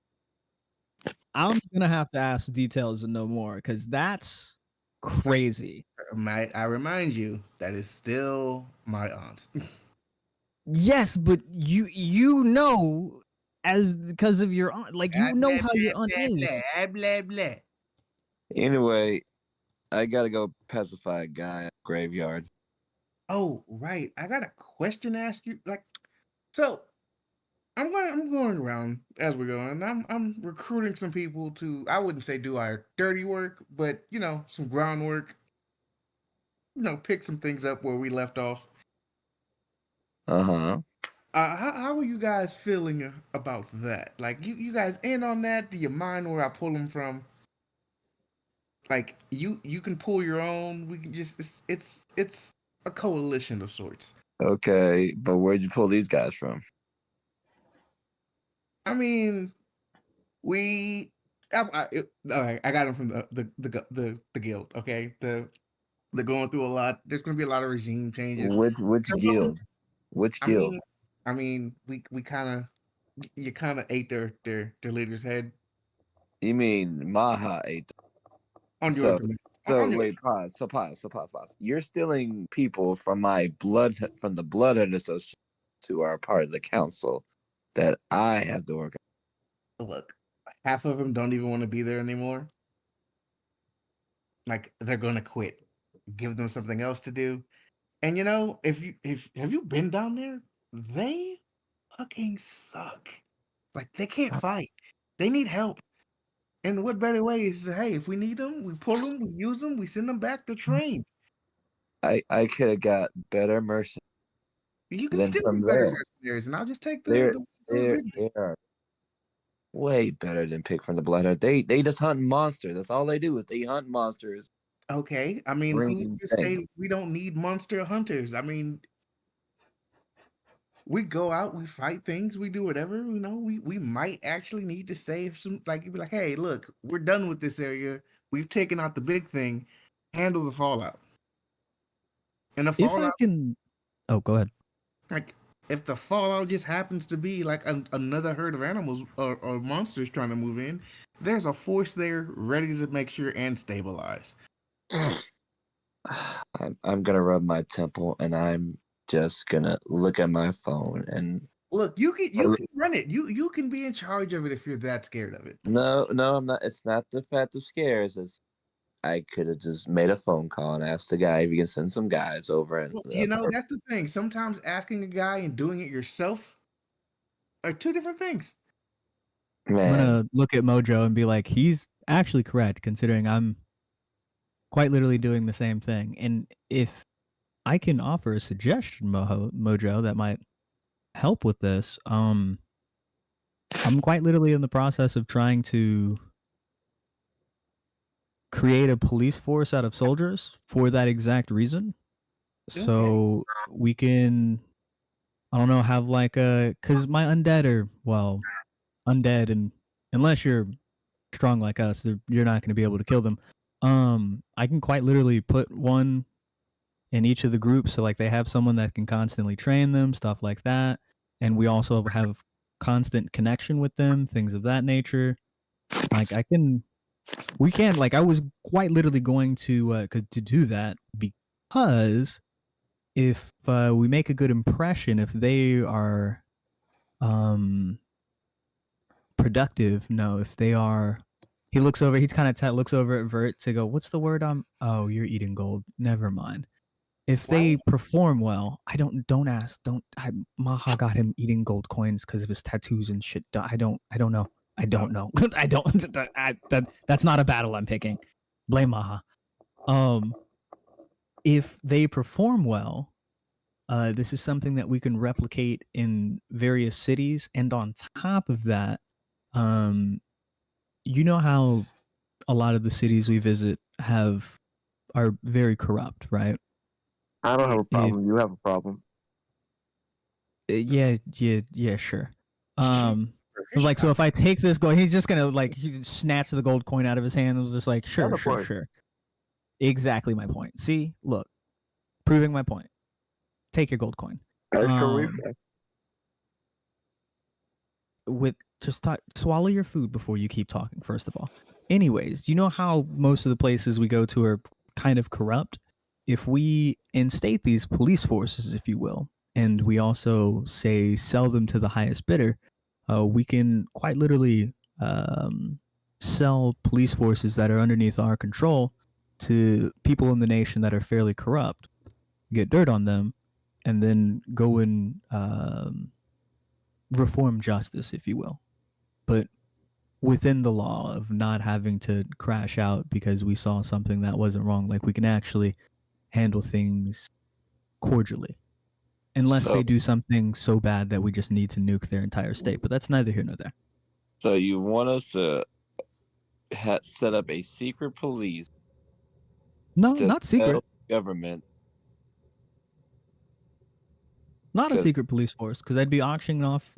Speaker 2: gonna have to ask details and know more because that's crazy.
Speaker 7: Might I remind you that is still my aunt.
Speaker 2: Yes, but you know, as because of your aunt, like you know how your aunt is.
Speaker 7: Blah blah.
Speaker 3: Anyway, I gotta go pacify a guy at the graveyard.
Speaker 7: Oh right, I got a question to ask you. Like, so I'm going around as we're going. I'm recruiting some people to, I wouldn't say do our dirty work, but some groundwork. Pick some things up where we left off.
Speaker 3: Uh-huh.
Speaker 7: How are you guys feeling about that? Like, you guys in on that? Do you mind where I pull them from? Like, you can pull your own. We can just it's a coalition of sorts.
Speaker 3: Okay, but where'd you pull these guys from?
Speaker 7: I mean, all right. I got them from the guild. Okay, they're going through a lot. There's going to be a lot of regime changes.
Speaker 3: Which guild? Which guild?
Speaker 7: I mean, you kind of ate their leader's head.
Speaker 3: You mean Maha ate them?
Speaker 7: On
Speaker 3: So,
Speaker 7: your
Speaker 3: wait, pause. So pause. You're stealing people from the Bloodhound Association who are part of the council that I have to work on.
Speaker 7: Look, half of them don't even want to be there anymore. Like, they're gonna quit. Give them something else to do. And if have you been down there? They fucking suck. Like, they can't fight. They need help. And what better way is to, hey, if we need them, we pull them, we use them, we send them back to train.
Speaker 3: I could have got better mercy.
Speaker 7: You can
Speaker 3: Then
Speaker 7: still
Speaker 3: from
Speaker 7: be better
Speaker 3: there,
Speaker 7: mercenaries, and I'll just take
Speaker 3: they
Speaker 7: the
Speaker 3: are way better than pick from the Bloodhound. They just hunt monsters. That's all they do is they hunt monsters.
Speaker 7: Okay, I mean, who
Speaker 3: Green
Speaker 7: just say
Speaker 3: thing.
Speaker 7: we don't need monster hunters? I mean, we go out, we fight things, we do whatever. We might actually need to save some. Like, you'd be like, hey, look, we're done with this area. We've taken out the big thing. Handle the fallout. And the
Speaker 2: If I
Speaker 7: fallout,
Speaker 2: can, oh, go ahead.
Speaker 7: like, if the fallout just happens to be like another herd of animals or monsters trying to move in, there's a force there ready to make sure and stabilize.
Speaker 3: I'm gonna rub my temple and I'm just gonna look at my phone and
Speaker 7: Look, you can run it. You can be in charge of it if you're that scared of it.
Speaker 3: no, I'm not. It's not the fact of scares. It's I could have just made a phone call and asked the guy if he can send some guys over. And
Speaker 7: Well, that's the thing. Sometimes asking a guy and doing it yourself are two different things.
Speaker 3: man,
Speaker 2: I'm gonna look at Mojo and be like, he's actually correct, considering I'm quite literally doing the same thing. And if I can offer a suggestion, Mojo, that might help with this, I'm quite literally in the process of trying to create a police force out of soldiers for that exact reason.
Speaker 7: Okay.
Speaker 2: So we can, I don't know, have like because my undead are, well, undead, and unless you're strong like us, you're not going to be able to kill them. I can quite literally put one in each of the groups, so like they have someone that can constantly train them, stuff like that, and we also have constant connection with them, things of that nature. Like we can, like, I was quite literally going to do that because if we make a good impression, if they are productive, no, if they are, he looks over, he kind of looks over at Vert to go, what's the word oh, you're eating gold, never mind. If they perform well, don't ask, Maha got him eating gold coins because of his tattoos and shit. I don't know. I don't know. I don't. That's not a battle I'm picking. Blame Maha. If they perform well, this is something that we can replicate in various cities, and on top of that, you know how a lot of the cities we visit are very corrupt, right?
Speaker 3: I don't have a
Speaker 2: If-
Speaker 3: problem. You have a problem.
Speaker 2: yeah, sure. Like, so if I take this gold, he's just gonna like he snatched the gold coin out of his hand and was just like, sure,
Speaker 3: Not a point.
Speaker 2: sure. Exactly my point. See, look, proving my point. Take your gold coin.
Speaker 3: Extra reflex.
Speaker 2: With just swallow your food before you keep talking. First of all, anyways, you know how most of the places we go to are kind of corrupt. If we instate these police forces, if you will, and we also say sell them to the highest bidder, we can quite literally sell police forces that are underneath our control to people in the nation that are fairly corrupt, get dirt on them, and then go and reform justice, if you will. But within the law of not having to crash out because we saw something that wasn't wrong. Like, we can actually handle things cordially. Unless they do something so bad that we just need to nuke their entire state. But that's neither here nor there.
Speaker 3: So you want us to set up a secret police?
Speaker 2: No,
Speaker 3: to
Speaker 2: not secret.
Speaker 3: Government.
Speaker 2: Not a secret police force, because I'd be auctioning off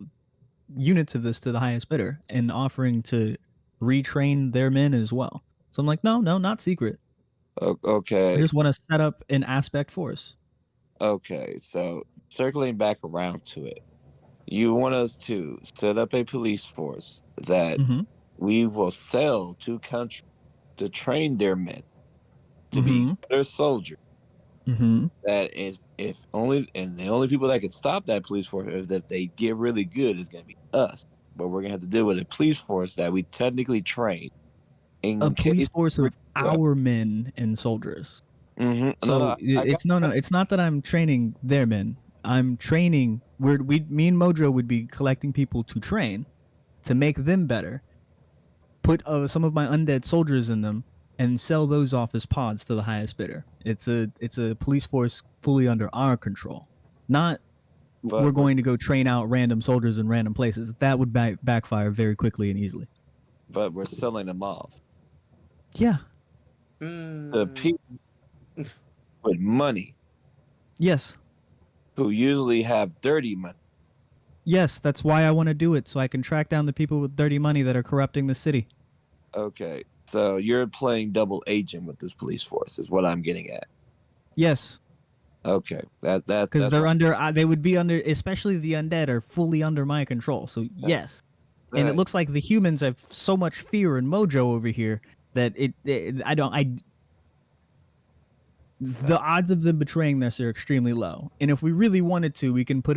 Speaker 2: units of this to the highest bidder and offering to retrain their men as well. So I'm like, no, not secret.
Speaker 3: Okay.
Speaker 2: I just want to set up an aspect force.
Speaker 3: Okay, so circling back around to it, you want us to set up a police force that we will sell to countries to train their men to be better soldiers. That if only, and the only people that can stop that police force is that they get really good is going to be us. But we're going to have to deal with a police force that we technically train.
Speaker 2: A police force of our men and soldiers. So it's not that I'm training their men. I'm training. Me and Mojo would be collecting people to train, to make them better. Put some of my undead soldiers in them and sell those off as pods to the highest bidder. It's a police force fully under our control. Not we're going to go train out random soldiers in random places. That would backfire very quickly and easily.
Speaker 3: But we're selling them off.
Speaker 2: Yeah.
Speaker 3: The people with money.
Speaker 2: Yes.
Speaker 3: Who usually have dirty money.
Speaker 2: Yes, that's why I want to do it, so I can track down the people with dirty money that are corrupting the city.
Speaker 3: Okay, so you're playing double agent with this police force, is what I'm getting at.
Speaker 2: Yes.
Speaker 3: Okay, that
Speaker 2: because they're under. They would be under, especially the undead are fully under my control. So yes, and it looks like the humans have so much fear in Mojo over here that the odds of them betraying this are extremely low. And if we really wanted to, we can put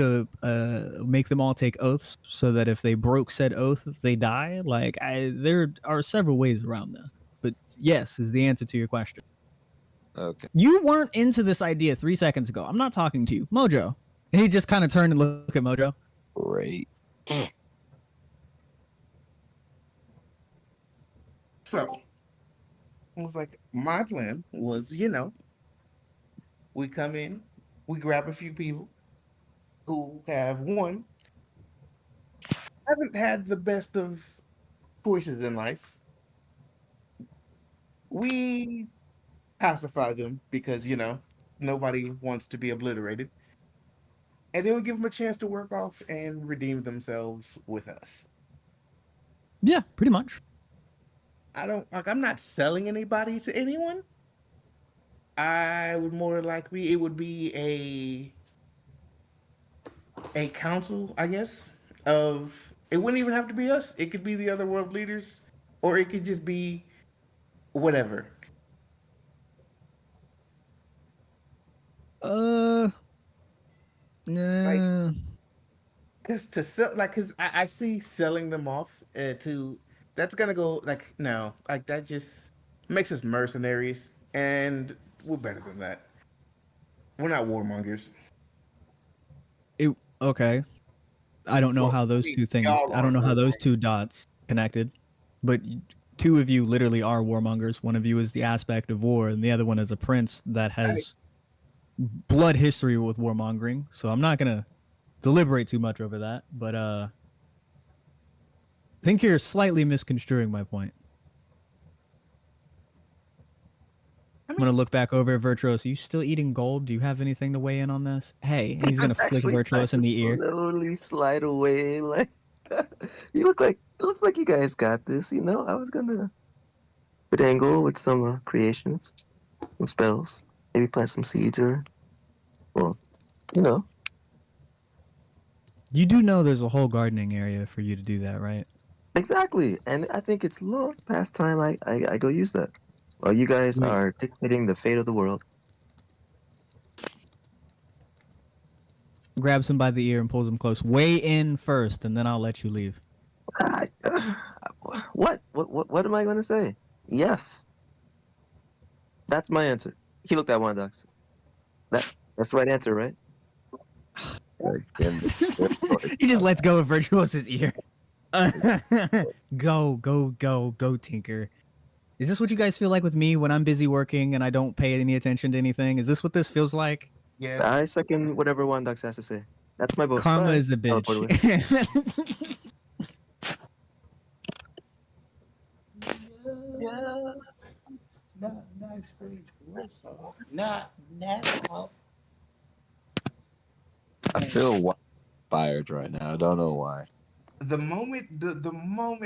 Speaker 2: make them all take oaths so that if they broke said oath, they die. Like, there are several ways around this. But yes is the answer to your question.
Speaker 3: Okay.
Speaker 2: You weren't into this idea 3 seconds ago. I'm not talking to you. Mojo. And he just kind of turned and looked at Mojo.
Speaker 3: Great.
Speaker 7: So, it was like, my plan was, we come in, we grab a few people who haven't had the best of choices in life. We pacify them because, nobody wants to be obliterated. And then we give them a chance to work off and redeem themselves with us.
Speaker 2: Yeah, pretty much.
Speaker 7: I'm not selling anybody to anyone. I would more likely, it would be a council, I guess, it wouldn't even have to be us. It could be the other world leaders, or it could just be whatever.
Speaker 2: Nah.
Speaker 7: Because I see selling them off that's gonna go no, that just makes us mercenaries, and we're better than that. We're not warmongers.
Speaker 2: Okay. I don't know how those two things. I don't know how those two dots connected, but two of you literally are warmongers. One of you is the aspect of war, and the other one is a prince that has blood history with warmongering. So I'm not gonna deliberate too much over that, but I think you're slightly misconstruing my point. I'm gonna look back over at Vyrtuos. Are you still eating gold? Do you have anything to weigh in on this? Hey, and he's gonna
Speaker 6: I'm
Speaker 2: flick
Speaker 6: actually trying
Speaker 2: Vyrtuos in
Speaker 6: to
Speaker 2: the ear.
Speaker 6: slowly slide away. Like it looks like you guys got this. You know, I was gonna put angle with some creations, some spells, maybe plant some seeds or, well, you know.
Speaker 2: You do know there's a whole gardening area for you to do that, right?
Speaker 6: Exactly, and I think it's long past time I go use that. While you guys
Speaker 2: Wait.
Speaker 6: are dictating the fate of the world.
Speaker 2: Grabs him by the ear and pulls him close. Weigh in first, and then I'll let you leave.
Speaker 6: What am I going to say? Yes, that's my answer. He looked at Wondox. That's the right answer, right?
Speaker 2: He just lets go of Vyrtuos' ear. Go, Tinker. Is this what you guys feel like with me when I'm busy working and I don't pay any attention to anything? Is this what this feels like?
Speaker 7: Yes.
Speaker 6: I second whatever Wondox has to say. That's my vote.
Speaker 2: Karma
Speaker 6: Bye.
Speaker 2: is a
Speaker 6: Teleport away.
Speaker 2: bitch.
Speaker 1: Yeah. Not strange Warsaw. Not now.
Speaker 3: I feel fired right now. I don't know why.
Speaker 7: The moment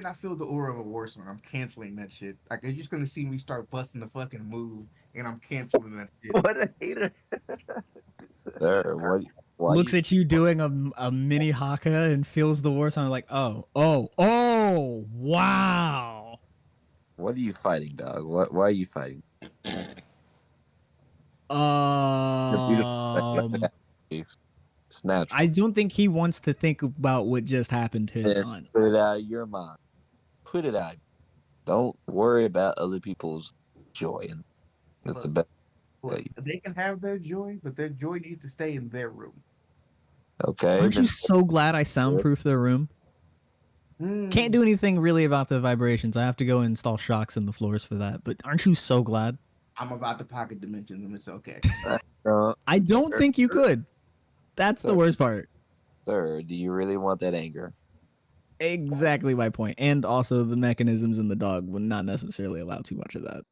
Speaker 7: I feel the aura of a war song, I'm canceling that shit. Like you're just gonna see me start busting the fucking move, and I'm canceling that shit.
Speaker 6: What a hater.
Speaker 3: Sir, why
Speaker 2: Looks
Speaker 3: you,
Speaker 2: at you doing a mini haka and feels the war sound like, oh, wow.
Speaker 3: what are you fighting, dog? Why are you fighting? It's natural.
Speaker 2: I don't think he wants to think about what just happened to his son.
Speaker 3: Put it out of your mind. Put it out. Don't worry about other people's joy, and that's the best.
Speaker 7: Look, they can have their joy, but their joy needs to stay in their room.
Speaker 3: Okay.
Speaker 2: Aren't you so glad I soundproof their room? Can't do anything really about the vibrations. I have to go install shocks in the floors for that. But aren't you so glad?
Speaker 7: I'm about to pocket dimension them. It's okay.
Speaker 2: I don't think you could. That's the worst part.
Speaker 3: Sir, do you really want that anger?
Speaker 2: Exactly my point. And also the mechanisms in the dog would not necessarily allow too much of that.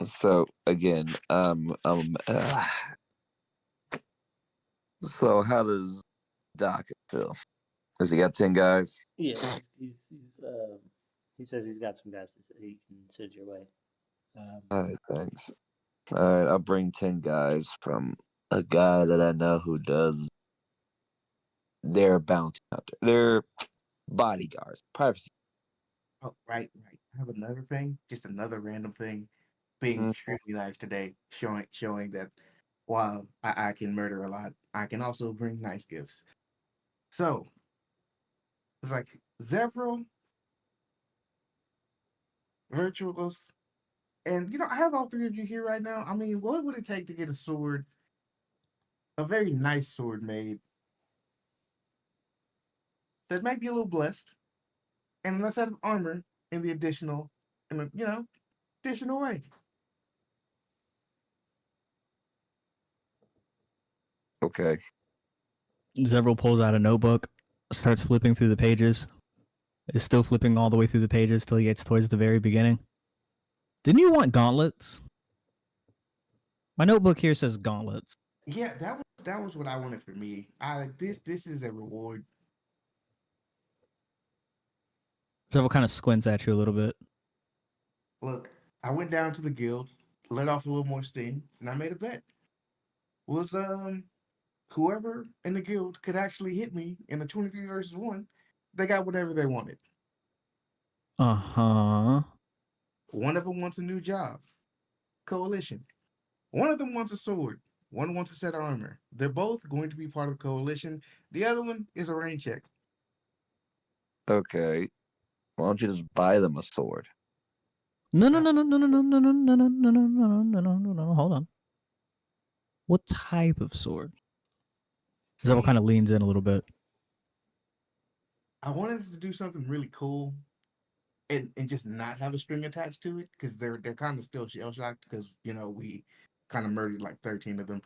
Speaker 3: So again, so how does Doc feel? Has he got 10 guys?
Speaker 1: Yeah, he says he's got some guys that he can send your way.
Speaker 3: All right, thanks. All right, I'll bring 10 guys from a guy that I know who does their bounty hunter. They're bodyguards, privacy.
Speaker 7: Oh, right. I have another thing, just another random thing, being extremely nice today, showing that while I can murder a lot, I can also bring nice gifts. So it's like Zevril, Vyrtuous, and I have all three of you here right now. I mean, what would it take to get a sword, a very nice sword made that might be a little blessed, and a set of armor in the additional way?
Speaker 3: Okay.
Speaker 2: Zevril pulls out a notebook, starts flipping through the pages. Is still flipping all the way through the pages till he gets towards the very beginning. Didn't you want gauntlets? My notebook here says gauntlets.
Speaker 7: Yeah, that was what I wanted for me. This is a reward.
Speaker 2: Zevril kind of squints at you a little bit.
Speaker 7: Look, I went down to the guild, let off a little more steam, and I made a bet. Was whoever in the guild could actually hit me in the 23 versus 1, they got whatever they wanted.
Speaker 2: Uh-huh.
Speaker 7: One of them wants a new job. Coalition. One of them wants a sword. One wants a set of armor. They're both going to be part of the coalition. The other one is a rain check.
Speaker 3: Okay. Why don't you just buy them a sword?
Speaker 2: No. Hold on. What type of sword? Zevril kind of leans in a little bit.
Speaker 7: I wanted to do something really cool and just not have a string attached to it because they're kind of still shell shocked because we kind of murdered like 13 of them.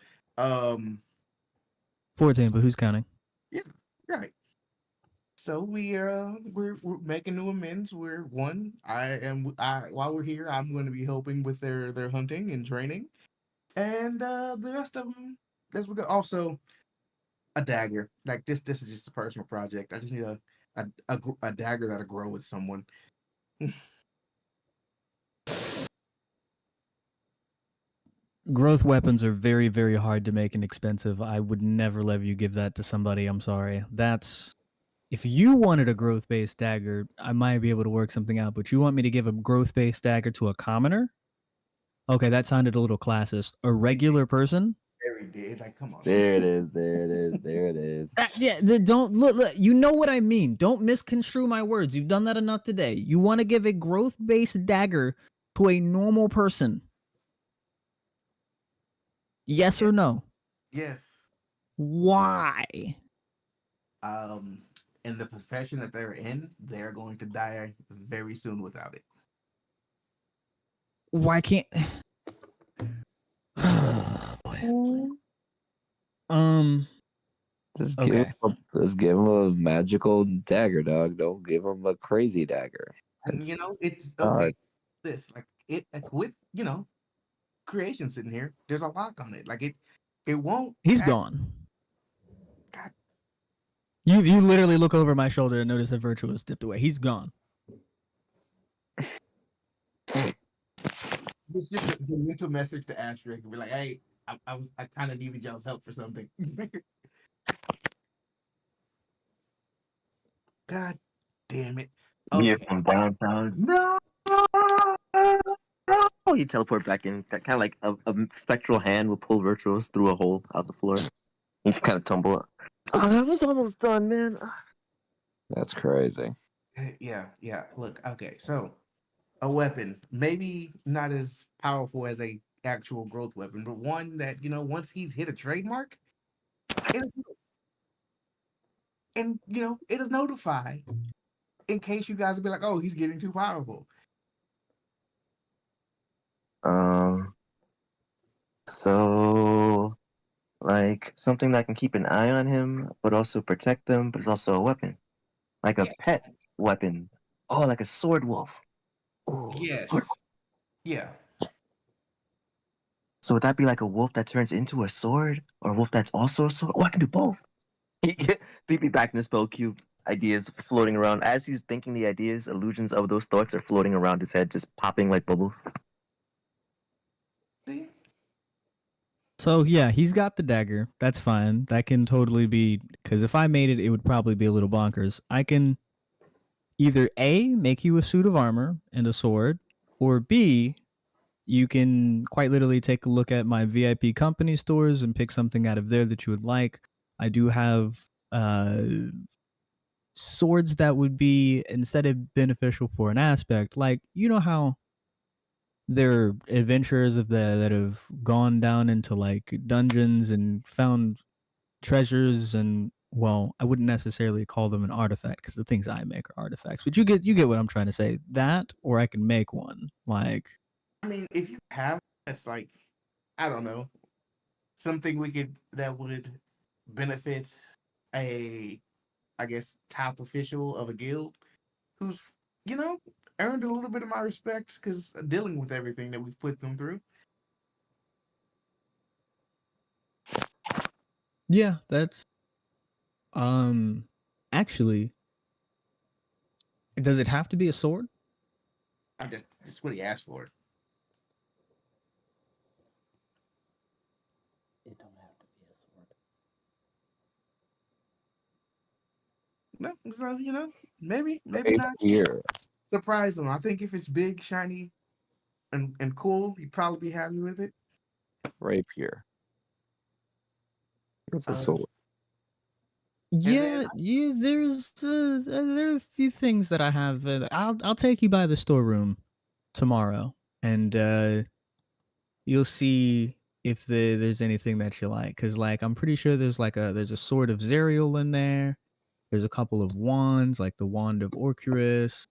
Speaker 2: 14, but who's counting?
Speaker 7: Yeah, right. So we're making new amends. We're one. While we're here, I'm going to be helping with their hunting and training, and the rest of them. As we go, also a dagger. Like this is just a personal project. I just need a dagger that'll grow with someone.
Speaker 2: Growth weapons are very, very hard to make and expensive. I would never let you give that to somebody. I'm sorry. That's if you wanted a growth-based dagger, I might be able to work something out. But you want me to give a growth-based dagger to a commoner? Okay, that sounded a little classist. A regular person?
Speaker 7: Very did. Like, come on.
Speaker 3: There it is. There it is. There it is.
Speaker 2: Yeah, don't look. You know what I mean. Don't misconstrue my words. You've done that enough today. You want to give a growth-based dagger to a normal person? Yes or no?
Speaker 7: Yes.
Speaker 2: Why?
Speaker 7: In the profession that they're in, they're going to die very soon without it.
Speaker 2: Why can't?
Speaker 3: Just
Speaker 2: Okay.
Speaker 3: give him a magical dagger, dog. Don't give him a crazy dagger.
Speaker 7: And
Speaker 3: It's
Speaker 7: it's
Speaker 3: hard.
Speaker 7: okay. This like with creation sitting here. There's a lock on it. Like it won't.
Speaker 2: He's gone.
Speaker 7: God.
Speaker 2: You literally look over my shoulder and notice that Vyrtuous dipped away. He's gone.
Speaker 7: It's just a mental message to Asterisk and be like, hey, I kind of needed y'all's help for something. God damn it.
Speaker 6: Mia
Speaker 7: Okay.
Speaker 6: from downtown. No. You teleport back in. Kind of like a spectral hand will pull Vyrtuous through a hole out the floor. You kind of tumble. Oh, that was almost done, man.
Speaker 3: That's crazy.
Speaker 7: Yeah. Look, okay, so a weapon, maybe not as powerful as a actual growth weapon, but one that once he's hit a trademark, it'll it'll notify in case you guys will be like, oh, he's getting too powerful.
Speaker 6: So like something that can keep an eye on him, but also protect them, but it's also a weapon, like a pet weapon. Oh, like a sword wolf. Oh,
Speaker 7: Yes. Yeah.
Speaker 6: So would that be like a wolf that turns into a sword, or a wolf that's also a sword? Oh, I can do both. BP back in the spell cube. Ideas floating around as he's thinking the ideas. Illusions of those thoughts are floating around his head, just popping like bubbles.
Speaker 7: See?
Speaker 2: So yeah, he's got the dagger. That's fine. That can totally be because if I made it, it would probably be a little bonkers. I can either A, make you a suit of armor and a sword, or B, you can quite literally take a look at my VIP company stores and pick something out of there that you would like. I do have swords that would be instead of beneficial for an aspect, like you know how there are adventurers that have gone down into like dungeons and found treasures and well, I wouldn't necessarily call them an artifact because the things I make are artifacts. But you get what I'm trying to say. That or I can make one. Like
Speaker 7: I mean, if you have that's like, I don't know, something that would benefit a, I guess, top official of a guild who's, earned a little bit of my respect because dealing with everything that we've put them through.
Speaker 2: yeah, that's actually does it have to be a sword?
Speaker 7: That's what he asked for.
Speaker 1: It don't have to be a sword.
Speaker 7: No, so maybe
Speaker 3: Right
Speaker 7: not
Speaker 3: here.
Speaker 7: surprise him. I think if it's big, shiny, and cool, he'd probably be happy with it.
Speaker 3: Rapier. It's a sword.
Speaker 2: Yeah, there's there are a few things that I have. I'll take you by the storeroom tomorrow, and you'll see if there's anything that you like. Cause like I'm pretty sure there's a sword of Zevril in there. There's a couple of wands, like the wand of Orcurus.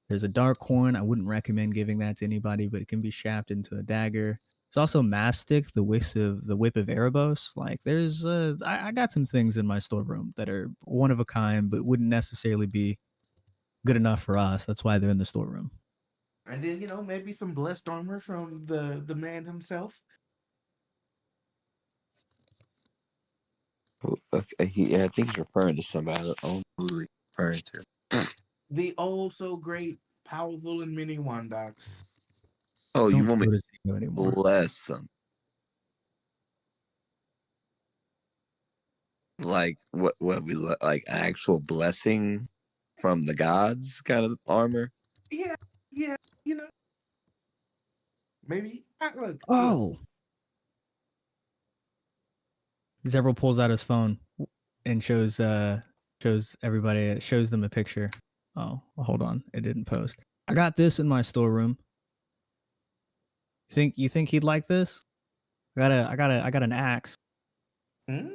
Speaker 2: There's a dark horn. I wouldn't recommend giving that to anybody, but it can be shafted into a dagger. There's also mastic, the whip of Erebos. Like there's I got some things in my storeroom that are one of a kind, but wouldn't necessarily be good enough for us. That's why they're in the storeroom.
Speaker 7: And then, maybe some blessed armor from the man himself.
Speaker 3: I think he's referring to somebody. I don't know who he's referring to.
Speaker 7: The oh so great, powerful, and many Wondox.
Speaker 3: Oh, you
Speaker 2: Don't
Speaker 3: want me
Speaker 2: go to
Speaker 3: to
Speaker 2: Zero anymore.
Speaker 3: bless some? Like what we like actual blessing from the gods kind of armor?
Speaker 7: Yeah, maybe. Look.
Speaker 2: Oh. Zevril pulls out his phone and shows everybody, shows them a picture. Oh, well, hold on, it didn't post. I got this in my storeroom. You think he'd like this? I got an axe.
Speaker 7: Hmm?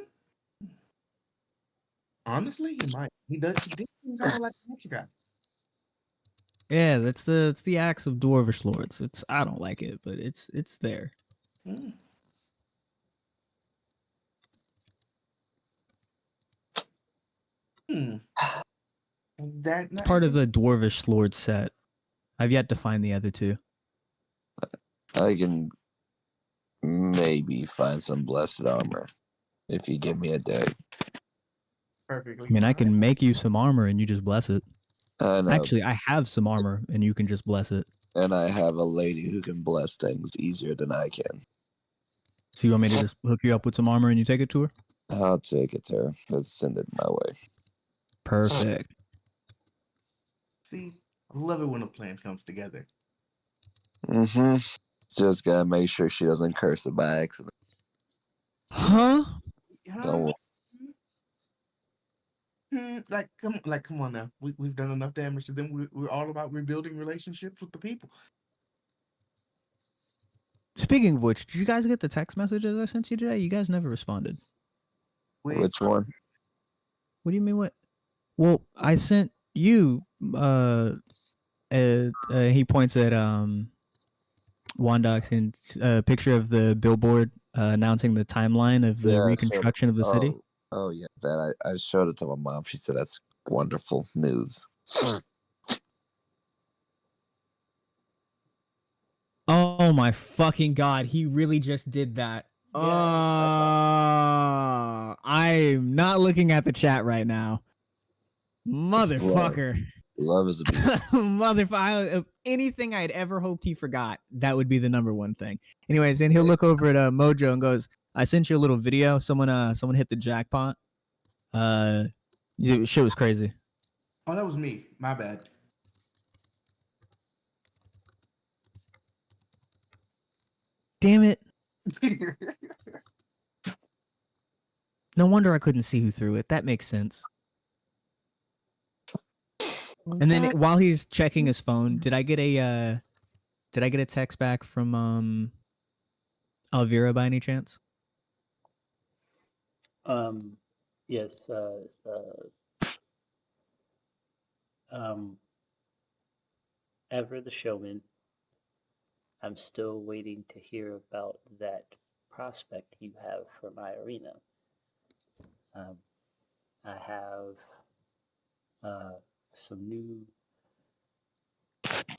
Speaker 7: Honestly, he might. He did kind of like the next guy.
Speaker 2: Yeah, it's the axe of dwarvish lords. I don't like it, but it's there.
Speaker 7: Hmm.
Speaker 2: It's part of the dwarvish lord set. I've yet to find the other two.
Speaker 3: I can maybe find some blessed armor if you give me a day.
Speaker 7: Perfectly.
Speaker 2: I mean, I can make you some armor and you just bless it.
Speaker 3: I know.
Speaker 2: Actually, I have some armor and you can just bless it.
Speaker 3: And I have a lady who can bless things easier than I can.
Speaker 2: So you want me to just hook you up with some armor and you take it to her?
Speaker 3: I'll take it to her. Let's send it my way.
Speaker 2: Perfect.
Speaker 7: See, I love it when a plan comes together.
Speaker 3: Mm-hmm. Just gotta make sure she doesn't curse it by accident.
Speaker 2: Huh?
Speaker 3: Don't.
Speaker 7: Come on now. We've done enough damage to them. We're all about rebuilding relationships with the people.
Speaker 2: Speaking of which, did you guys get the text messages I sent you today? You guys never responded.
Speaker 3: Which one?
Speaker 2: What do you mean what? Well, I sent you he points at Wondox and a picture of the billboard announcing the timeline of the reconstruction of the city.
Speaker 3: Oh yeah, that I showed it to my mom. She said that's wonderful news.
Speaker 2: Oh my fucking god, he really just did that. I'm not looking at the chat right now. Motherfucker.
Speaker 3: Love is a beast.
Speaker 2: Motherfucker. If anything I'd ever hoped he forgot, that would be the number one thing. Anyways, then he'll look over at Mojo and goes, I sent you a little video. Someone hit the jackpot. Shit was crazy.
Speaker 7: Oh, that was me. My bad.
Speaker 2: Damn it. No wonder I couldn't see who threw it. That makes sense. And then while he's checking his phone, did I get a text back from Elvira by any chance?
Speaker 1: Yes. Ever the Showman. I'm still waiting to hear about that prospect you have for my arena. I have some new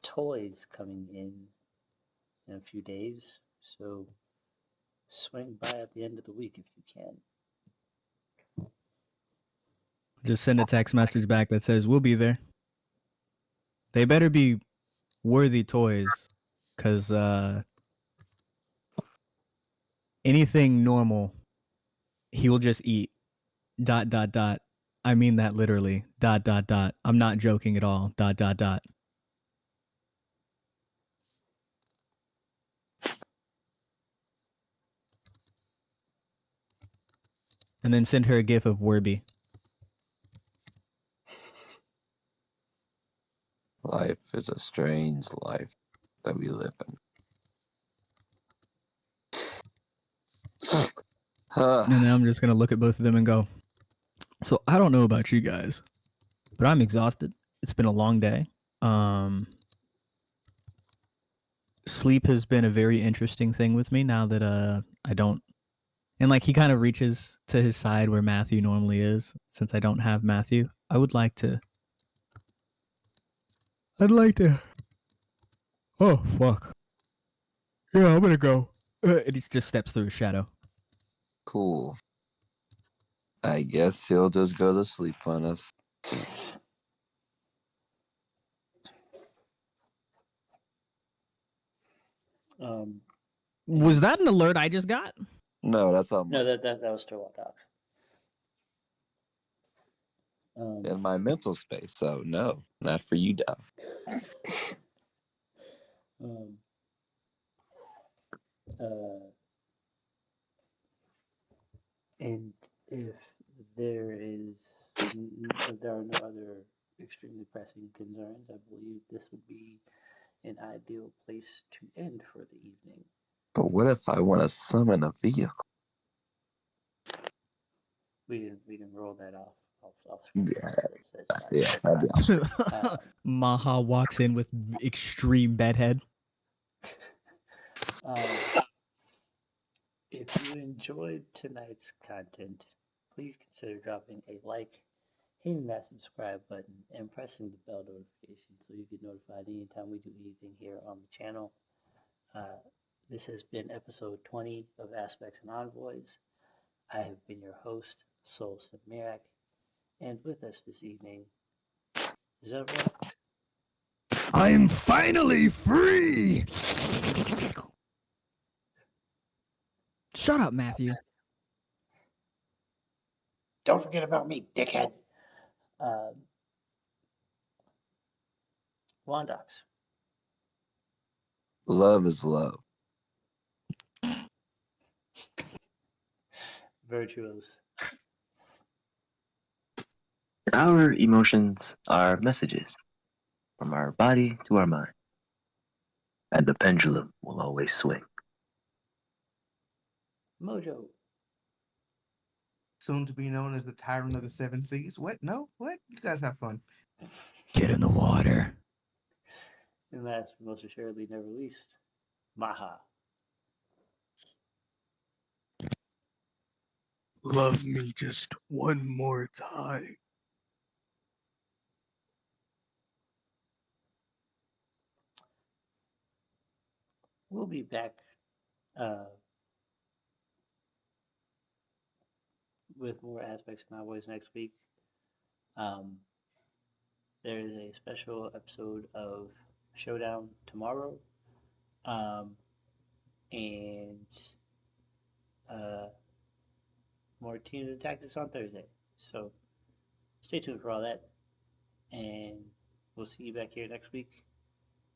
Speaker 1: toys coming in a few days, so swing by at the end of the week if you can.
Speaker 2: Just send a text message back that says we'll be there. They better be worthy toys, because anything normal, he will just eat. ... I mean that literally. ... I'm not joking at all. ... And then send her a gif of Werby.
Speaker 3: Life is a strange life that we live in.
Speaker 2: And then I'm just gonna look at both of them and go, So I don't know about you guys, but I'm exhausted. It's been a long day. Sleep has been a very interesting thing with me now that I don't. And like he kind of reaches to his side where Matthew normally is. Since I don't have Matthew, I would like to. I'd like to. Oh fuck. Yeah, I'm gonna go. And he just steps through his shadow.
Speaker 3: Cool. I guess he'll just go to sleep on us.
Speaker 2: Was that an alert I just got?
Speaker 3: No, that's all.
Speaker 1: No, that was still Wondox.
Speaker 3: In my mental space, so no, not for you, Dow.
Speaker 1: And if there are no other extremely pressing concerns, I believe this would be an ideal place to end for the evening.
Speaker 3: But what if I want to summon a vehicle?
Speaker 1: We can roll that off
Speaker 3: Yeah, that'd be awesome.
Speaker 2: Maha walks in with extreme bedhead.
Speaker 1: If you enjoyed tonight's content, please consider dropping a like, hitting that subscribe button, and pressing the bell notification so you get notified anytime we do anything here on the channel. This has been episode 20 of Aspects and Envoys. I have been your host, Soulsym Mirak, and with us this evening, Zevril.
Speaker 2: I am finally free! Shut up, Matthew.
Speaker 1: Don't forget about me, dickhead. Wondox.
Speaker 3: Love is love.
Speaker 1: Vyrtuos.
Speaker 6: Our emotions are messages from our body to our mind, and the pendulum will always swing.
Speaker 1: Mojo.
Speaker 7: Soon to be known as the Tyrant of the Seven Seas. What? No? What? You guys have fun.
Speaker 2: Get in the water.
Speaker 1: And last but most assuredly never least, Maha.
Speaker 4: Love me just one more time.
Speaker 1: We'll be back with more Aspects and Envoys next week. There is a special episode of Showdown tomorrow. And more Teams and Tactics on Thursday. So stay tuned for all that. And we'll see you back here next week.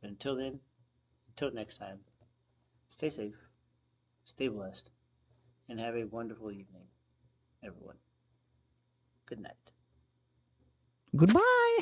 Speaker 1: But until then, until next time, stay safe, stay blessed, and have a wonderful evening, everyone. Good night.
Speaker 2: Goodbye.